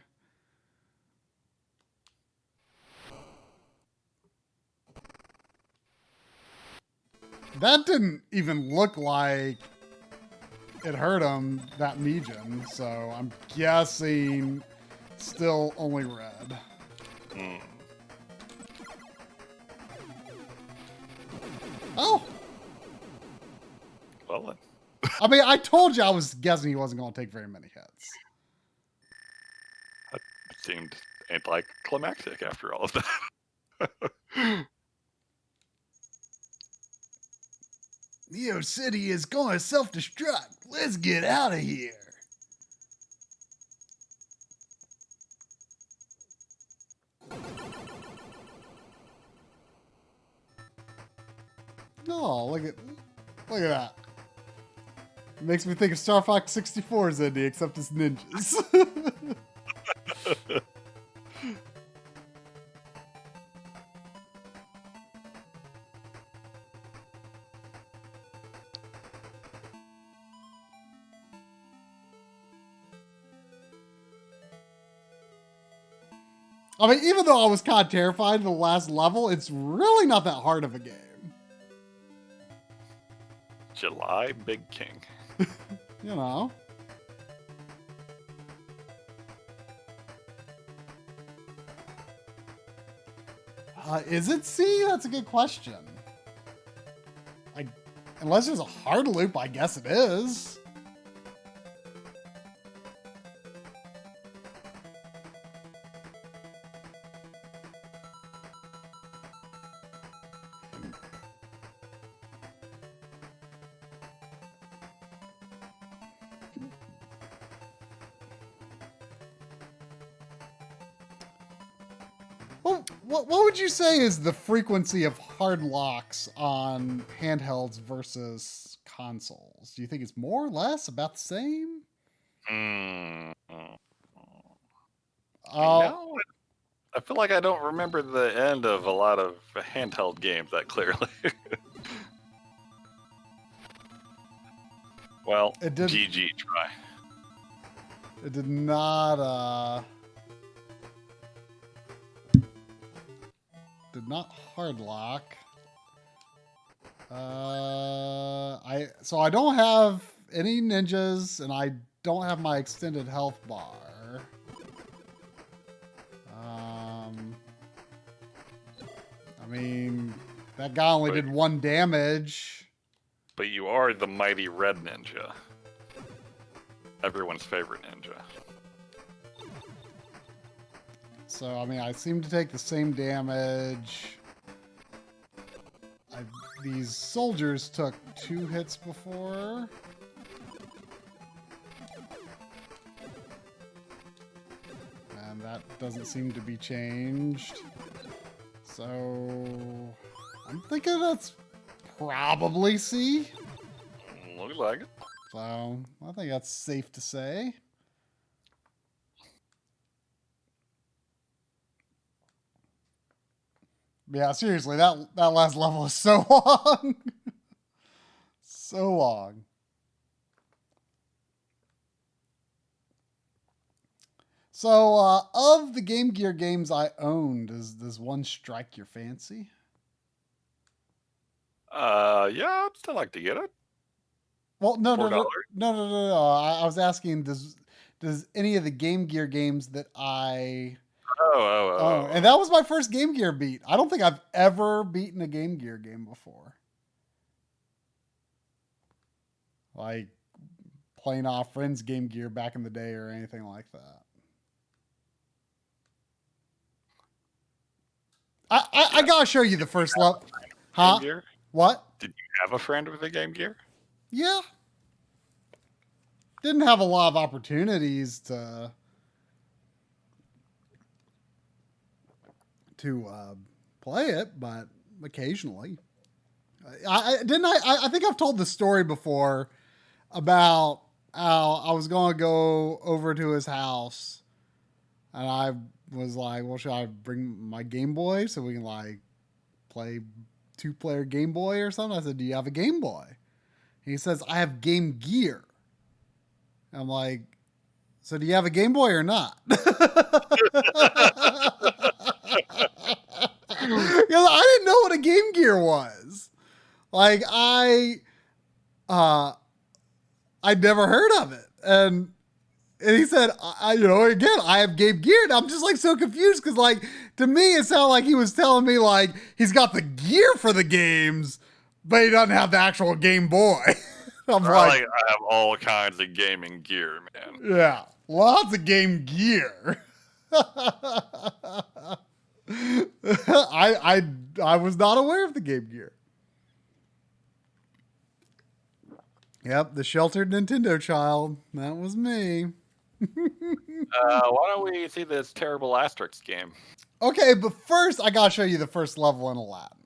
That didn't even look like it hurt him, that Mijin, so I'm guessing still only red. Oh! Well then. I mean, I told you I was guessing he wasn't going to take very many hits. That seemed anticlimactic after all of that. Neo City is going to self-destruct. Let's get out of here. Oh, look at that. It makes me think of Star Fox 64's ending, except it's ninjas. I mean, even though I was kind of terrified of the last level, it's really not that hard of a game. July Big King. You know. Is it C? That's a good question. Unless there's a hard loop, I guess it is. What would you say is the frequency of hard locks on handhelds versus consoles? Do you think it's more, less, about the same? I feel like I don't remember the end of a lot of handheld games that clearly. Well, GG try. It did not, did not hard lock. So I don't have any ninjas, and I don't have my extended health bar. I mean, that guy only did 1 damage. But you are the mighty red ninja. Everyone's favorite ninja. So, I mean, I seem to take the same damage. These soldiers took 2 hits before. And that doesn't seem to be changed. So, I'm thinking that's probably C. Looks like it. So, I think that's safe to say. Yeah, seriously, that last level is so long. So long. So, of the Game Gear games I owned, does one strike your fancy? Yeah, I'd still like to get it. Well, no. $4. I was asking, does any of the Game Gear games that I Oh. And that was my first Game Gear beat. I don't think I've ever beaten a Game Gear game before. Like playing off friends' Game Gear back in the day or anything like that. I gotta show you the first level. Huh? Game Gear? What? Did you have a friend with a Game Gear? Yeah. Didn't have a lot of opportunities to play it, but occasionally. I think I've told the story before about how I was going to go over to his house, and I was like, well, should I bring my Game Boy so we can like play 2-player Game Boy or something? I said, do you have a Game Boy? He says, I have Game Gear. I'm like, so do you have a Game Boy or not? Because I didn't know what a Game Gear was. Like I'd never heard of it. And he said, again, I have Game Gear. And I'm just like so confused because like to me it sounded like he was telling me like he's got the gear for the games, but he doesn't have the actual Game Boy. I'm like, I have all kinds of gaming gear, man. yeah, lots of Game Gear. I was not aware of the Game Gear. Yep, the sheltered Nintendo child. That was me. Why don't we see this terrible Asterix game? Okay, but first I gotta show you the first level in Aladdin.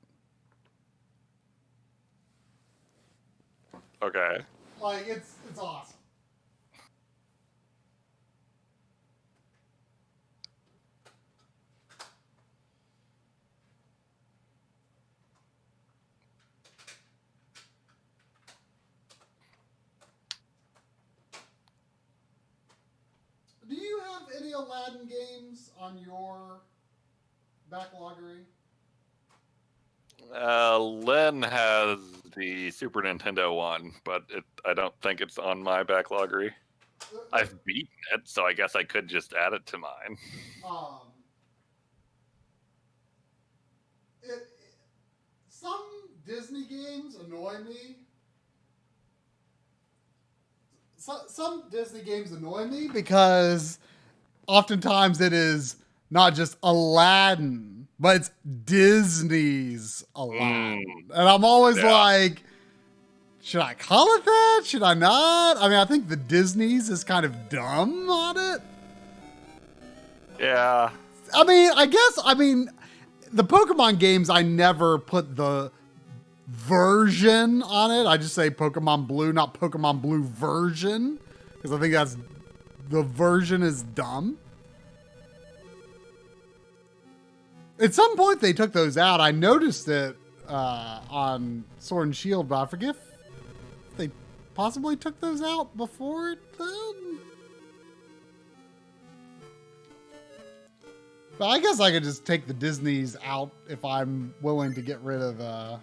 Okay. Like it's awesome. Do you have any Aladdin games on your Backloggery? Len has the Super Nintendo one, but I don't think it's on my Backloggery. I've beaten it, so I guess I could just add it to mine. Some Disney games annoy me. Some Disney games annoy me because oftentimes it is not just Aladdin, but it's Disney's Aladdin. And I'm always like, should I call it that? Should I not? I mean, I think the Disney's is kind of dumb on it. Yeah. I mean, the Pokemon games, I never put the version on it. I just say Pokemon Blue, not Pokemon Blue version, because I think the version is dumb. At some point they took those out. I noticed it on Sword and Shield, but I forget if they possibly took those out before then. But I guess I could just take the Disneys out if I'm willing to get rid of the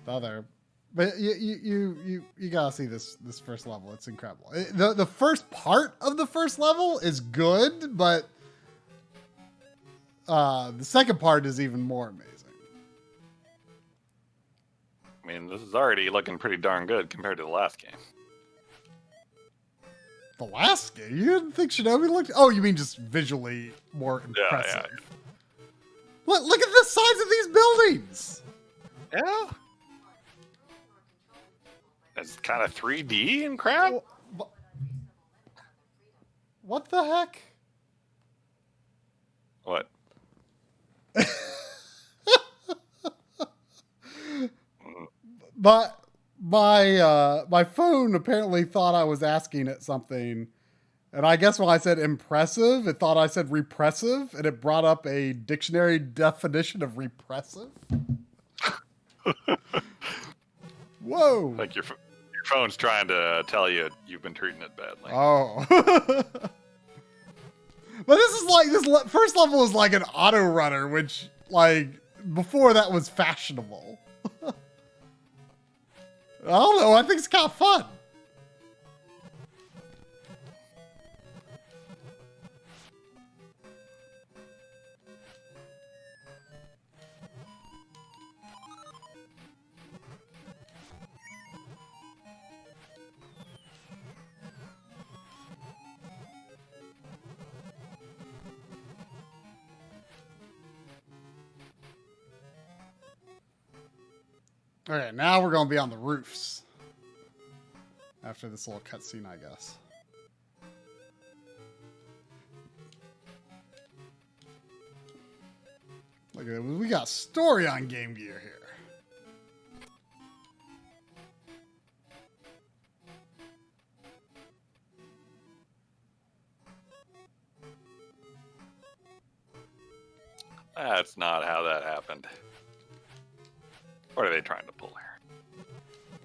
other. But you gotta see this first level. It's incredible. The first part of the first level is good, but the second part is even more amazing. I mean, this is already looking pretty darn good compared to the last game. The last game? You didn't think Shinobi looked... Oh, you mean just visually more impressive. Yeah. Look at the size of these buildings! Yeah. It's kind of 3D and crap. What the heck? What? But my phone apparently thought I was asking it something, and I guess when I said impressive, it thought I said repressive, and it brought up a dictionary definition of repressive. Whoa! Like your phone's trying to tell you you've been treating it badly. Oh. But this is like this first level is like an auto runner, which like before that was fashionable. I don't know. I think it's kind of fun. Okay, now we're going to be on the roofs. After this little cutscene, I guess. Look at it. We got story on Game Gear here. That's not how that happened. What are they trying to pull here?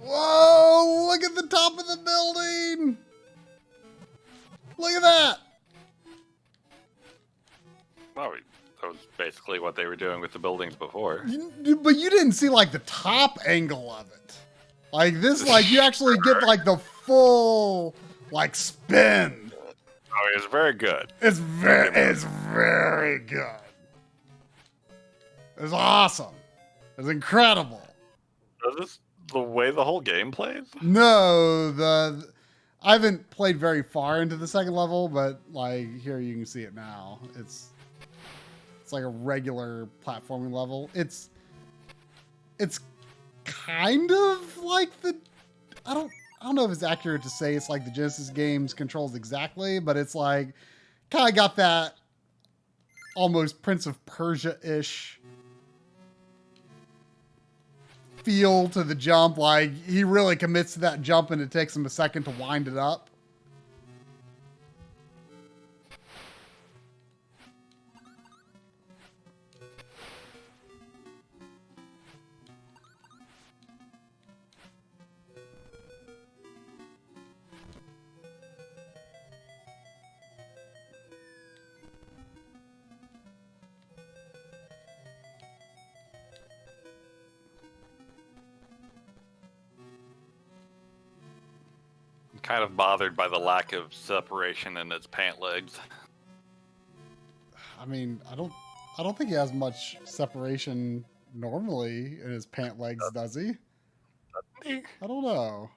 Whoa! Look at the top of the building! Look at that! Oh, That was basically what they were doing with the buildings before. But you didn't see like the top angle of it. Like this, like you actually get like the full like spin. Oh, it's very good. It's very good. It's awesome. It's incredible. Is this the way the whole game plays? No, I haven't played very far into the second level, but like here you can see it now. It's like a regular platforming level. It's kind of like I don't know if it's accurate to say it's like the Genesis games controls exactly, but it's like kind of got that almost Prince of Persia-ish feel to the jump. Like he really commits to that jump and it takes him a second to wind it up. Kind of bothered by the lack of separation in its pant legs. I mean, I don't think he has much separation normally in his pant legs, does he? I don't know.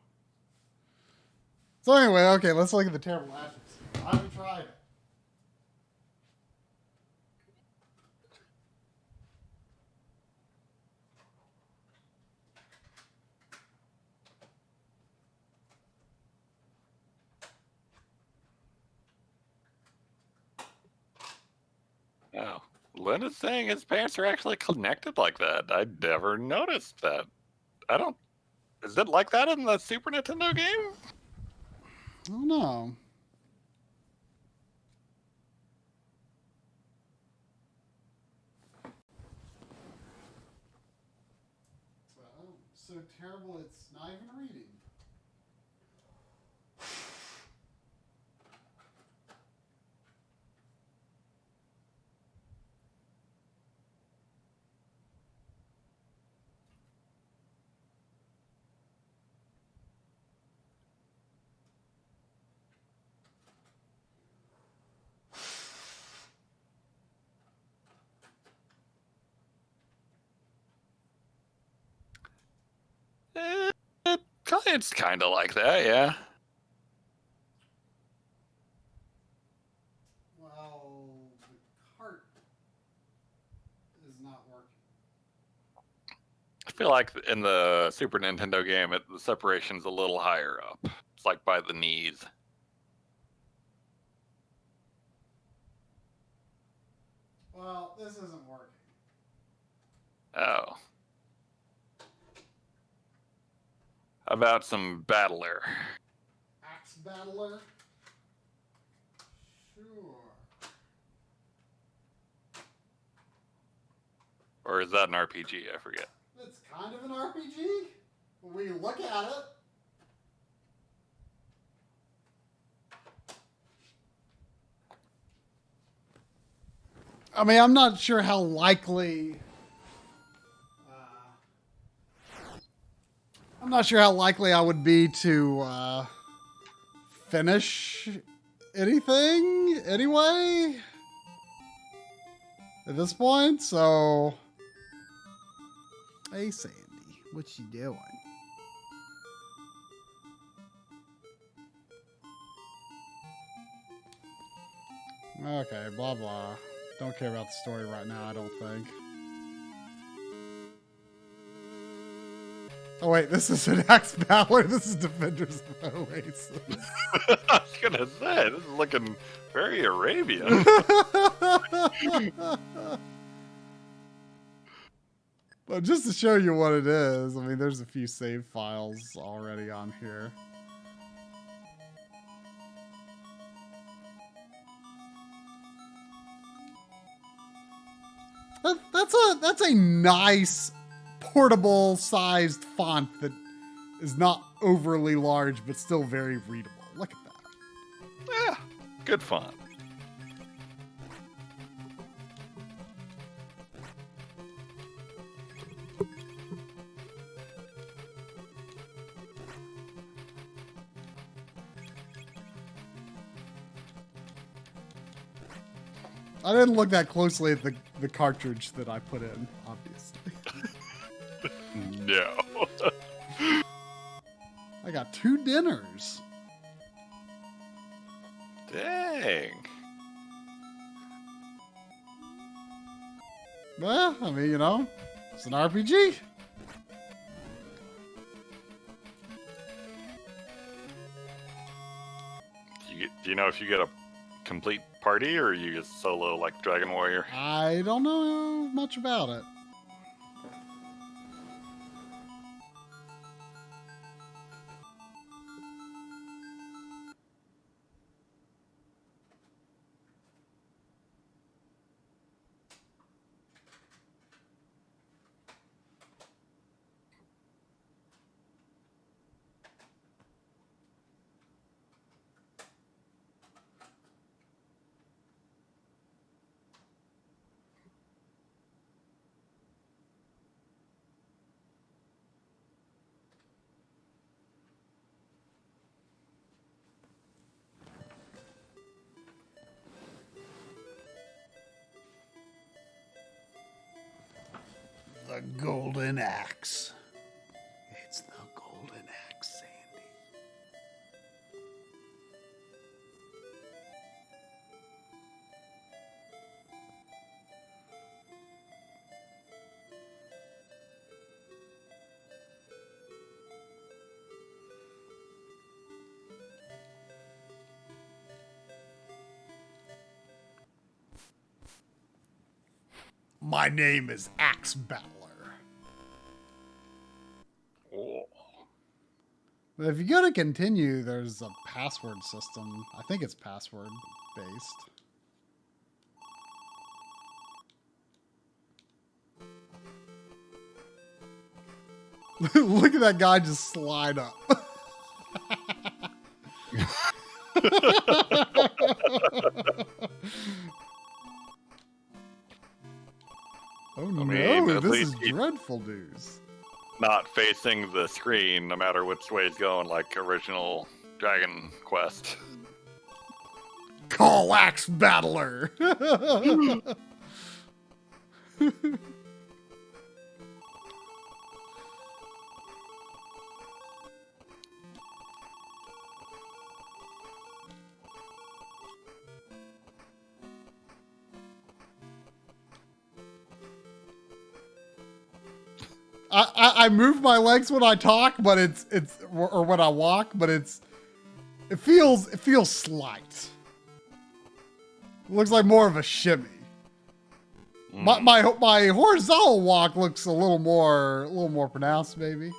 So anyway, okay, let's look at the terrible attributes. I haven't tried it. Oh, Lynn is saying his pants are actually connected like that. I never noticed that. Is it like that in the Super Nintendo game? I don't know. So terrible it's not even reading. It's kind of like that, yeah. Well, the cart is not working. I feel like in the Super Nintendo game, the separation's a little higher up. It's like by the knees. Well, this isn't working. Oh. How about some Battler? Axe Battler? Sure. Or is that an RPG? I forget. It's kind of an RPG when we look at it. I mean, I'm not sure how likely. I'm not sure how likely I would be to finish anything anyway at this point. So, hey Sandy, what you doing? Okay, blah blah. Don't care about the story right now, I don't think. Oh wait, this is an Axe Battler. This is Defenders of Oasis. I was gonna say, this is looking very Arabian. But just to show you what it is, I mean, there's a few save files already on here. That's a nice portable sized font that is not overly large but still very readable. Look at that. Yeah, good fun. I didn't look that closely at the cartridge that I put in, obviously. No. I got 2 dinners. Dang. Well, I mean, you know, it's an RPG. Do you know if you get a complete party or are you just solo like Dragon Warrior? I don't know much about it. The golden axe. It's the golden axe, Sandy. My name is Axe Battler. Oh. But if you go to continue, there's a password system. I think it's password based. Look at that guy just slide up. Oh mean, no, at this least is he- dreadful news. Not facing the screen no matter which way it's going, like original Dragon Quest. Call Axe Battler! I move my legs when I talk, but it's or when I walk, but it feels slight. It looks like more of a shimmy. My horizontal walk looks a little more pronounced, maybe.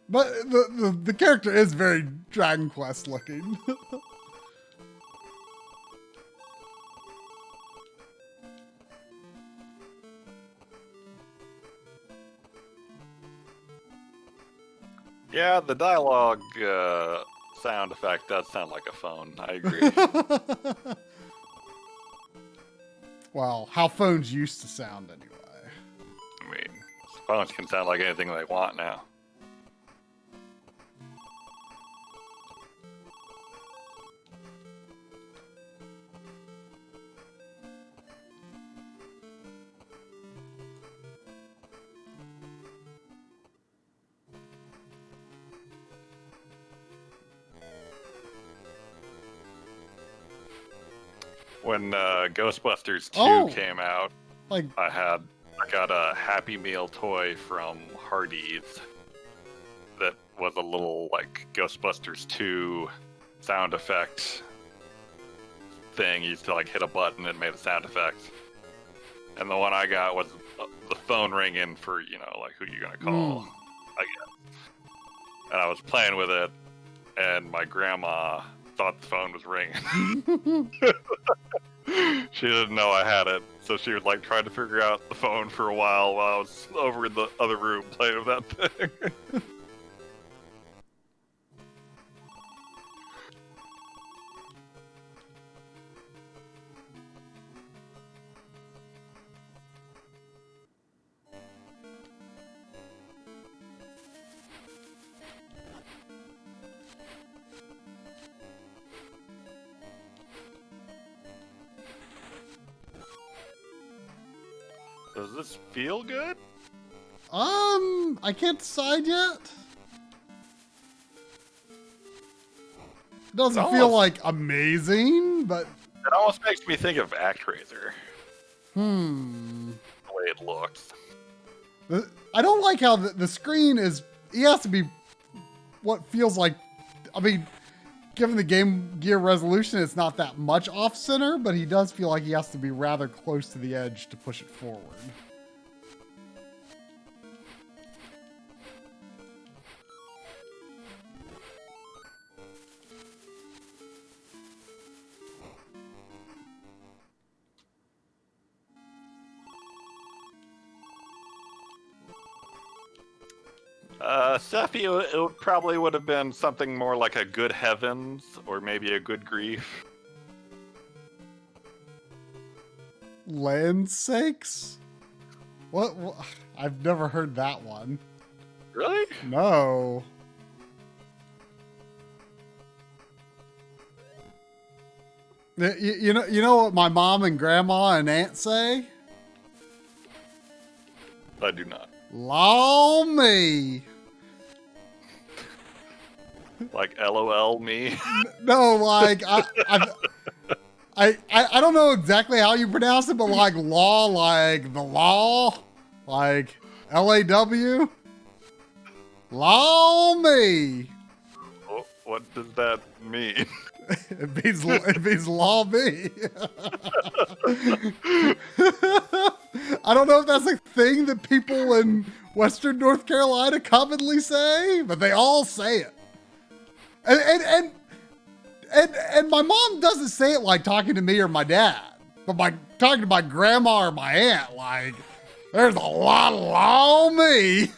But the character is very Dragon Quest looking. Yeah, the dialogue sound effect does sound like a phone. I agree. Well, how phones used to sound anyway. I mean, phones can sound like anything they want now. When Ghostbusters 2 came out, Like, I got a Happy Meal toy from Hardee's that was a little like Ghostbusters 2 sound effect thing. You used to like hit a button and it made a sound effect. And the one I got was the phone ringing for, you know, like who you're gonna call, I guess. And I was playing with it, and my grandma thought the phone was ringing. She didn't know I had it, so she was like trying to figure out the phone for a while I was over in the other room playing with that thing. Does this feel good? I can't decide yet. Doesn't feel like amazing, but It almost makes me think of ActRaiser. the The way it looks. I don't like how the screen is. He has to be what feels like. I mean, given the Game Gear resolution, it's not that much off center, but he does feel like he has to be rather close to the edge to push it forward. Sephi, it probably would have been something more like a Good Heavens or maybe a Good Grief. Land sakes? What? I've never heard that one. Really? No. You know what my mom and grandma and aunt say? I do not. Law me. Like LOL me. No, like I don't know exactly how you pronounce it, but like law, like the law, like LAW. Law me. What does that mean? It means law me. I don't know if that's a thing that people in Western North Carolina commonly say, but they all say it. And my mom doesn't say it like talking to me or my dad, but by talking to my grandma or my aunt, like, there's a lot of law on me.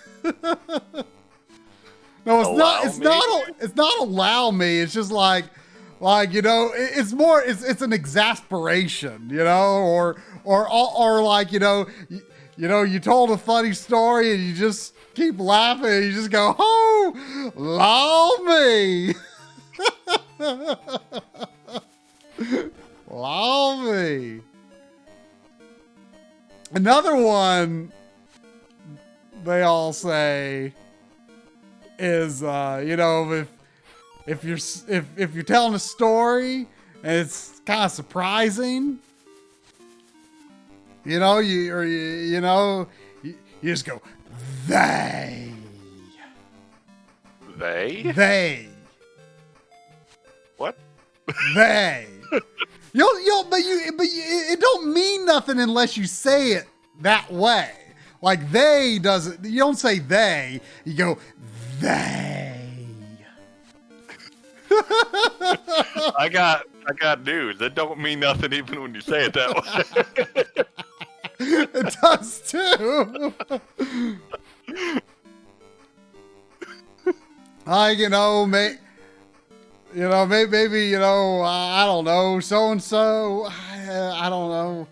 No, it's not allow me. It's just like, you know, it's more, it's an exasperation, you know, or like, you know, you told a funny story and you just keep laughing and you just go, oh, law me. Law me. Another one they all say is, you know, if you're telling a story and it's kind of surprising, you know, you just go, they. They? What? They. But it don't mean nothing unless you say it that way. Like they doesn't. You don't say they. You go they. I got news. That don't mean nothing even when you say it that way. It does too. Like, you know, maybe, you know, I don't know, so and so. I don't know.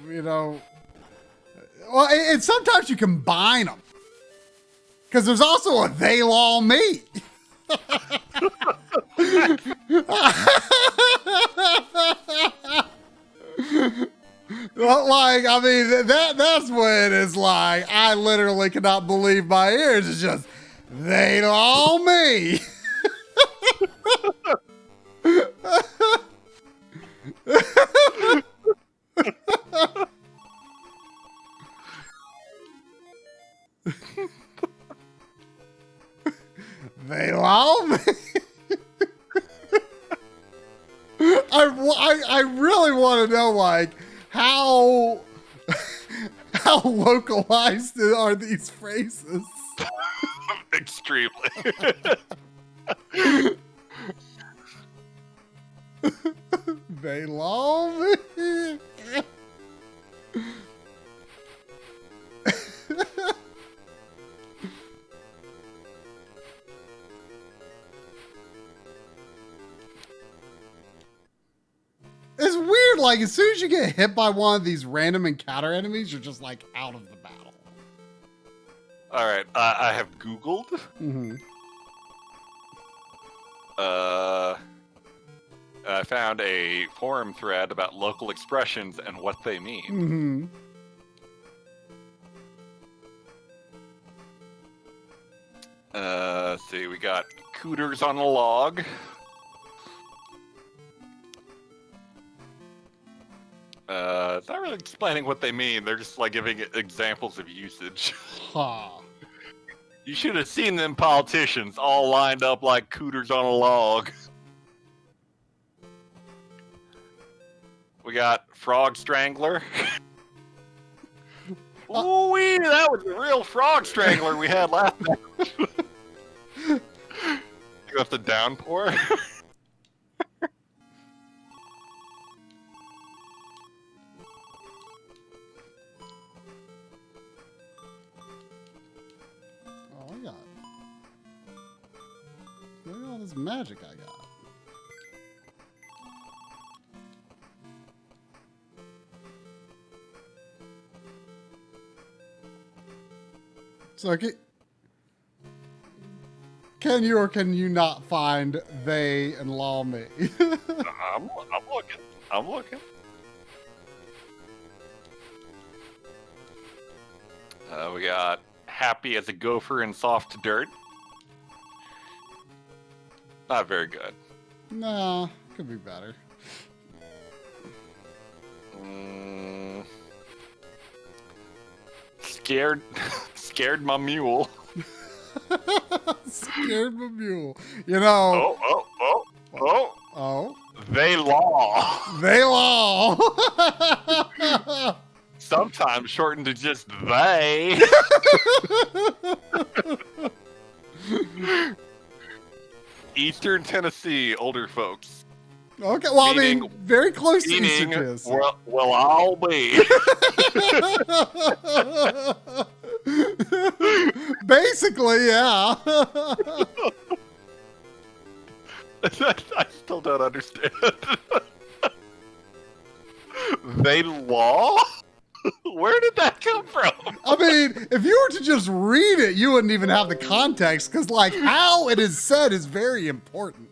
You know. Well, and sometimes you combine them because there's also a they law me. Well, like, I mean, that's when it's like I literally cannot believe my ears. It's just they law me. They law me. I really want to know, like, how localized are these phrases? Extremely. They law me. It's weird, like, as soon as you get hit by one of these random encounter enemies, you're just, like, out of the battle. All right, I have Googled. Mm-hmm. I found a forum thread about local expressions and what they mean. Mm-hmm. Let's see, we got cooters on a log. It's not really explaining what they mean. They're just like giving examples of usage. Huh. You should have seen them politicians all lined up like cooters on a log. We got frog strangler. Ooh-wee, that was a real frog strangler we had last night. You got the downpour. Oh, I got. Look at all this magic I got. So, can you or can you not find they and law me? I'm looking. I'm looking. We got happy as a gopher in soft dirt. Not very good. Nah, could be better. Scared my mule. Scared my mule. You know. Oh. They law. They law. Sometimes shortened to just they. Eastern Tennessee older folks. Okay, well, Meaning- I mean, very close to Meaning, Eastern well, I'll be. Basically, yeah. I still don't understand. They law? Where did that come from? I mean, if you were to just read it, you wouldn't even have the context, because, like, how it is said is very important.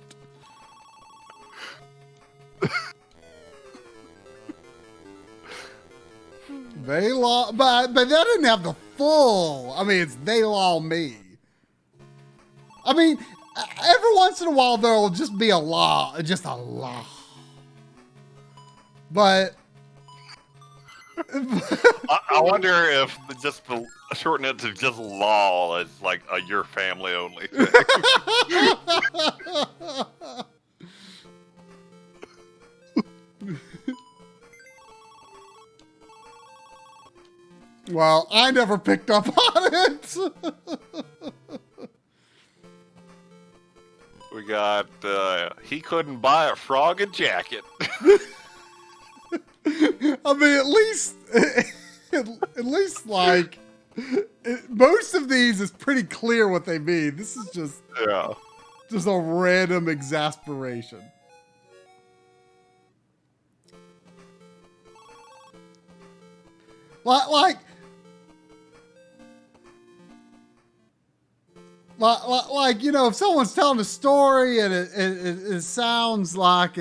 They law, but that didn't have the full. I mean, it's they law me. I mean, every once in a while there'll just be a law, just a law. But I wonder if just the shorten it to just law is like a your family only thing. well, I never picked up on it. We got he couldn't buy a frog a jacket. I mean, at least like most of these is pretty clear what they mean. This is just a random exasperation. Like you know, if someone's telling a story and it sounds like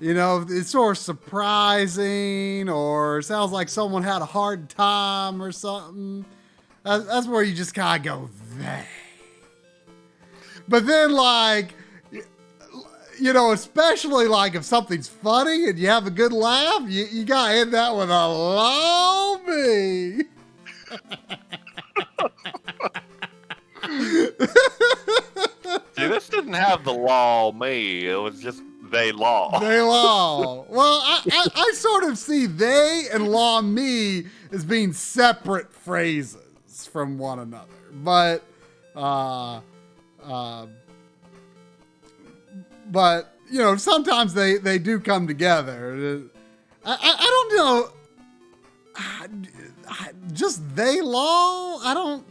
you know, it's sort of surprising, or sounds like someone had a hard time or something. That's where you just kind of go, they. But then, like, you know, especially like if something's funny and you have a good laugh, you gotta end that with a love me. See, this didn't have the law me. It was just they law. They law. Well, I sort of see they and law me as being separate phrases from one another. But you know, sometimes they do come together. I don't know. Just they law?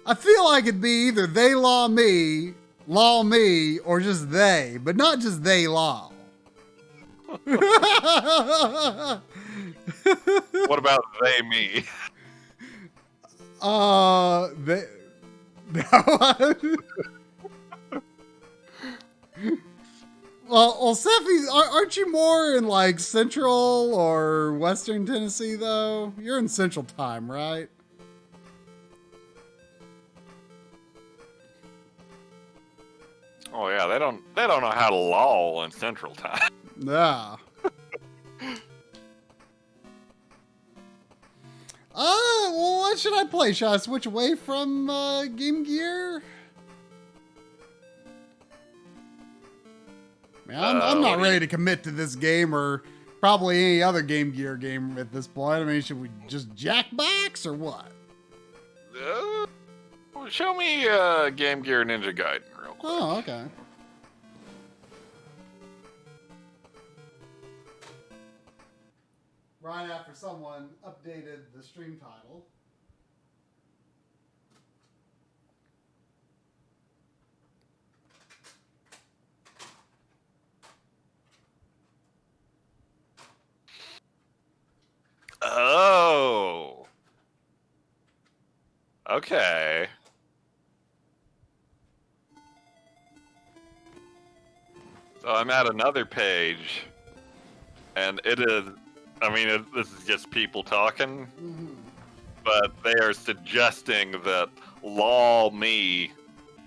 I feel like it'd be either they law me, or just they, but not just they law. What about they me? They. Well, Sephi, aren't you more in like Central or Western Tennessee though? You're in Central Time, right? Oh yeah, they don't know how to loll in Central Time. Yeah. Well, what should I play? Should I switch away from Game Gear? Man, I'm not ready to commit to this game or probably any other Game Gear game at this point. I mean, should we just jackbox or what? Show me Game Gear Ninja Gaiden real quick. Oh, okay. Right after someone updated the stream title. Oh. Okay. So I'm at another page, and it is, I mean, this is just people talking, but they are suggesting that lol me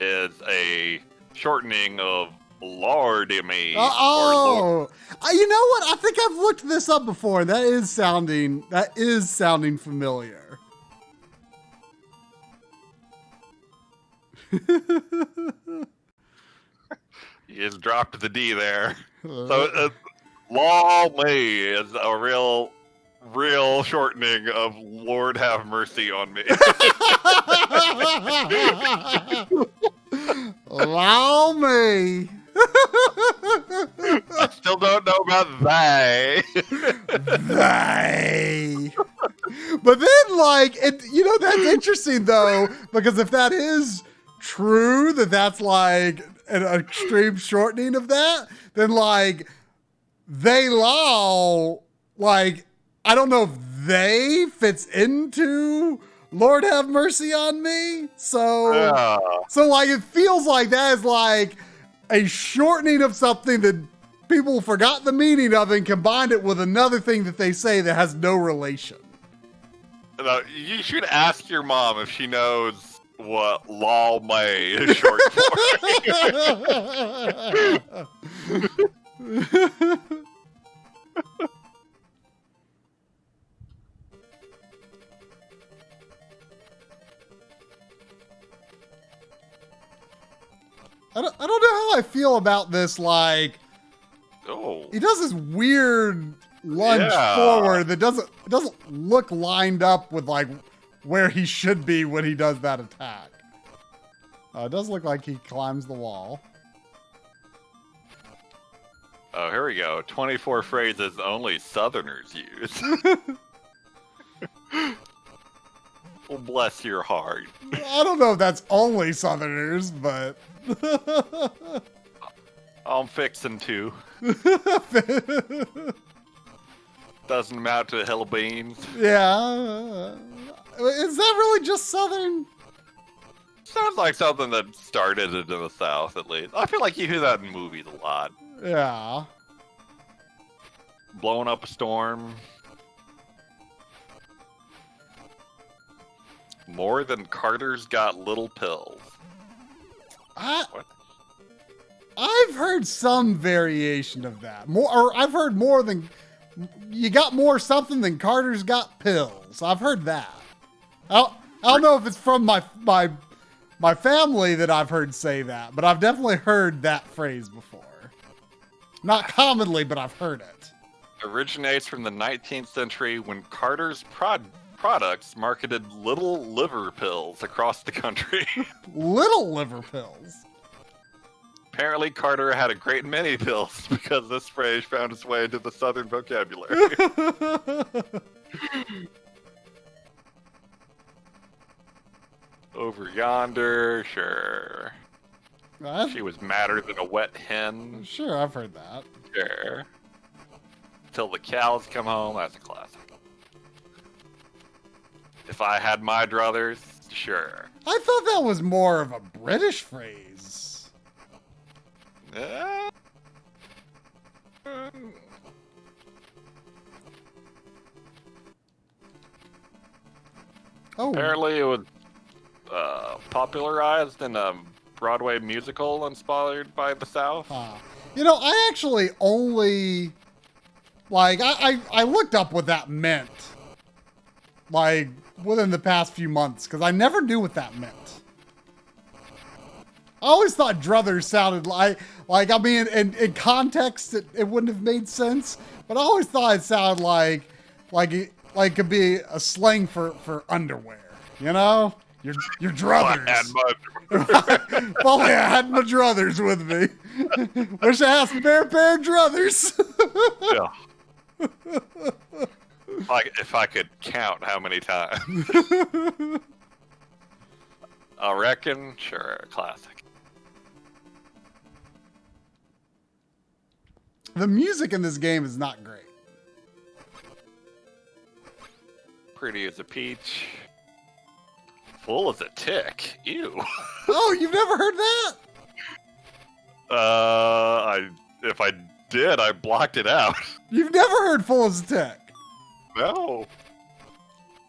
is a shortening of Lord me. Oh, you know what? I think I've looked this up before. That is sounding familiar. You just dropped the D there. So lol me is a real shortening of Lord have mercy on me. Allow me. I still don't know about they. They. But then, like, that's interesting though, because if that is true, that's like an extreme shortening of that, then like they law, like I don't know if they fits into Lord have mercy on me. So like it feels like that is like a shortening of something that people forgot the meaning of and combined it with another thing that they say that has no relation. You should ask your mom if she knows what lol may is short for. I don't know how I feel about this. Like, he does this weird lunge forward that doesn't look lined up with like where he should be when he does that attack. It does look like he climbs the wall. Oh, here we go. 24 phrases only Southerners use. Well, bless your heart. I don't know if that's only Southerners, but... I'm fixing to. Doesn't amount to a hill of beans. Yeah. Is that really just Southern? Sounds like something that started into the South, at least. I feel like you hear that in movies a lot. Yeah. Blowing up a storm. More than Carter's got little pills. What? I've heard some variation of that. Or I've heard more than you got more something than Carter's got pills. I've heard that. I don't know if it's from my family that I've heard say that, but I've definitely heard that phrase before. Not commonly, but I've heard it. Originates from the 19th century when Carter's products marketed little liver pills across the country. Little liver pills? Apparently, Carter had a great many pills because this phrase found its way into the Southern vocabulary. Over yonder, sure. She was madder than a wet hen. Sure, I've heard that. Sure. Till the cows come home, that's a classic. If I had my druthers, sure. I thought that was more of a British phrase. Apparently it was popularized in Broadway musical inspired by the South. You know, I actually only, like, I looked up what that meant, like, within the past few months, because I never knew what that meant. I always thought druthers sounded like I mean, in context, it wouldn't have made sense, but I always thought it sounded like it could be a slang for underwear, you know? Your druthers. If only I had my druthers with me. Wish I had some pair of druthers. Yeah. If I could count how many times. I reckon, sure, classic. The music in this game is not great. Pretty as a peach. Full as a tick. Ew. Oh, you've never heard that? If I did, I blocked it out. You've never heard full as a tick? No.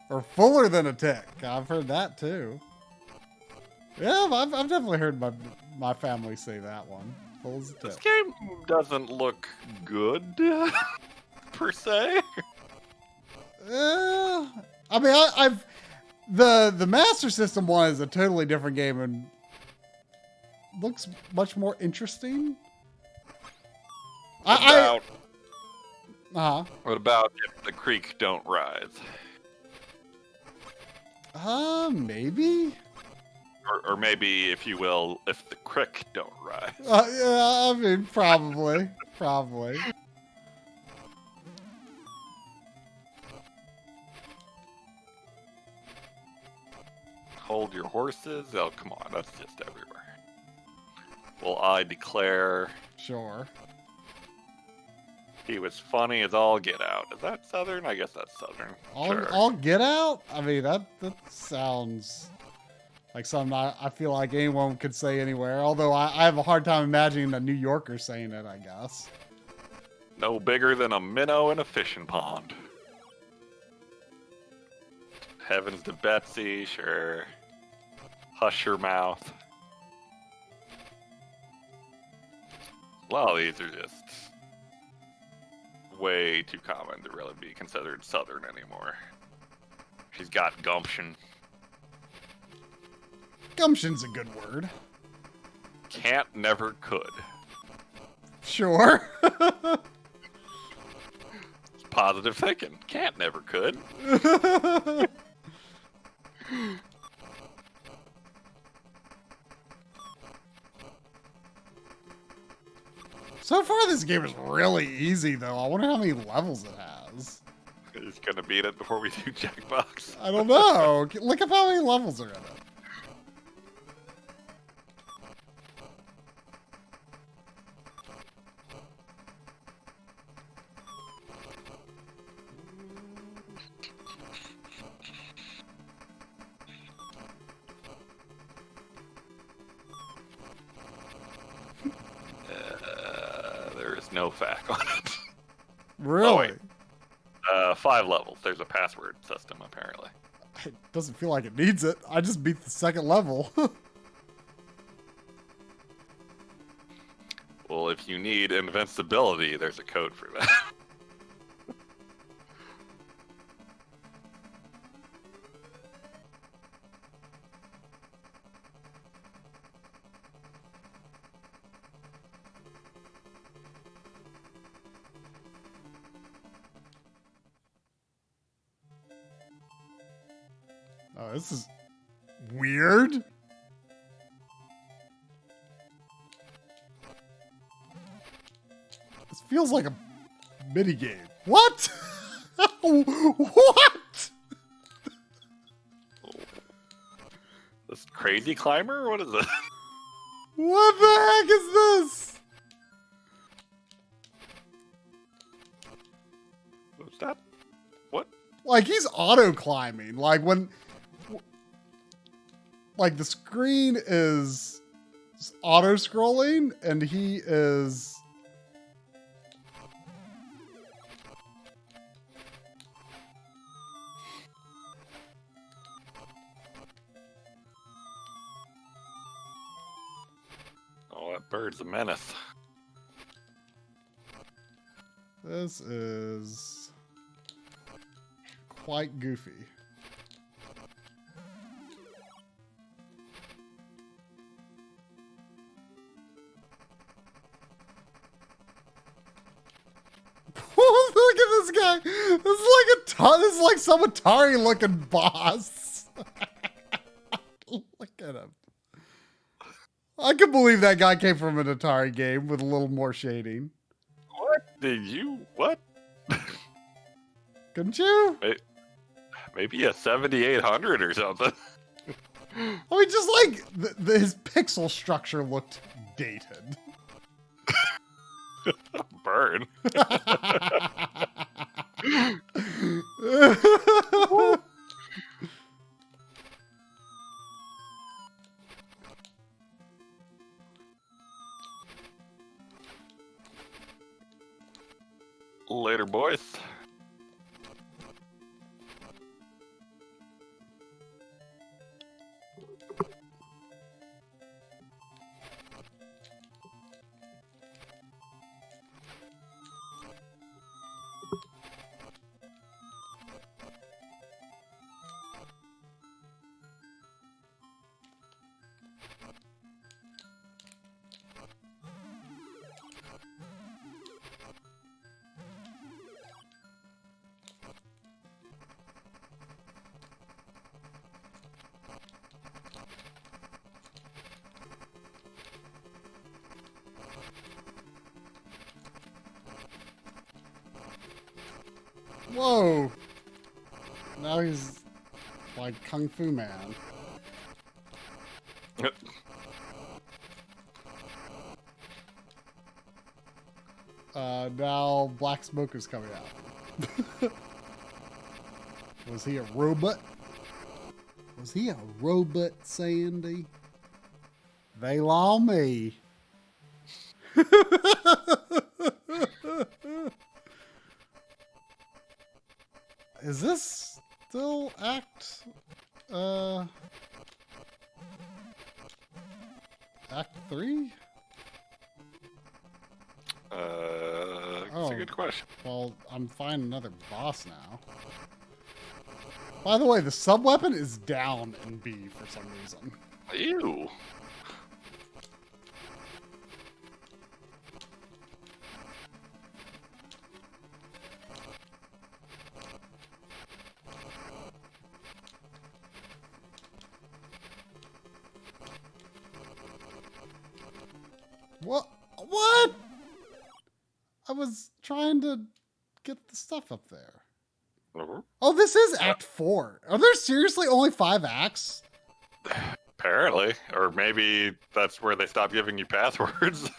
Or fuller than a tick. I've heard that too. Yeah, I've definitely heard my family say that one. Full as a tick. This game doesn't look good, per se. I mean, I've the Master System one is a totally different game and looks much more interesting. What about if the creek don't rise? Maybe. Or maybe, if you will, if the crick don't rise. Yeah, I mean, probably. Hold your horses. Oh, come on. That's just everywhere. Well, I declare Sure. he was funny as all get out. Is that Southern? I guess that's Southern. Sure. All get out? I mean, that sounds like something I feel like anyone could say anywhere. Although I have a hard time imagining a New Yorker saying it, I guess. No bigger than a minnow in a fishing pond. Heavens to Betsy, sure. Hush your mouth. A lot of these are just way too common to really be considered Southern anymore. She's got gumption. Gumption's a good word. Can't, never, could. Sure. It's positive thinking. Can't, never, could. So far, this game is really easy, though. I wonder how many levels it has. He's gonna beat it before we do Jackbox. I don't know. Look up how many levels are in it. There is no fact on it. Really? Oh, wait. 5 levels. There's a password system, apparently. It doesn't feel like it needs it. I just beat the second level. Well, if you need invincibility, there's a code for that. Oh, this is weird. This feels like a minigame. What? What? This crazy climber? What is it? What the heck is this? What's that? What? Like, he's auto climbing. Like, when. Like, the screen is auto scrolling, and he is. Bird's a menace. This is quite goofy. Look at this guy. This is like some Atari looking boss. Look at him. I can believe that guy came from an Atari game with a little more shading. What did you? What? Couldn't you? Maybe a 7800 or something. I mean, just like his pixel structure looked dated. Burn. Later, boys. Whoa! Now he's like Kung Fu Man. Now black smoke is coming out. Was he a robot? Was he a robot, Sandy? They law me. Is this still Act 3? That's a good question. Well, I'm finding another boss now. By the way, the sub-weapon is down in B for some reason. Ew. What? What? I was trying to get the stuff up there. Oh, this is Act 4. Are there seriously only 5 acts? Apparently. Or maybe that's where they stopped giving you passwords.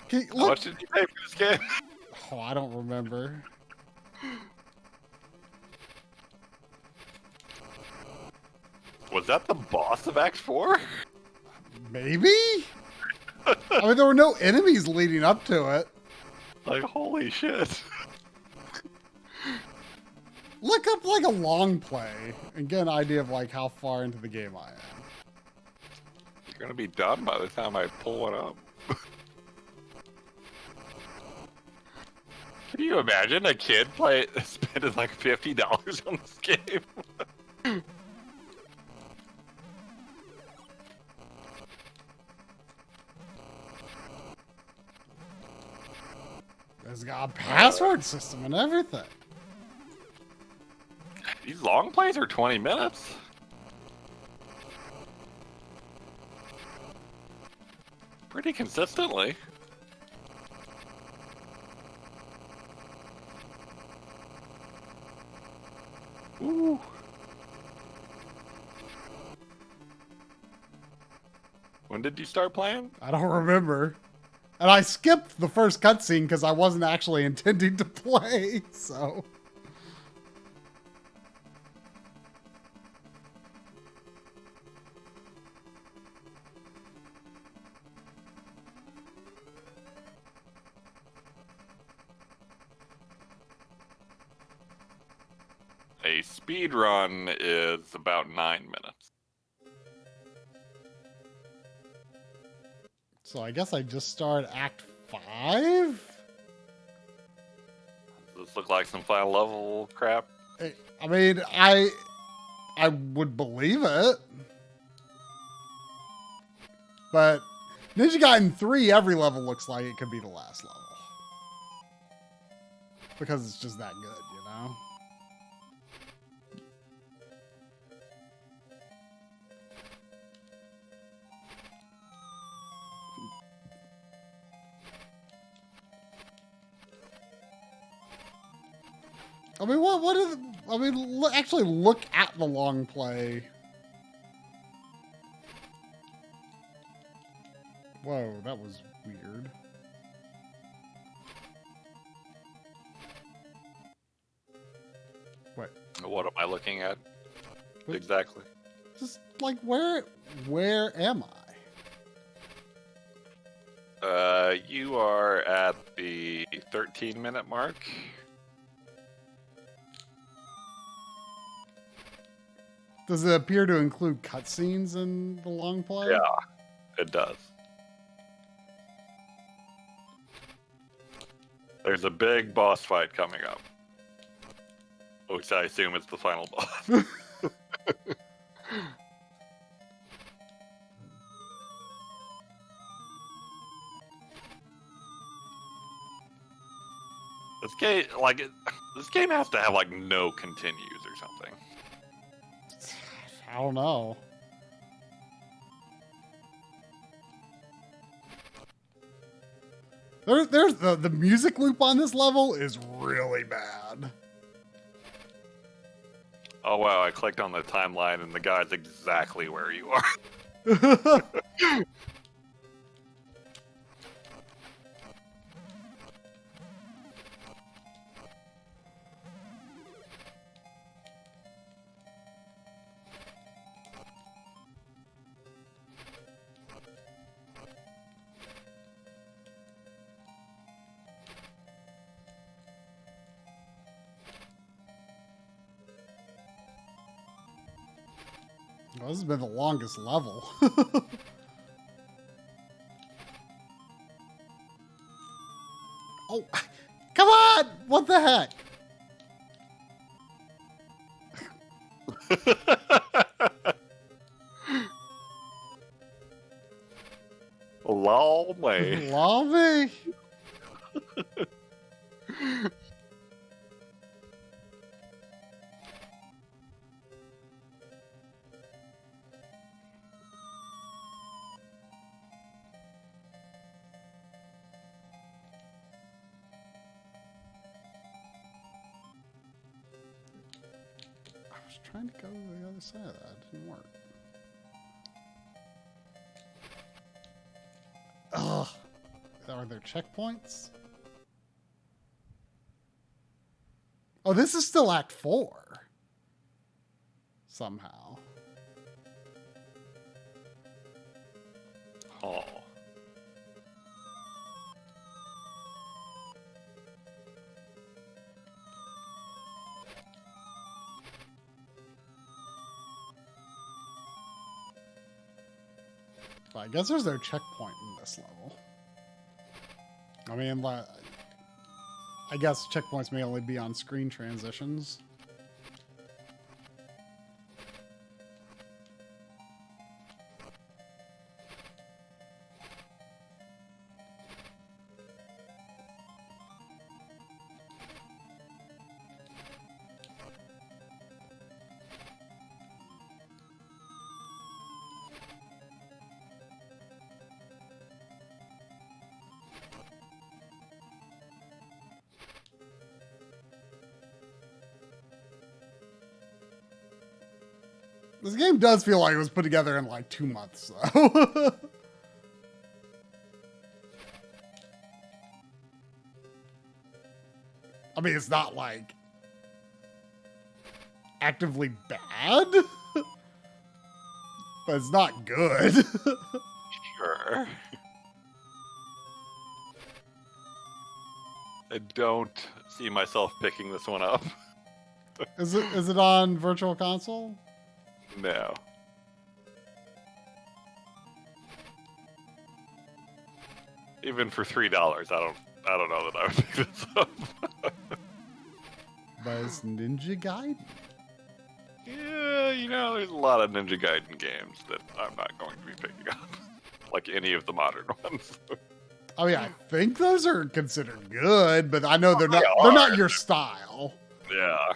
Okay, How much did you pay for this game? Oh, I don't remember. Was that the boss of Act 4? Maybe? I mean, there were no enemies leading up to it. Like, holy shit. Look up like a long play and get an idea of like how far into the game I am. You're gonna be done by the time I pull one up. Can you imagine a kid spending like $50 on this game? It's got a password system and everything. These long plays are 20 minutes. Pretty consistently. Ooh. When did you start playing? I don't remember. And I skipped the first cutscene because I wasn't actually intending to play, so. A speed run is about 9 minutes. So I guess I just started Act 5? Does this look like some final level crap? I mean, I would believe it. But Ninja Gaiden 3, every level looks like it could be the last level. Because it's just that good, you know? I mean, what are the, I mean, actually look at the long play. Whoa, that was weird. What? What am I looking at? What? Exactly. Just like where am I? You are at the 13-minute mark. Does it appear to include cutscenes in the long play? Yeah, it does. There's a big boss fight coming up, which I assume is the final boss. This game has to have like no continues or something. I don't know. There's the music loop on this level is really bad. Oh wow, I clicked on the timeline and the guy's exactly where you are. Well, this has been the longest level. Oh, come on! What the heck? Lol me. Love I was trying to go to the other side of that. It didn't work. Ugh. Are there checkpoints? Oh, this is still Act 4. Somehow. Oh. But I guess there's no checkpoint in this level. I mean, I guess checkpoints may only be on screen transitions. This game does feel like it was put together in like 2 months, though. I mean, it's not like actively bad, but it's not good. Sure. I don't see myself picking this one up. Is it on Virtual Console? No. Even for $3, I don't know that I would pick this up. But it's Ninja Gaiden. Yeah, you know, there's a lot of Ninja Gaiden games that I'm not going to be picking up, like any of the modern ones. I mean, I think those are considered good, but I know they're not. They They're not are. your style. Yeah.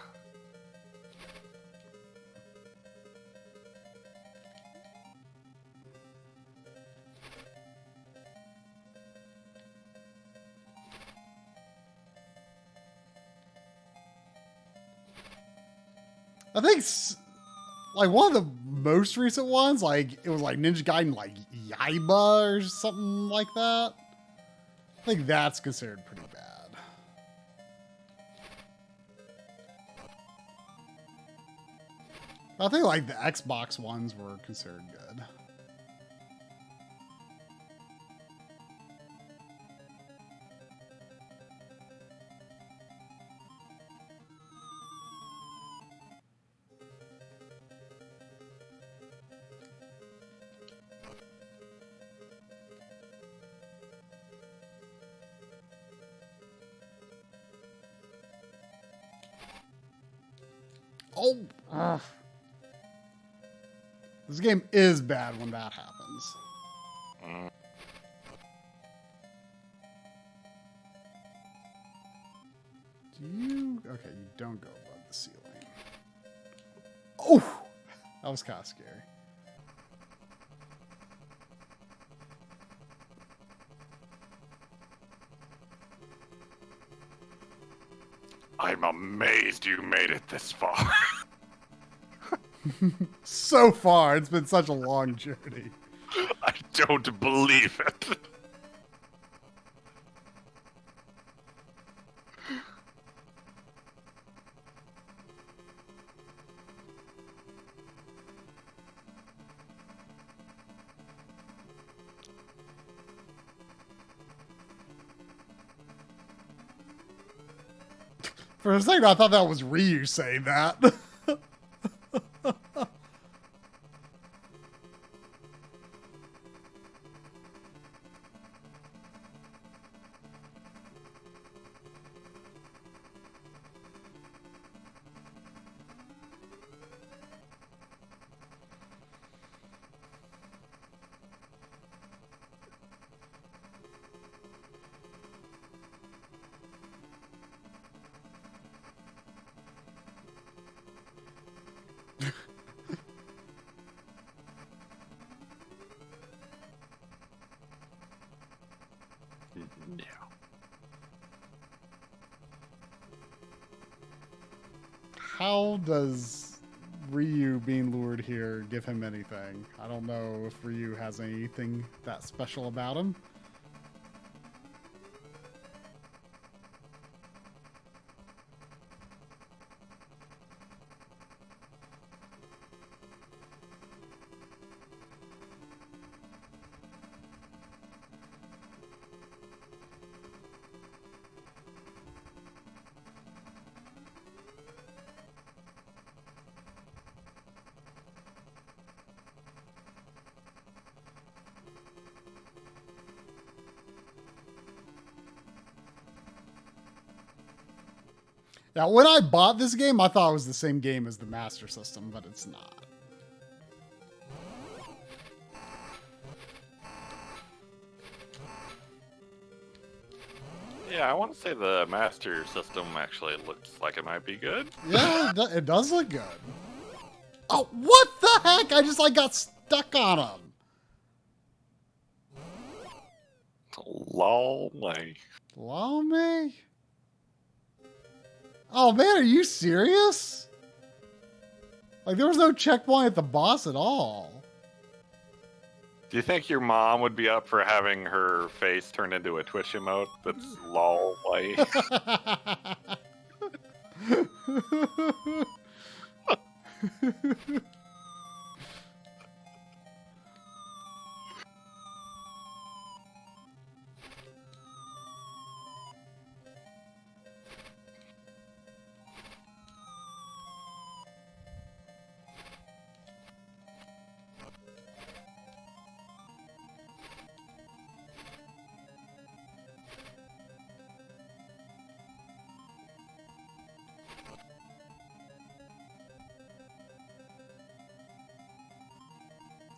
I think like one of the most recent ones, like it was like Ninja Gaiden, like Yaiba or something like that. I think that's considered pretty bad. I think like the Xbox ones were considered good. Oh, ugh. This game is bad when that happens. Mm. Do you? Okay, you don't go above the ceiling. Oh, that was kind of scary. I'm amazed you made it this far. So far, it's been such a long journey. I don't believe it. For a second, I thought that was Ryu saying that. Yeah. How does Ryu being lured here give him anything? I don't know if Ryu has anything that special about him. Now, when I bought this game, I thought it was the same game as the Master System, but it's not. Yeah, I want to say the Master System actually looks like it might be good. Yeah, it does look good. Oh, what the heck? I just like got stuck on him. Lol, like. Allow me? Oh man, are you serious? Like there was no checkpoint at the boss at all. Do you think your mom would be up for having her face turned into a Twitch emote that's lol like?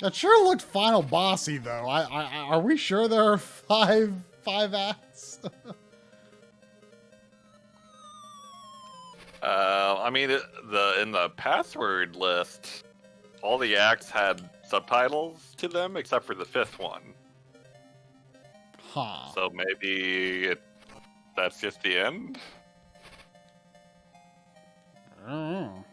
That sure looked final bossy though. Are we sure there are five acts? I mean, in the password list, all the acts had subtitles to them except for the 5th one. Huh. So maybe that's just the end? I don't know.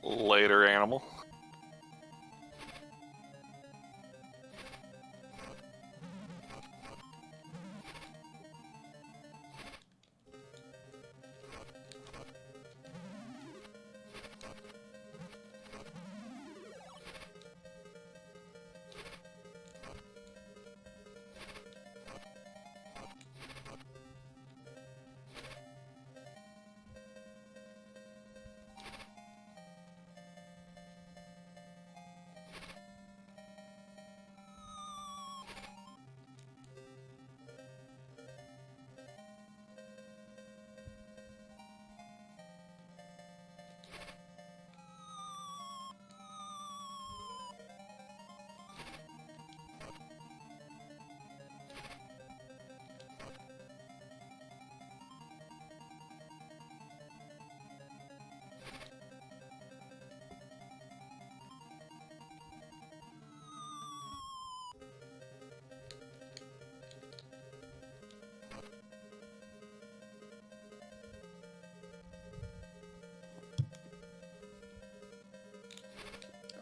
Later, animal.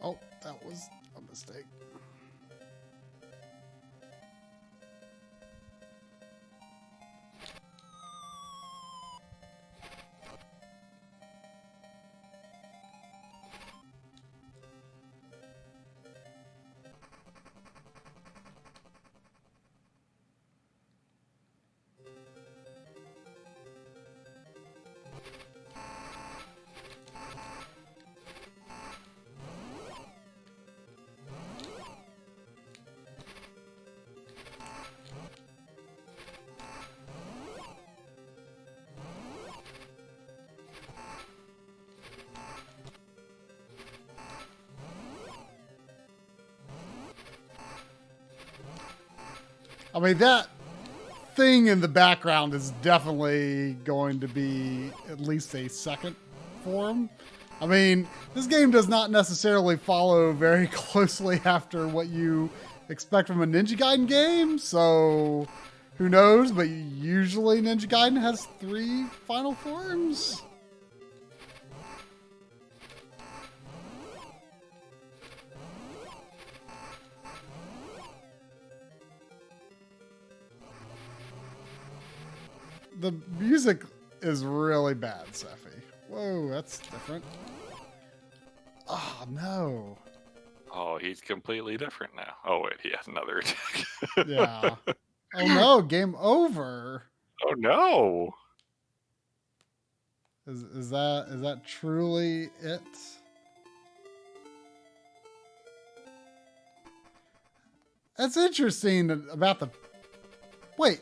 Oh, that was a mistake. I mean, that thing in the background is definitely going to be at least a second form. I mean, this game does not necessarily follow very closely after what you expect from a Ninja Gaiden game, so who knows, but usually Ninja Gaiden has 3 final forms. The music is really bad, Seffi. Whoa, that's different. Oh, no. Oh, he's completely different now. Oh, wait, he has another attack. Yeah. Oh, no, game over. Oh, no. Is that truly it? That's interesting about the... Wait,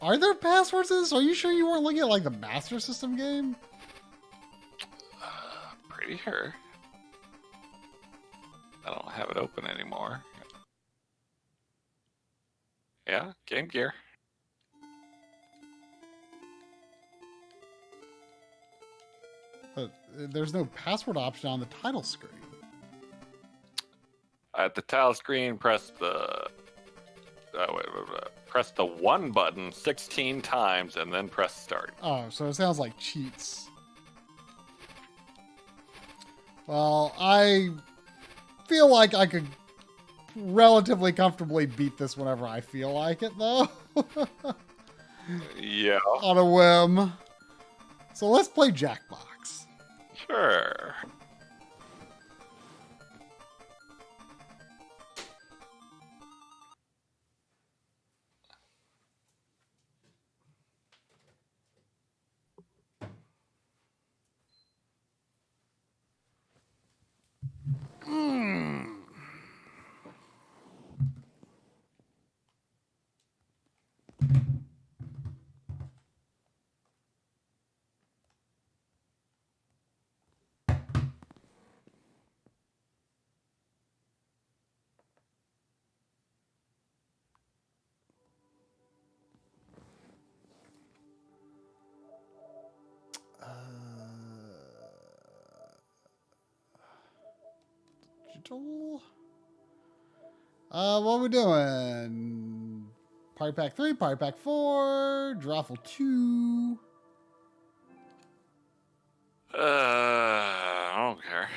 are there passwords in this? Are you sure you weren't looking at like the Master System game? Pretty sure. I don't have it open anymore. Yeah, Game Gear. But there's no password option on the title screen. At the title screen, press the press the 1 button 16 times and then press start. Oh, so it sounds like cheats. Well, I feel like I could relatively comfortably beat this whenever I feel like it, though. Yeah, On a whim. So let's play Jackbox. sure. Capital. What are we doing? Party Pack 3, Party Pack 4, Drawful 2. I don't care.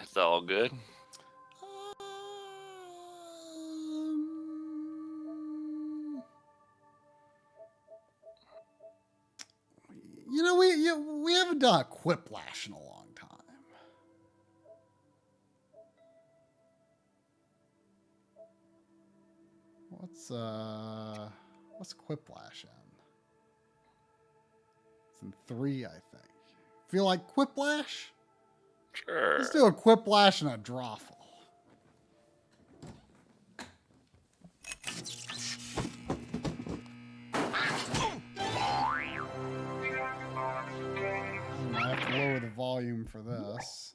It's all good. You know, we haven't done a Quiplash in a long time. What's Quiplash in? It's in 3, I think. Feel like Quiplash? Sure. Let's do a Quiplash and a Drawful. I have to lower the volume for this.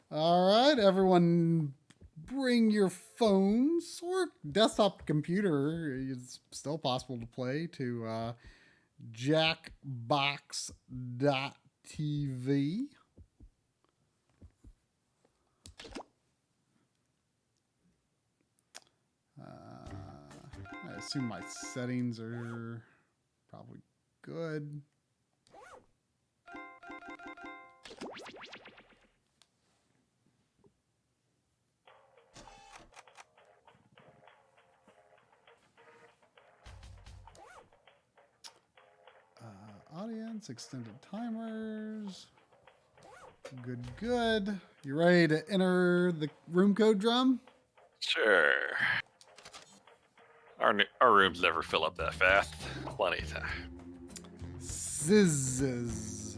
All right, everyone, bring your phones or desktop computer. It's still possible to play to jackbox.tv. I assume my settings are probably good. Audience, extended timers. Good, good. You ready to enter the room code drum? Sure. Our rooms never fill up that fast. Plenty of time. Sizz.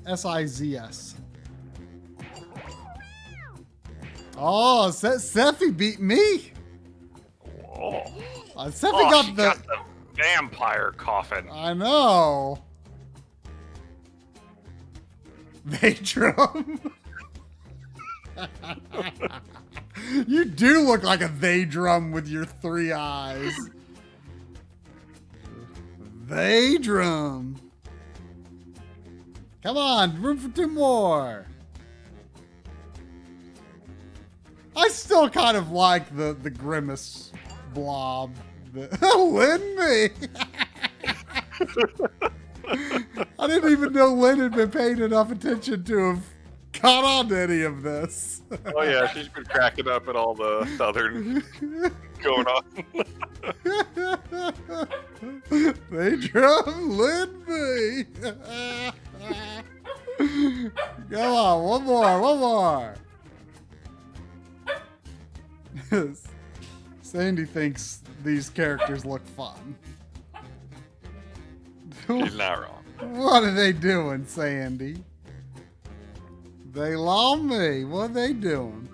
S-I-Z-S. Oh, Sephi beat me. Whoa. Sephi She got got the vampire coffin. I know. They drum. You do look like a they drum with your 3 eyes. They drum. Come on, room for 2 more. I still kind of like the grimace blob. Lynn me. I didn't even know Lynn had been paying enough attention to have caught on to any of this. Oh yeah, she's been cracking up at all the southern going on. They drum Lynn me. Come on, one more. Sandy thinks these characters look fun. She's not wrong. What are they doing, Sandy? They love me. What are they doing?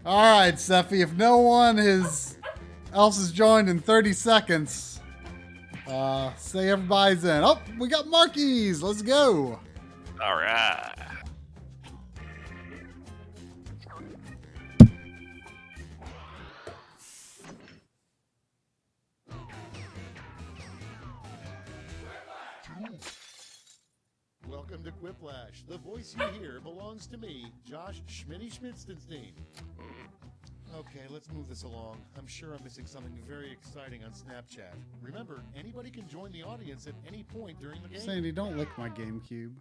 All right, Sephi, if no one else has joined in 30 seconds, say everybody's in. Oh, we got Markies. Let's go. All right. Welcome to Quiplash. The voice you hear belongs to me, Josh Schmitty Schmitzenstein. Okay, let's move this along. I'm sure I'm missing something very exciting on Snapchat. Remember, anybody can join the audience at any point during the game. Sandy, don't lick my GameCube.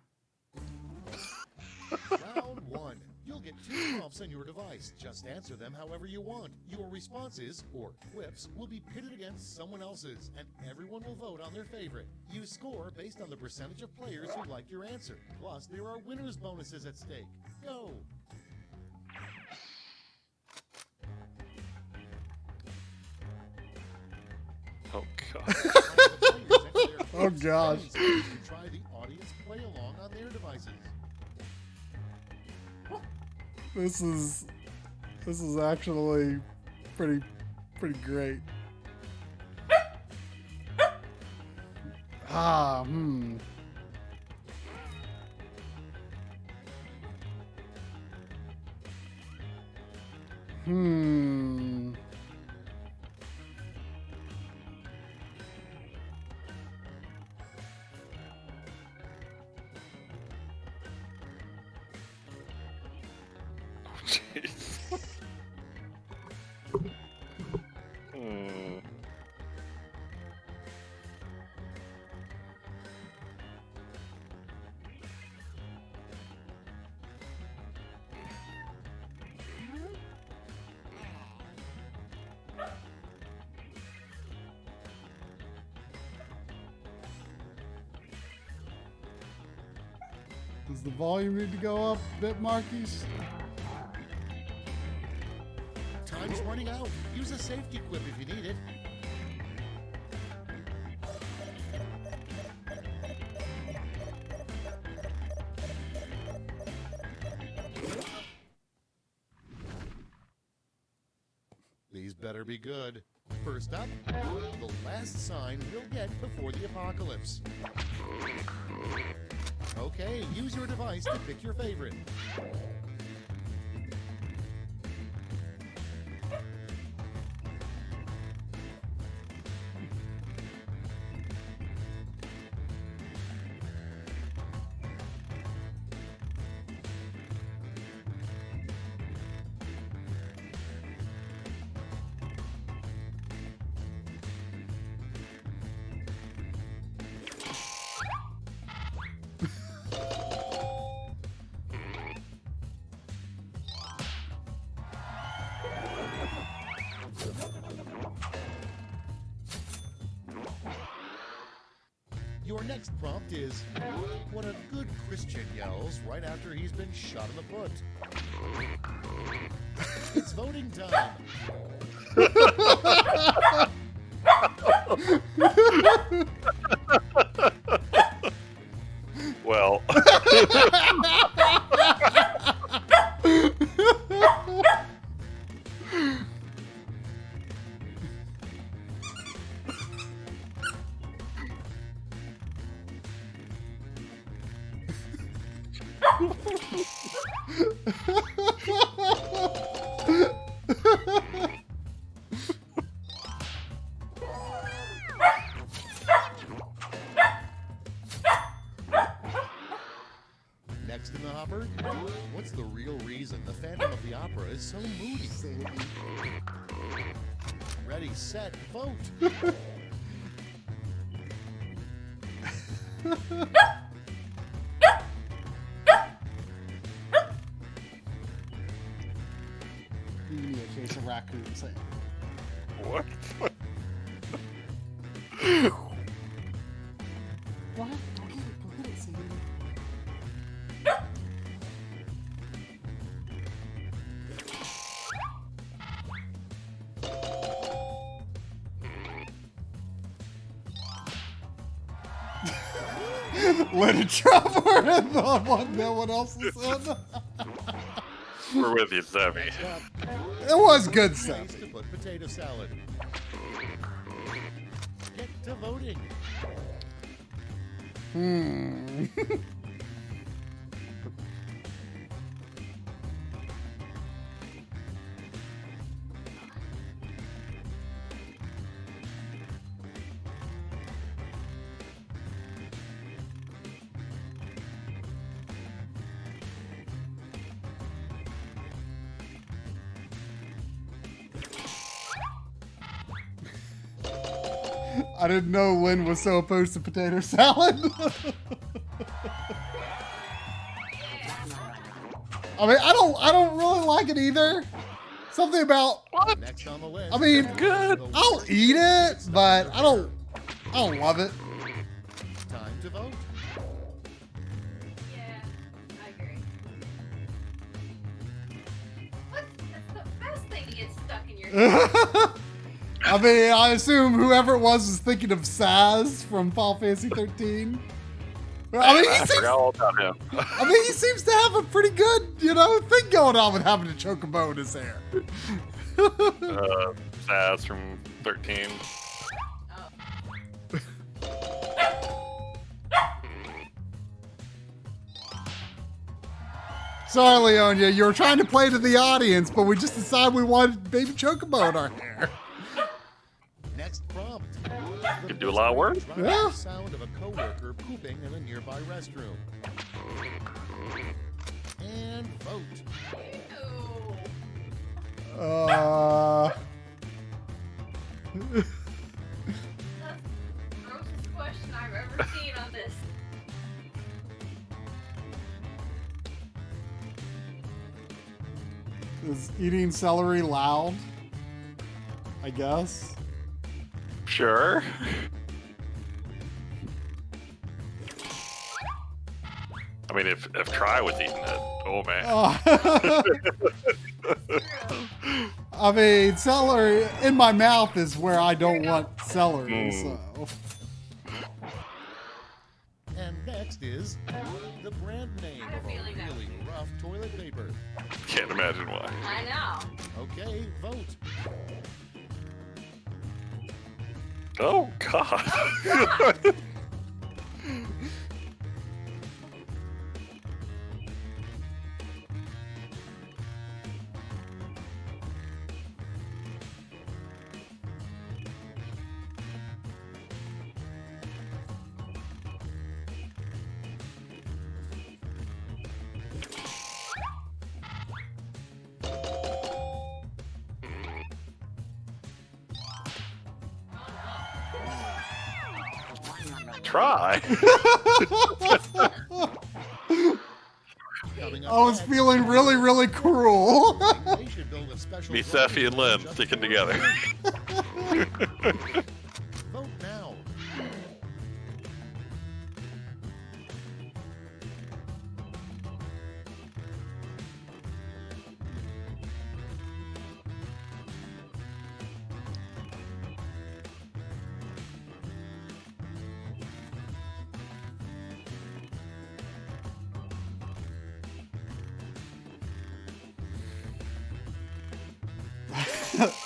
Round 1. You'll get 2 prompts on your device. Just answer them however you want. Your responses, or quips, will be pitted against someone else's, and everyone will vote on their favorite. You score based on the percentage of players who like your answer. Plus, there are winners' bonuses at stake. Go! Oh god. Oh gosh. You can try the audience play along on their devices. This is actually pretty great. Jeez. Hmm. Does the volume need to go up a bit, Markies? Time's running out. Use a safety quip if you need it. These better be good. First up, the last sign we'll get before the apocalypse. Okay, use your device to pick your favorite. Your next prompt is what a good Christian yells right after he's been shot in the foot. It's voting time. Well. Next in the hopper, what's the real reason the Phantom of the Opera is so moody? Ready, set, vote. You need to chase a raccoon. Say. What? What? Go get it, Sadie. Let it drop her in the one no one else is in. We're with you, Sammy. It was good Nice stuff. to put potato salad. Get to voting. I didn't know Lynn was so opposed to potato salad. I mean, I don't really like it either. Something about, Next on the list. I mean, Good. I'll eat it, but I don't love it. Time to vote. Yeah, I agree. What? That's the best thing to get stuck in your head. I mean, I assume whoever it was thinking of Saz from Final Fantasy 13. I mean, I forgot all about him. he seems to have a pretty good, thing going on with having a chocobo in his hair. Saz from 13. Sorry, Leonia, you were trying to play to the audience, but we just decided we wanted baby chocobo in our hair. Next prompt. Could do a lot of work. Yeah. The sound of a coworker pooping in a nearby restroom. And vote. Is eating celery loud? I guess. Sure. I mean, if Try was eating it, oh man. I mean, celery in my mouth is where I don't want celery, so. And next is the brand name of a really rough toilet paper. Can't imagine why. I know. Okay, vote. Oh God. Try. Coming up I was next, feeling really, really cruel. they should build a special Me, Seffi, and Lynn just sticking for together. Vote now.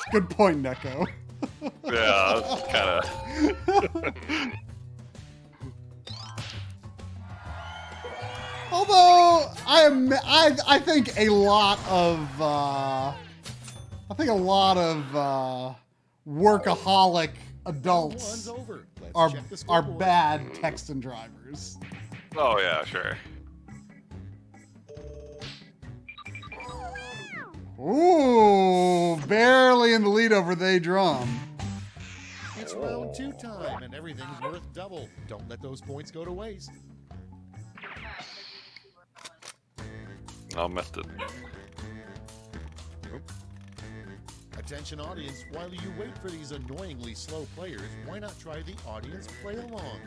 Good point, Neko. Yeah, kind of. Although I think a lot of workaholic adults One's over. Let's are check the are scoreboard. bad Texan drivers. Oh yeah, sure. Ooh, barely in the lead over They Drum. It's round 2 time, and everything's worth double. Don't let those points go to waste. I missed it. Attention audience, while you wait for these annoyingly slow players, why not try the audience play along?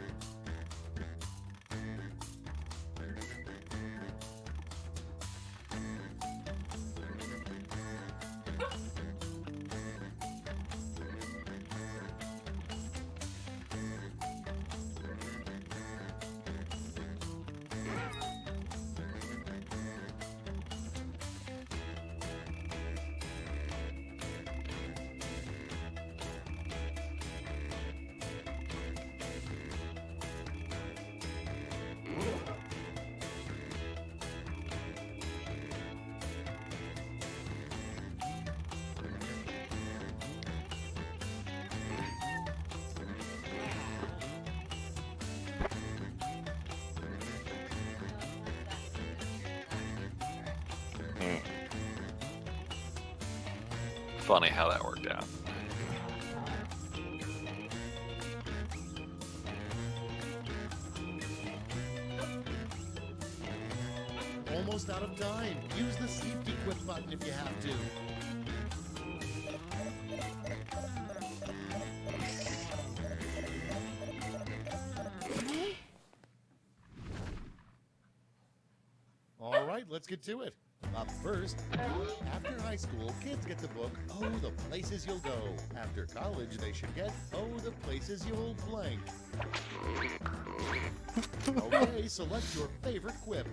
Funny how that worked out. Almost out of time. Use the safety quit button if you have to. All right, let's get to it. Up first, after high school, kids get the book, Oh, the Places You'll Go. After college, they should get, Oh, the Places You'll Blank. Okay, select your favorite quip.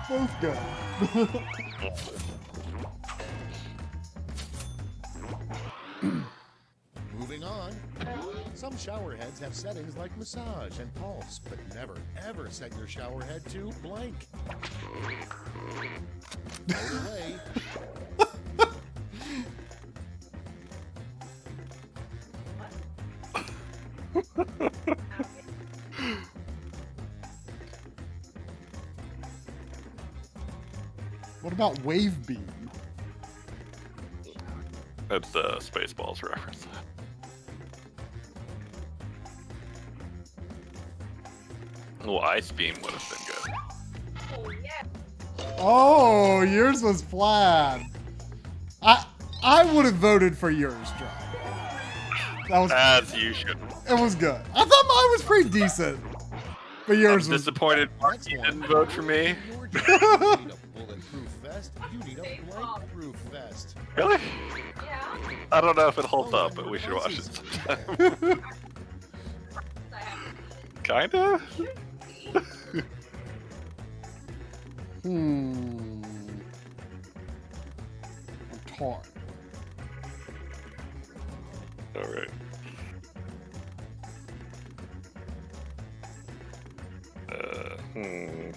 Both good. Moving on. Some shower heads have settings like massage and pulse, but never, ever set your shower head to blank. Vote away. What about wave beam? That's the Spaceballs reference. Well, Ice Beam would have been good. Oh, yeah. Oh, yours was plaid. I would have voted for yours, John. That was As you should. it was good. I thought mine was pretty decent, but yours I'm was. disappointed Next you one. didn't vote for me. Your job. You need a bulletproof vest. You need a blank-proof vest. Really? Yeah. I don't know if it holds Vote up, on but your we should watch it devices. sometime. I have Kinda? I'm torn. Alright. Hmm.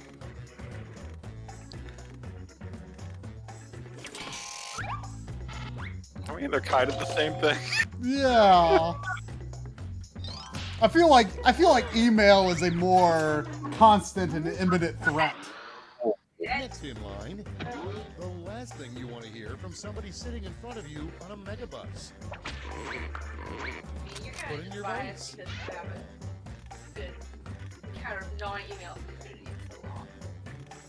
I mean, they're kind of the same thing. Yeah. I feel like email is a more constant and imminent threat. Next in line, the last thing you want to hear from somebody sitting in front of you on a megabus. You're Put kind in of your biased votes. because you haven't been kind of non-email community in so long.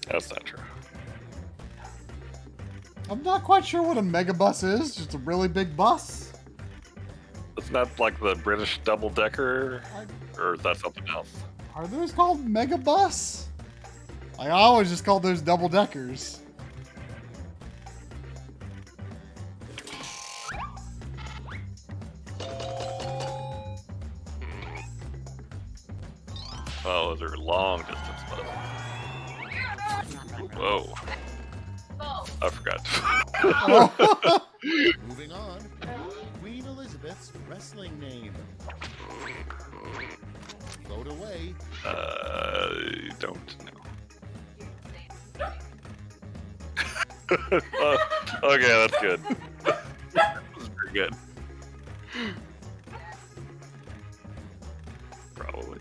That's not true. I'm not quite sure what a megabus is. Just a really big bus. It's not like the British double-decker, or is that something else? Are those called megabus? I always just called those double deckers. Oh, those are long-distance buses. Whoa, Oh, I forgot. Moving on, Queen Elizabeth's wrestling name. Vote away. Don't know. Okay, that's good. That's pretty good. Probably.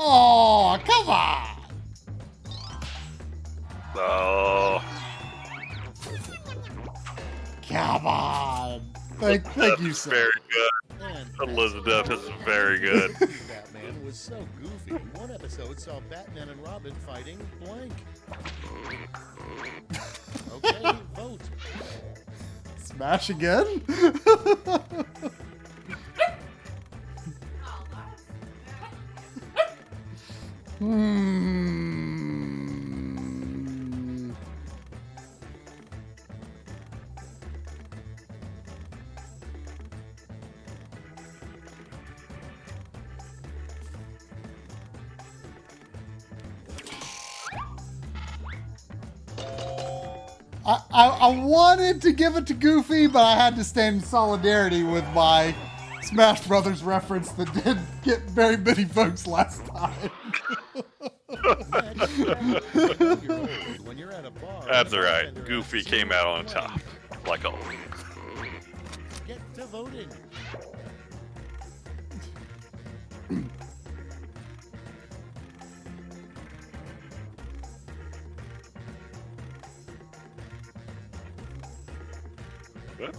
Oh, come on! Oh, Come on! Thank you, that's sir. very good. And Elizabeth is very good. Batman was so goofy. One episode saw Batman and Robin fighting blank. Okay, vote. Smash again? Hmm. I wanted to give it to Goofy, but I had to stand in solidarity with my Smash Brothers reference that did get very many votes last time. Next, you're old when you're at a bar. That's and a alright. bartender Goofy asks came you out on to top, play. like always. Get to voting. What?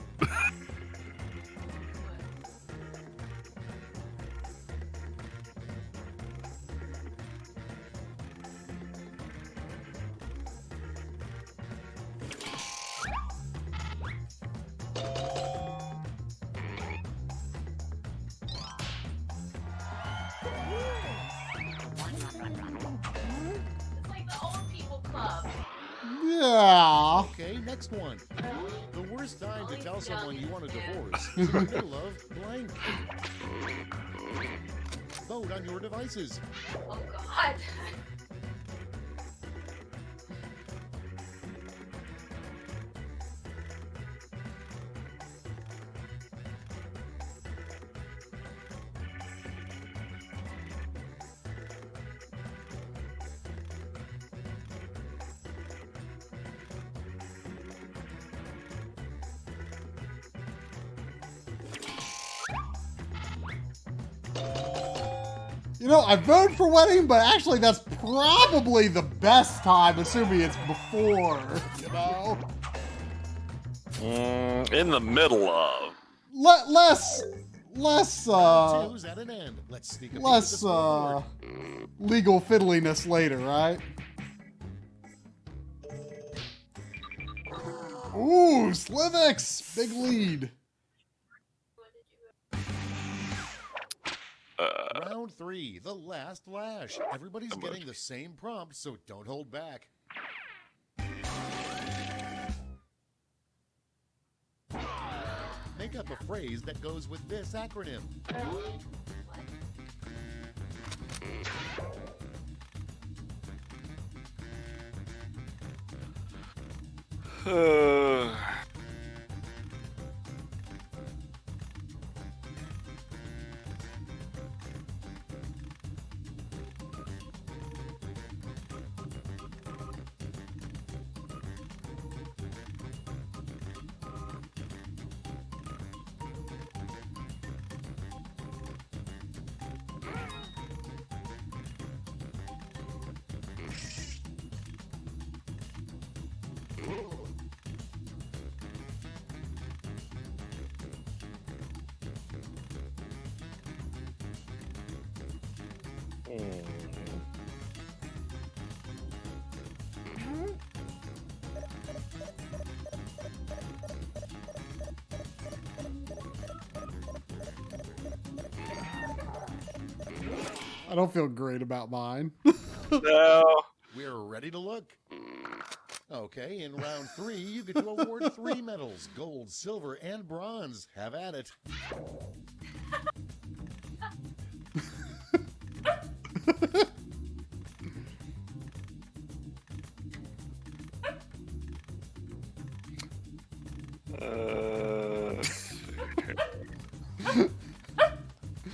it's like the old people club. Yeah. Okay, next one. The worst time to tell someone you want a divorce is in the middle of blank. vote on your devices. Oh God. You know, I voted for wedding, but actually that's probably the best time, assuming it's before, you know? In the middle of. Less, Two's at an end. Let's sneak a peek at the less, scoreboard. legal fiddliness later, right? Ooh, Slivix, big lead. Round 3, the last lash. Everybody's getting the same prompt, so don't hold back. Make up a phrase that goes with this acronym. I don't feel great about mine. No. We're ready to look. Okay, in round 3, you get to award 3 medals: gold, silver, and bronze. Have at it.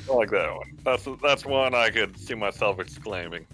I like that one. That's one I could see myself exclaiming.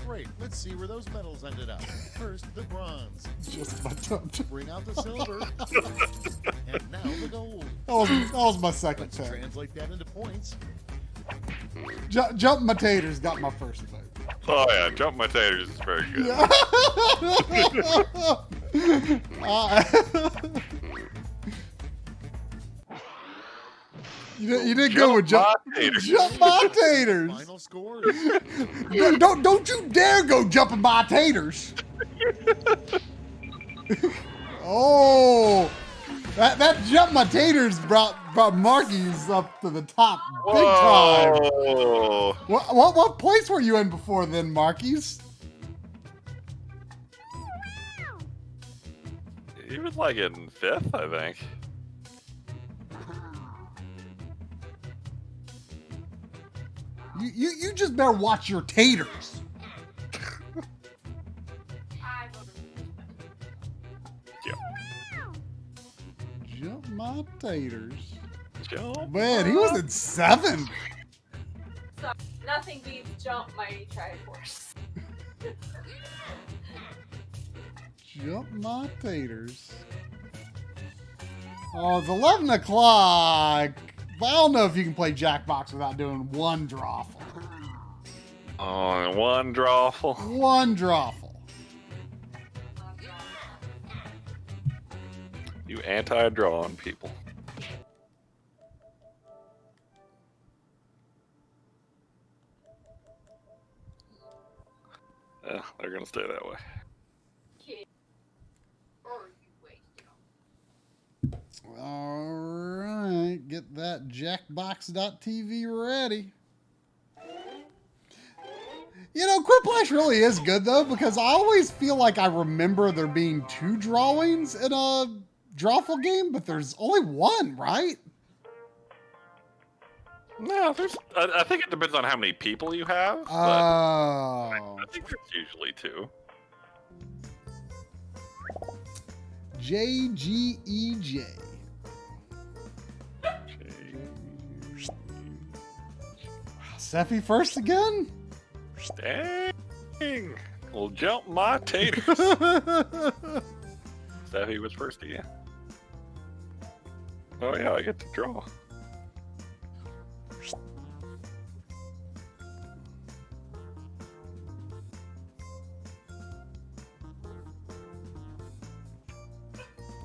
Great, let's see where those medals ended up. First, the bronze. Just my attempt. Bring out the silver. And now the gold. That was my second Let's pick. translate that into points. Jump my taters got my first pick. Oh yeah, jump my taters is very good. Yeah. You didn't go with Jump my taters. jump my taters. Final scores. Don't you dare go jumping my taters. Oh, that jump my taters brought Marky's up to the top big time. Whoa. What place were you in before then, Marky's? He was like in 5th, I think. You just better watch your taters. I voted Yeah. Jump my taters. Jump. Man, he was in 7th. so nothing beats jump mighty Triforce. Jump my taters. Oh, it's 11 o'clock. But I don't know if you can play Jackbox without doing one drawful. Oh, and one drawful. One drawful. You anti-drawing people. Yeah, they're gonna stay that way. Kid. Or you waste, All right, get that Jackbox.tv ready. You know, Quiplash really is good though, because I always feel like I remember there being 2 drawings in a Drawful game, but there's only 1, right? No, I think it depends on how many people you have, but Oh. I think there's usually 2. JGEJ. Sephi first again? Dang! Well, jump my taters. Steffi was first again. Oh yeah, I get to draw.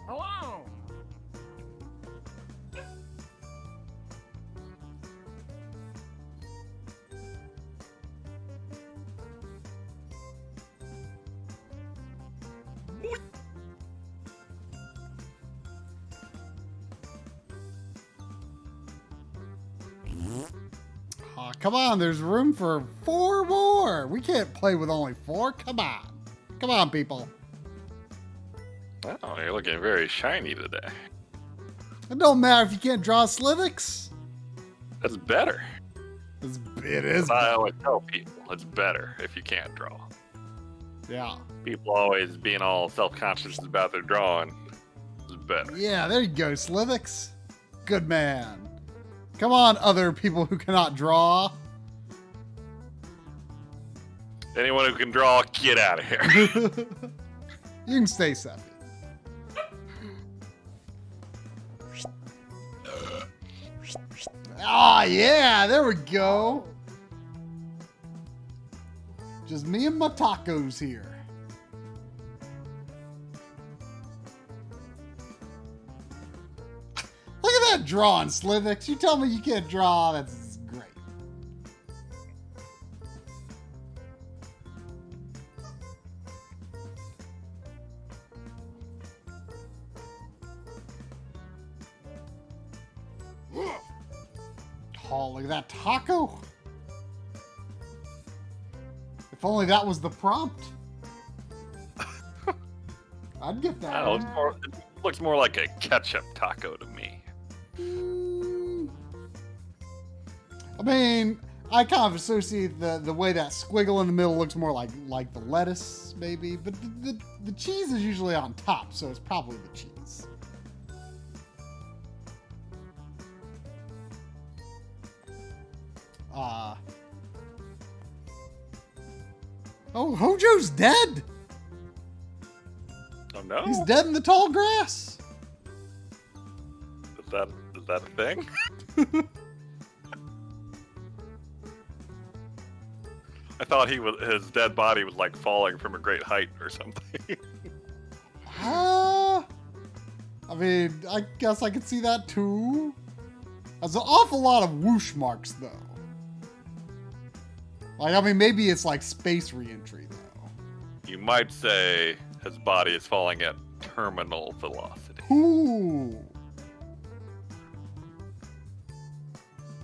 Hello. Oh, come on, there's room for 4 more. We can't play with only 4. Come on. Come on, people. Oh, you're looking very shiny today. It don't matter if you can't draw Slivix. That's better. It is. I always tell people it's better if you can't draw. Yeah. People always being all self-conscious about their drawing is better. Yeah, there you go, Slivix. Good man. Come on, other people who cannot draw. Anyone who can draw, get out of here. You can stay, Sephi. Ah, yeah, there we go. Just me and my tacos here. Look at that drawing, Slivix. You tell me you can't draw. That's great. Oh, look at that taco. If only that was the prompt. I'd get that. Oh, it looks more like a ketchup taco to me. I mean, I kind of associate the way that squiggle in the middle looks more like the lettuce, maybe. But the cheese is usually on top, so it's probably the cheese. Oh, Hojo's dead! Oh no? He's dead in the tall grass! Is that a thing? I thought his dead body was like falling from a great height or something. I mean, I guess I could see that too. There's an awful lot of whoosh marks though. Like, I mean, maybe it's like space re-entry though. You might say his body is falling at terminal velocity. Ooh.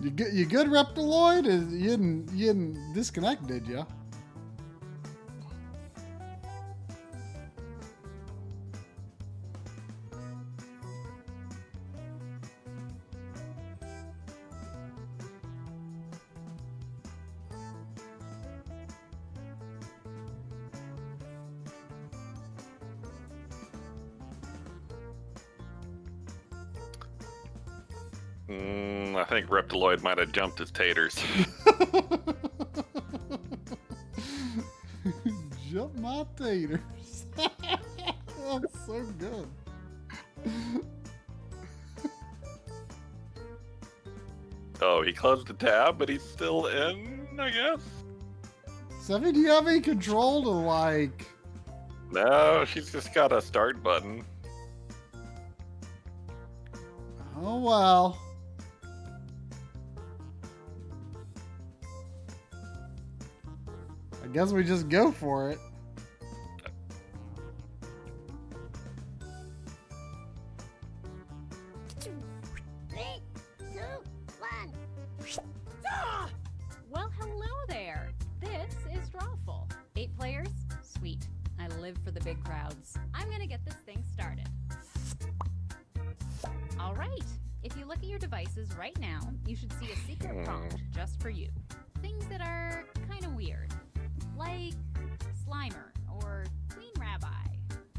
You good, Reptiloid? You didn't disconnect, did you? I think Reptiloid might have jumped his taters. Jump my taters. That's so good. Oh, he closed the tab, but he's still in, I guess? Sephi, do you have any control to like... No, she's just got a start button. Oh, well. I guess we just go for it. Well, hello there. This is Drawful. 8 players? Sweet. I live for the big crowds. I'm gonna get this thing started. All right. If you look at your devices right now, you should see a secret prompt just for you. Things that are kind of weird, like Slimer or Queen Rabbi.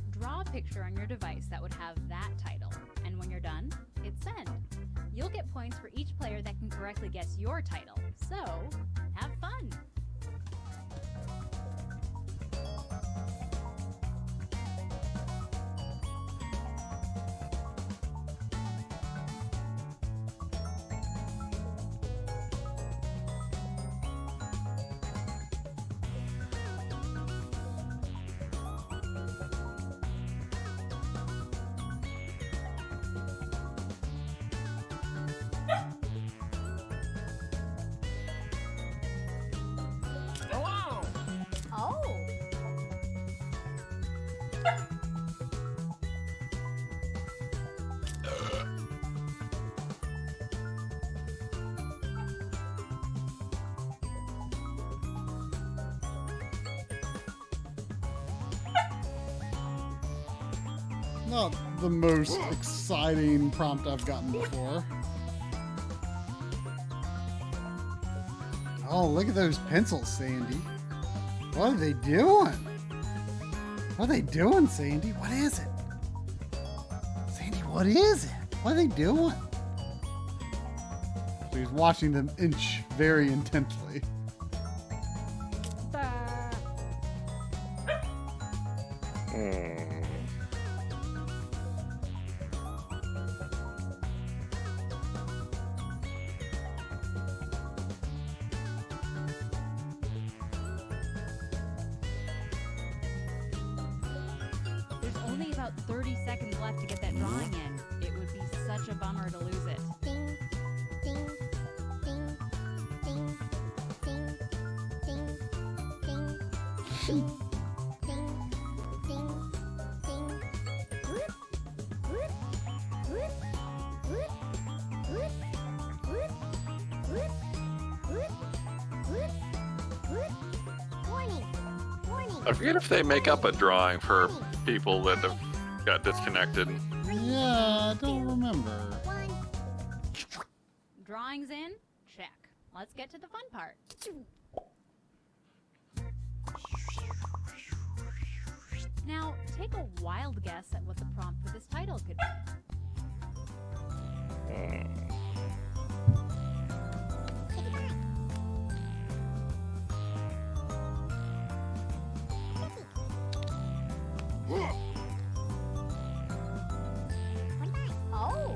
Draw a picture on your device that would have that title, and when you're done, hit send. You'll get points for each player that can correctly guess your title, so have fun! Not the most exciting prompt I've gotten before. Oh, look at those pencils, Sandy. What are they doing? What are they doing, Sandy? What is it? Sandy, what is it? What are they doing? So he's watching them inch very intently. There's only about 30 seconds left to get that drawing in. It would be such a bummer to lose it. Ding, ding, ding, ding, ding, ding, ding, ding, ding, ding, ding. Whoop, whoop, whoop, whoop, whoop, whoop, whoop, whoop, whoop, whoop. Warning, warning. I forget if they make up a drawing for people that have got disconnected. Yeah, I don't remember. One. Drawings in? Check. Let's get to the fun part. Now, take a wild guess at what the prompt for this title could be. Oh.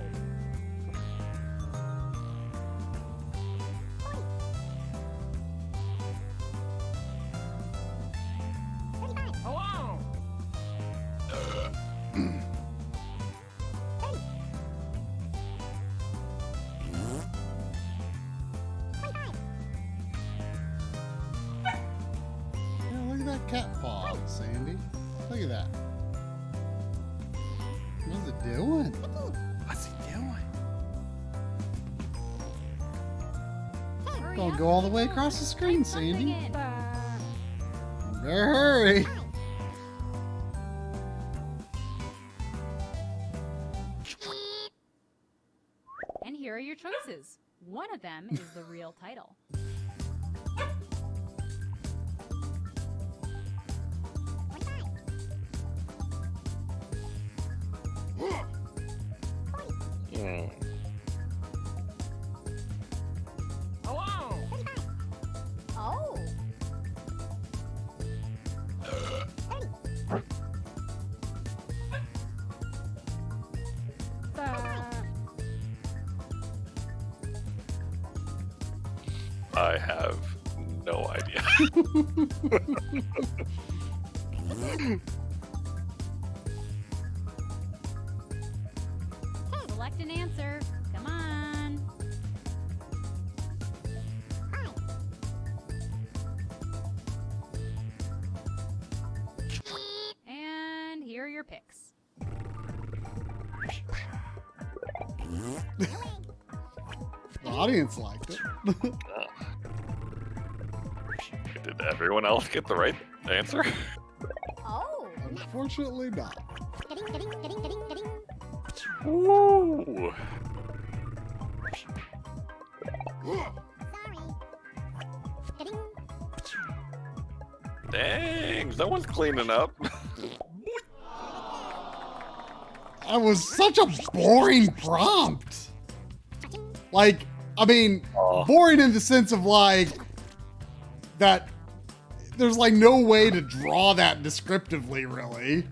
Yeah, look at that cat paw, Sandy. Look at that. What's it doing? What's he doing? Hurry Don't up, go all the way people. across the screen, Type something Sandy. in. Better hurry. And here are your choices. One of them is the real title. Oh. I have no idea. Select an answer. Come on. picks. The audience liked it. Did everyone else get the right answer? Oh. Unfortunately not. Ooh. Dang, someone's cleaning up. That was such a boring prompt. Like, I mean, Oh. boring in the sense of like that there's like no way to draw that descriptively, really.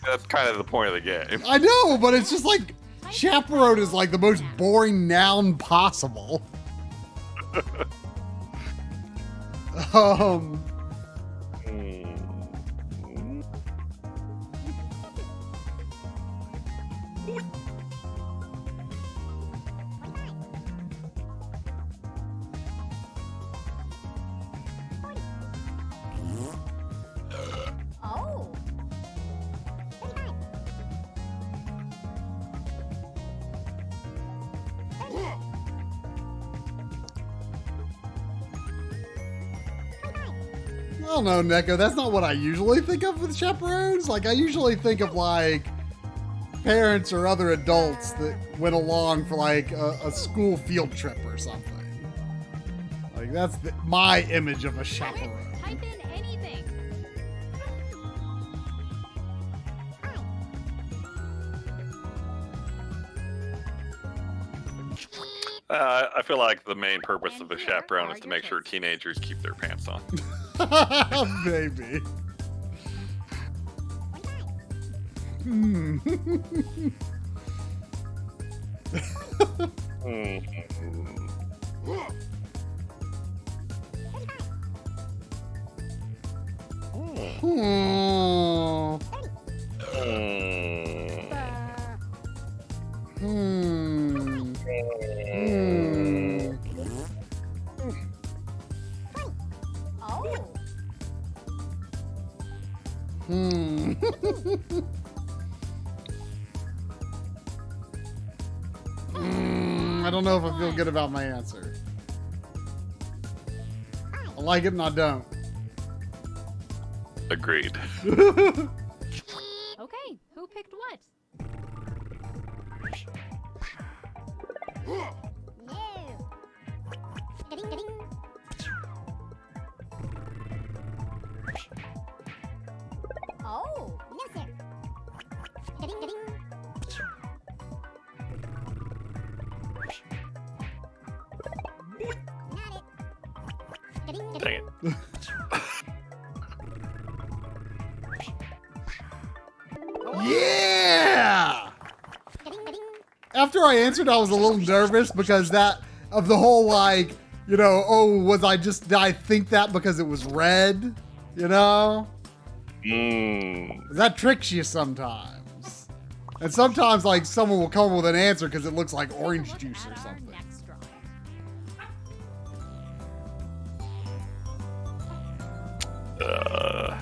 That's kind of the point of the game. I know, but it's just like chaperone is like the most boring noun possible. um, Hmm. Oh. I don't know, Neko. That's not what I usually think of with chaperones. Like, I usually think of like parents or other adults that went along for like a school field trip or something. Like, that's my image of a chaperone. Type in anything. I feel like the main purpose of a chaperone is to make sure teenagers keep their pants on. Maybe. Hmm. Hmm. Hmm. Hmm. Oh. Hmm. I don't know if I feel good about my answer. I like it and I don't. Agreed. Okay, who picked what? No. Oh. No, sir. Dang it. Yeah! After I answered, I was a little nervous because that, of the whole like, you know, oh, did I think that because it was red? You know? That tricks you sometimes. And sometimes, like, someone will come up with an answer because it looks like orange Look juice at or our something. next drawing. Uh,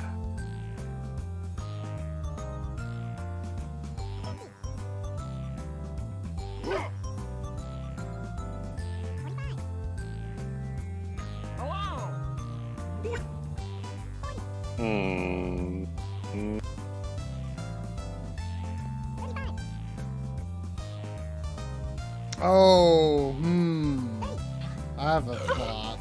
hmm. Oh, I have a thought.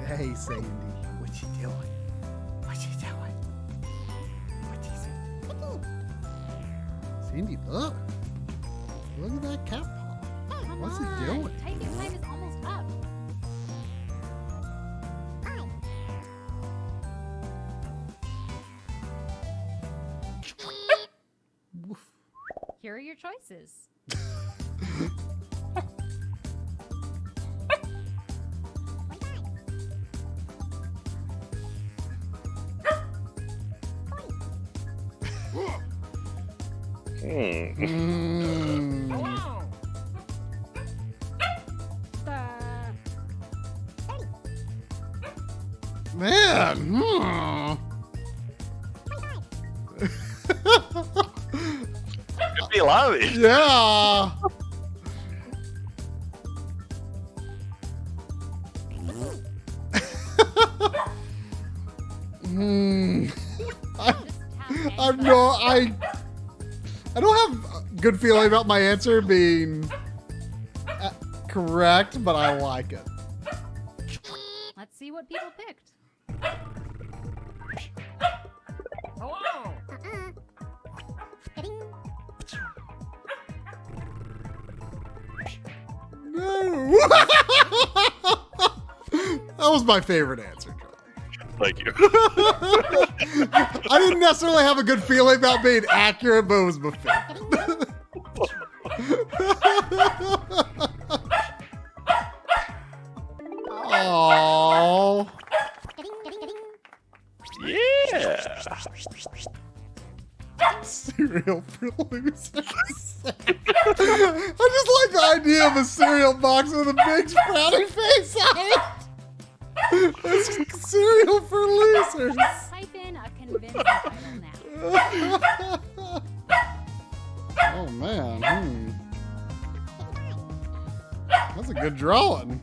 Hey, Sandy, what you doing? What you doing? What you doing? Sandy, look. Look at that cat paw. Come What's on. it doing? Typing time is almost up. Here are your choices. Man. Could be a lot of these. Yeah. I don't have a good feeling about my answer being correct, but I like it. Let's see what people picked. Hello. No. That was my favorite answer, John. Thank you. I didn't necessarily have a good feeling about being accurate, but it was my favorite. Aww. Yeah. Cereal for losers. I just like the idea of a cereal box with a big frowny face on it. It's cereal for losers. Type in a convincing title now. Oh man. That's a good drawing.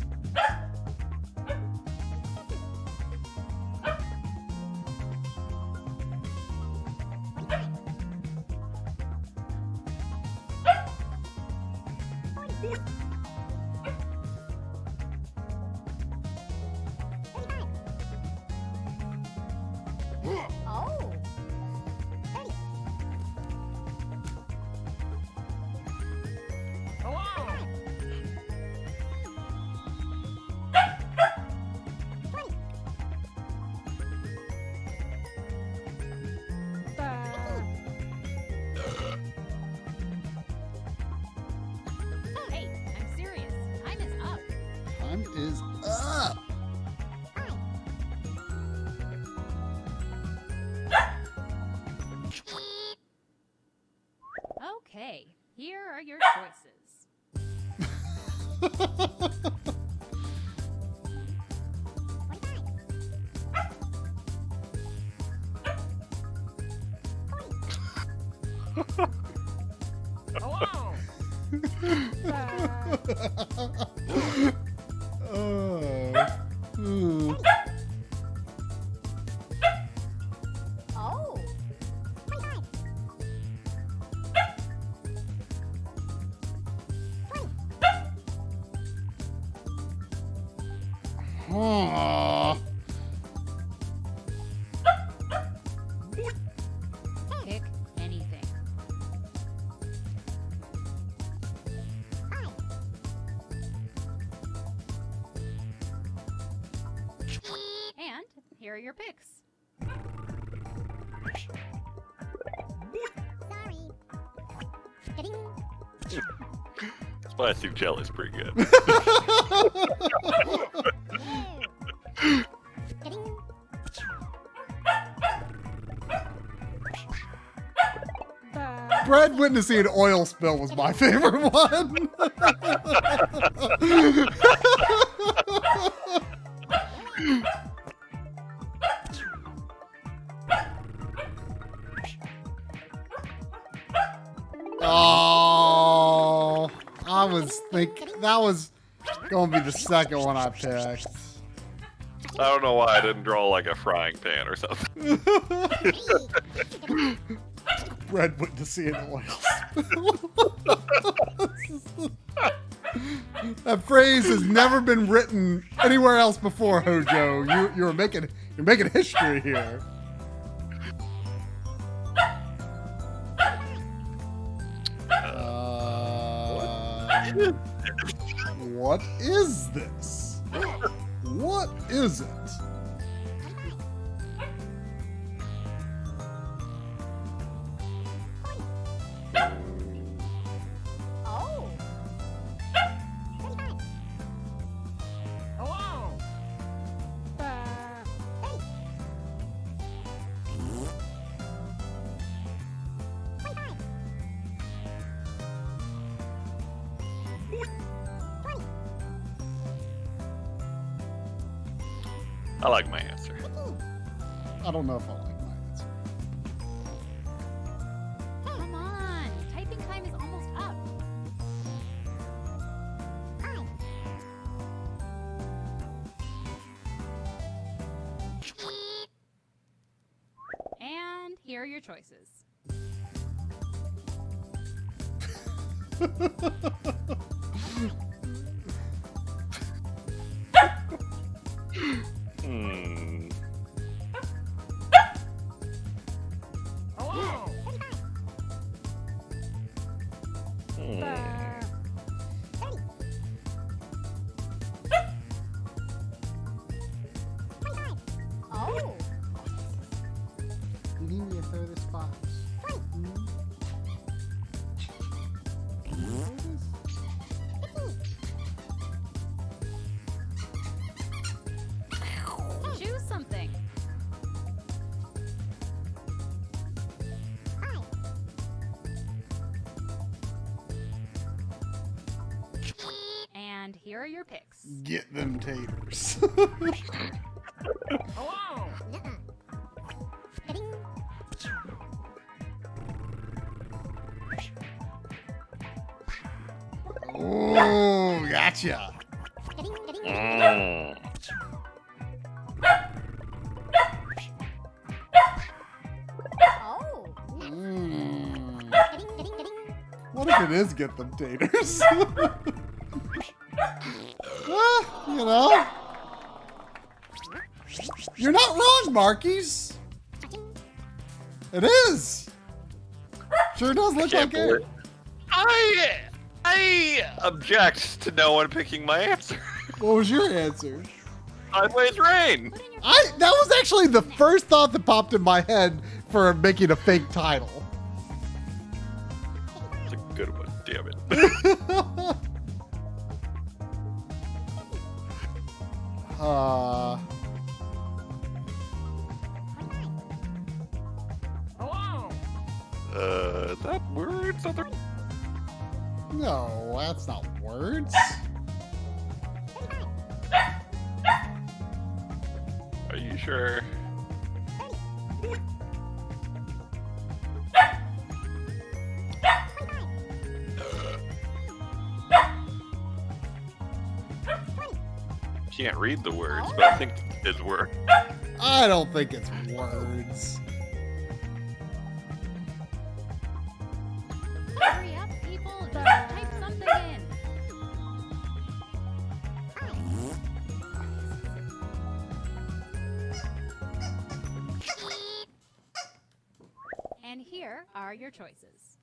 Oh. Hello. Hey, I'm serious. Time is up. Time is up. Okay, here are your choices. Hello. Oh. Aw. Pick anything. And here are your picks. Sorry. Spicy jelly's pretty good. Bread witnessing an oil spill was my favorite one. Oh, I was thinking that was gonna be the second one I picked. I don't know why I didn't draw like a frying pan or something. Bread witnessing an oil spill. That phrase has never been written anywhere else before, Hojo. You're making history here. What is this? What is it? Oh. Hello. I like my answer. I don't know if I like my answer. Come on, typing time is almost up. And here are your choices. Hmm. Hmm. Oh. You need me to throw this box. Choose something. And here are your picks. Get them taters. Oh, gotcha. Mm. Oh. Mm. What if it is get them taters? Well, you know. You're not wrong, Markies. It is. Sure does look Can't like it. believe- I object to no one picking my answer. What was your answer? Sideways Rain. Put in your That was actually the first thought that popped in my head for making a fake title. It's a good one. Damn it. Is that words? No, that's not words. Are you sure? Can't read the words, but I think it's word. I don't think it's words. hurry up, people. Just type something in. And here are your choices.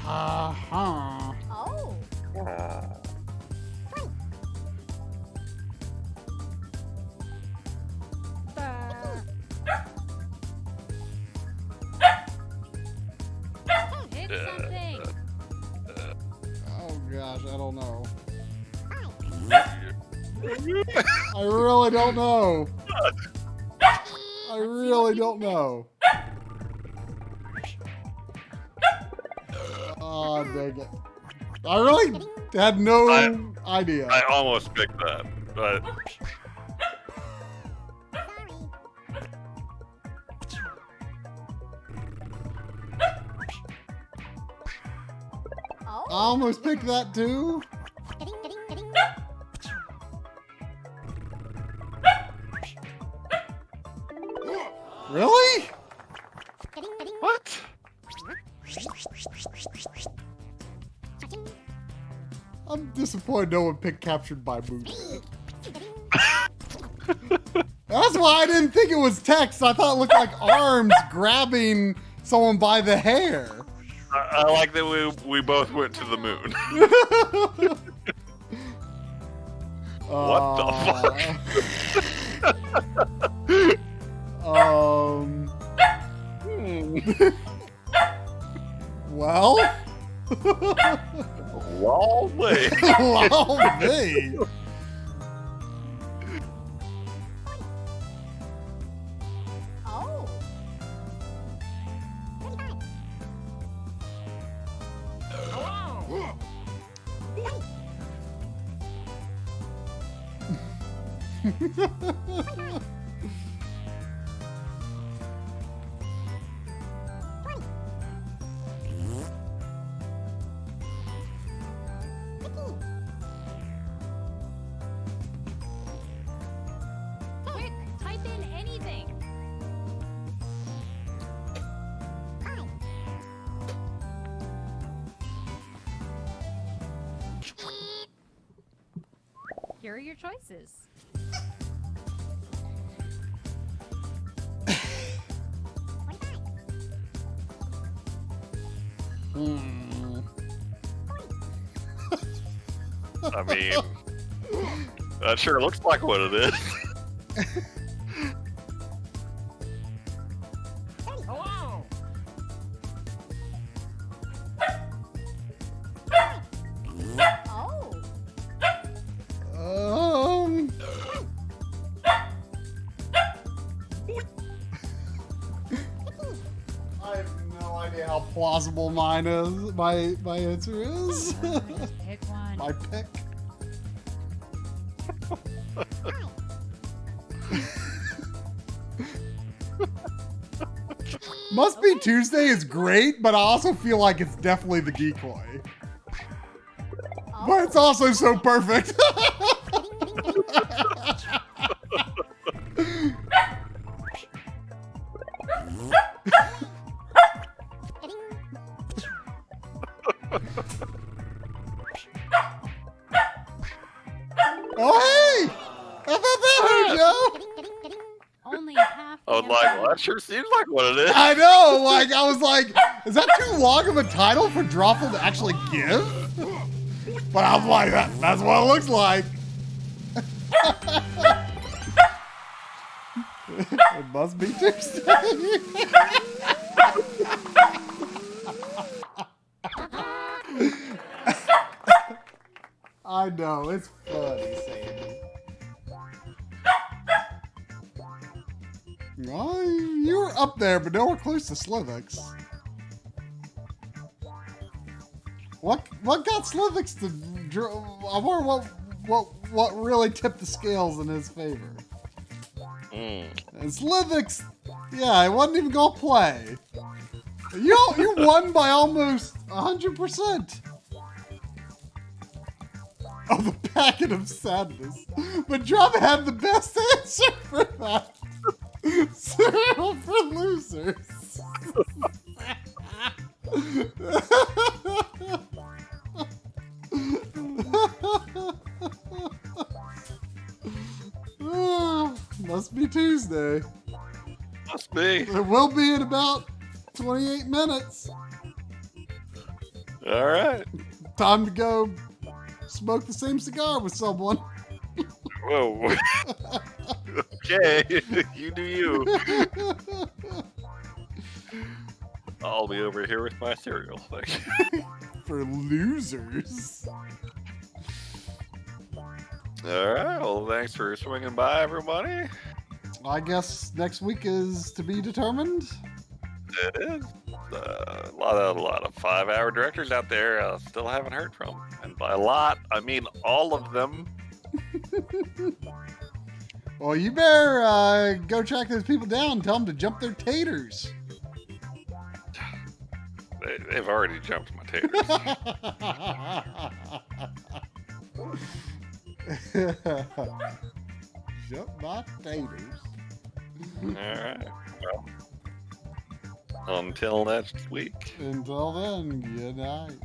Uh-huh. Oh. Pick something. Oh gosh, I don't know. I really don't know. I really don't know. Oh, dang it. I really had no idea. I almost picked that, but Oh. I almost picked that too. Really? what? I'm disappointed no one picked Captured by Movement. That's why I didn't think it was text. I thought it looked like arms grabbing someone by the hair. I like that we both went to the moon. What the fuck? Um. Hmm. Oh, me. Oh. Quick, type in anything. Here are your choices. Hmm. I mean, that sure looks like what it is. Oh. I have no idea how plausible mine is. My answer is Just pick one. my pick. Must Be Tuesday is great, but I also feel like it's definitely the decoy. But it's also so perfect. Oh, hey! I thought that hurt, Joe. Only half. I was the like, amount. well, that sure seems like what it is. I know, like, I was like, is that too long of a title for Drawful to actually give? But I'm like, that's what it looks like. It must be Tuesday. I know, it's funny, Sandy. Well, you were up there, but nowhere close to Slivix. What got Slivix to I wonder what really tipped the scales in his favor. Mm. And Slivix, yeah, he wasn't even gonna play. You won by almost 100%. Oh, the packet of sadness. But Drum had the best answer for that. Cereal for losers. Must be Tuesday. Must be. It will be in about 28 minutes. All right. Time to go smoke the same cigar with someone. Whoa. Okay, you do you. I'll be over here with my cereal. Thank you. For losers. All right. Well, thanks for swinging by, everybody. I guess next week is to be determined. It is. A lot of 5-hour directors out there still haven't heard from. And by a lot, I mean all of them. Well, you better go track those people down and tell them to jump their taters. They've already jumped my taters. Jump my taters. All right. Well, until next week. Until then, good night.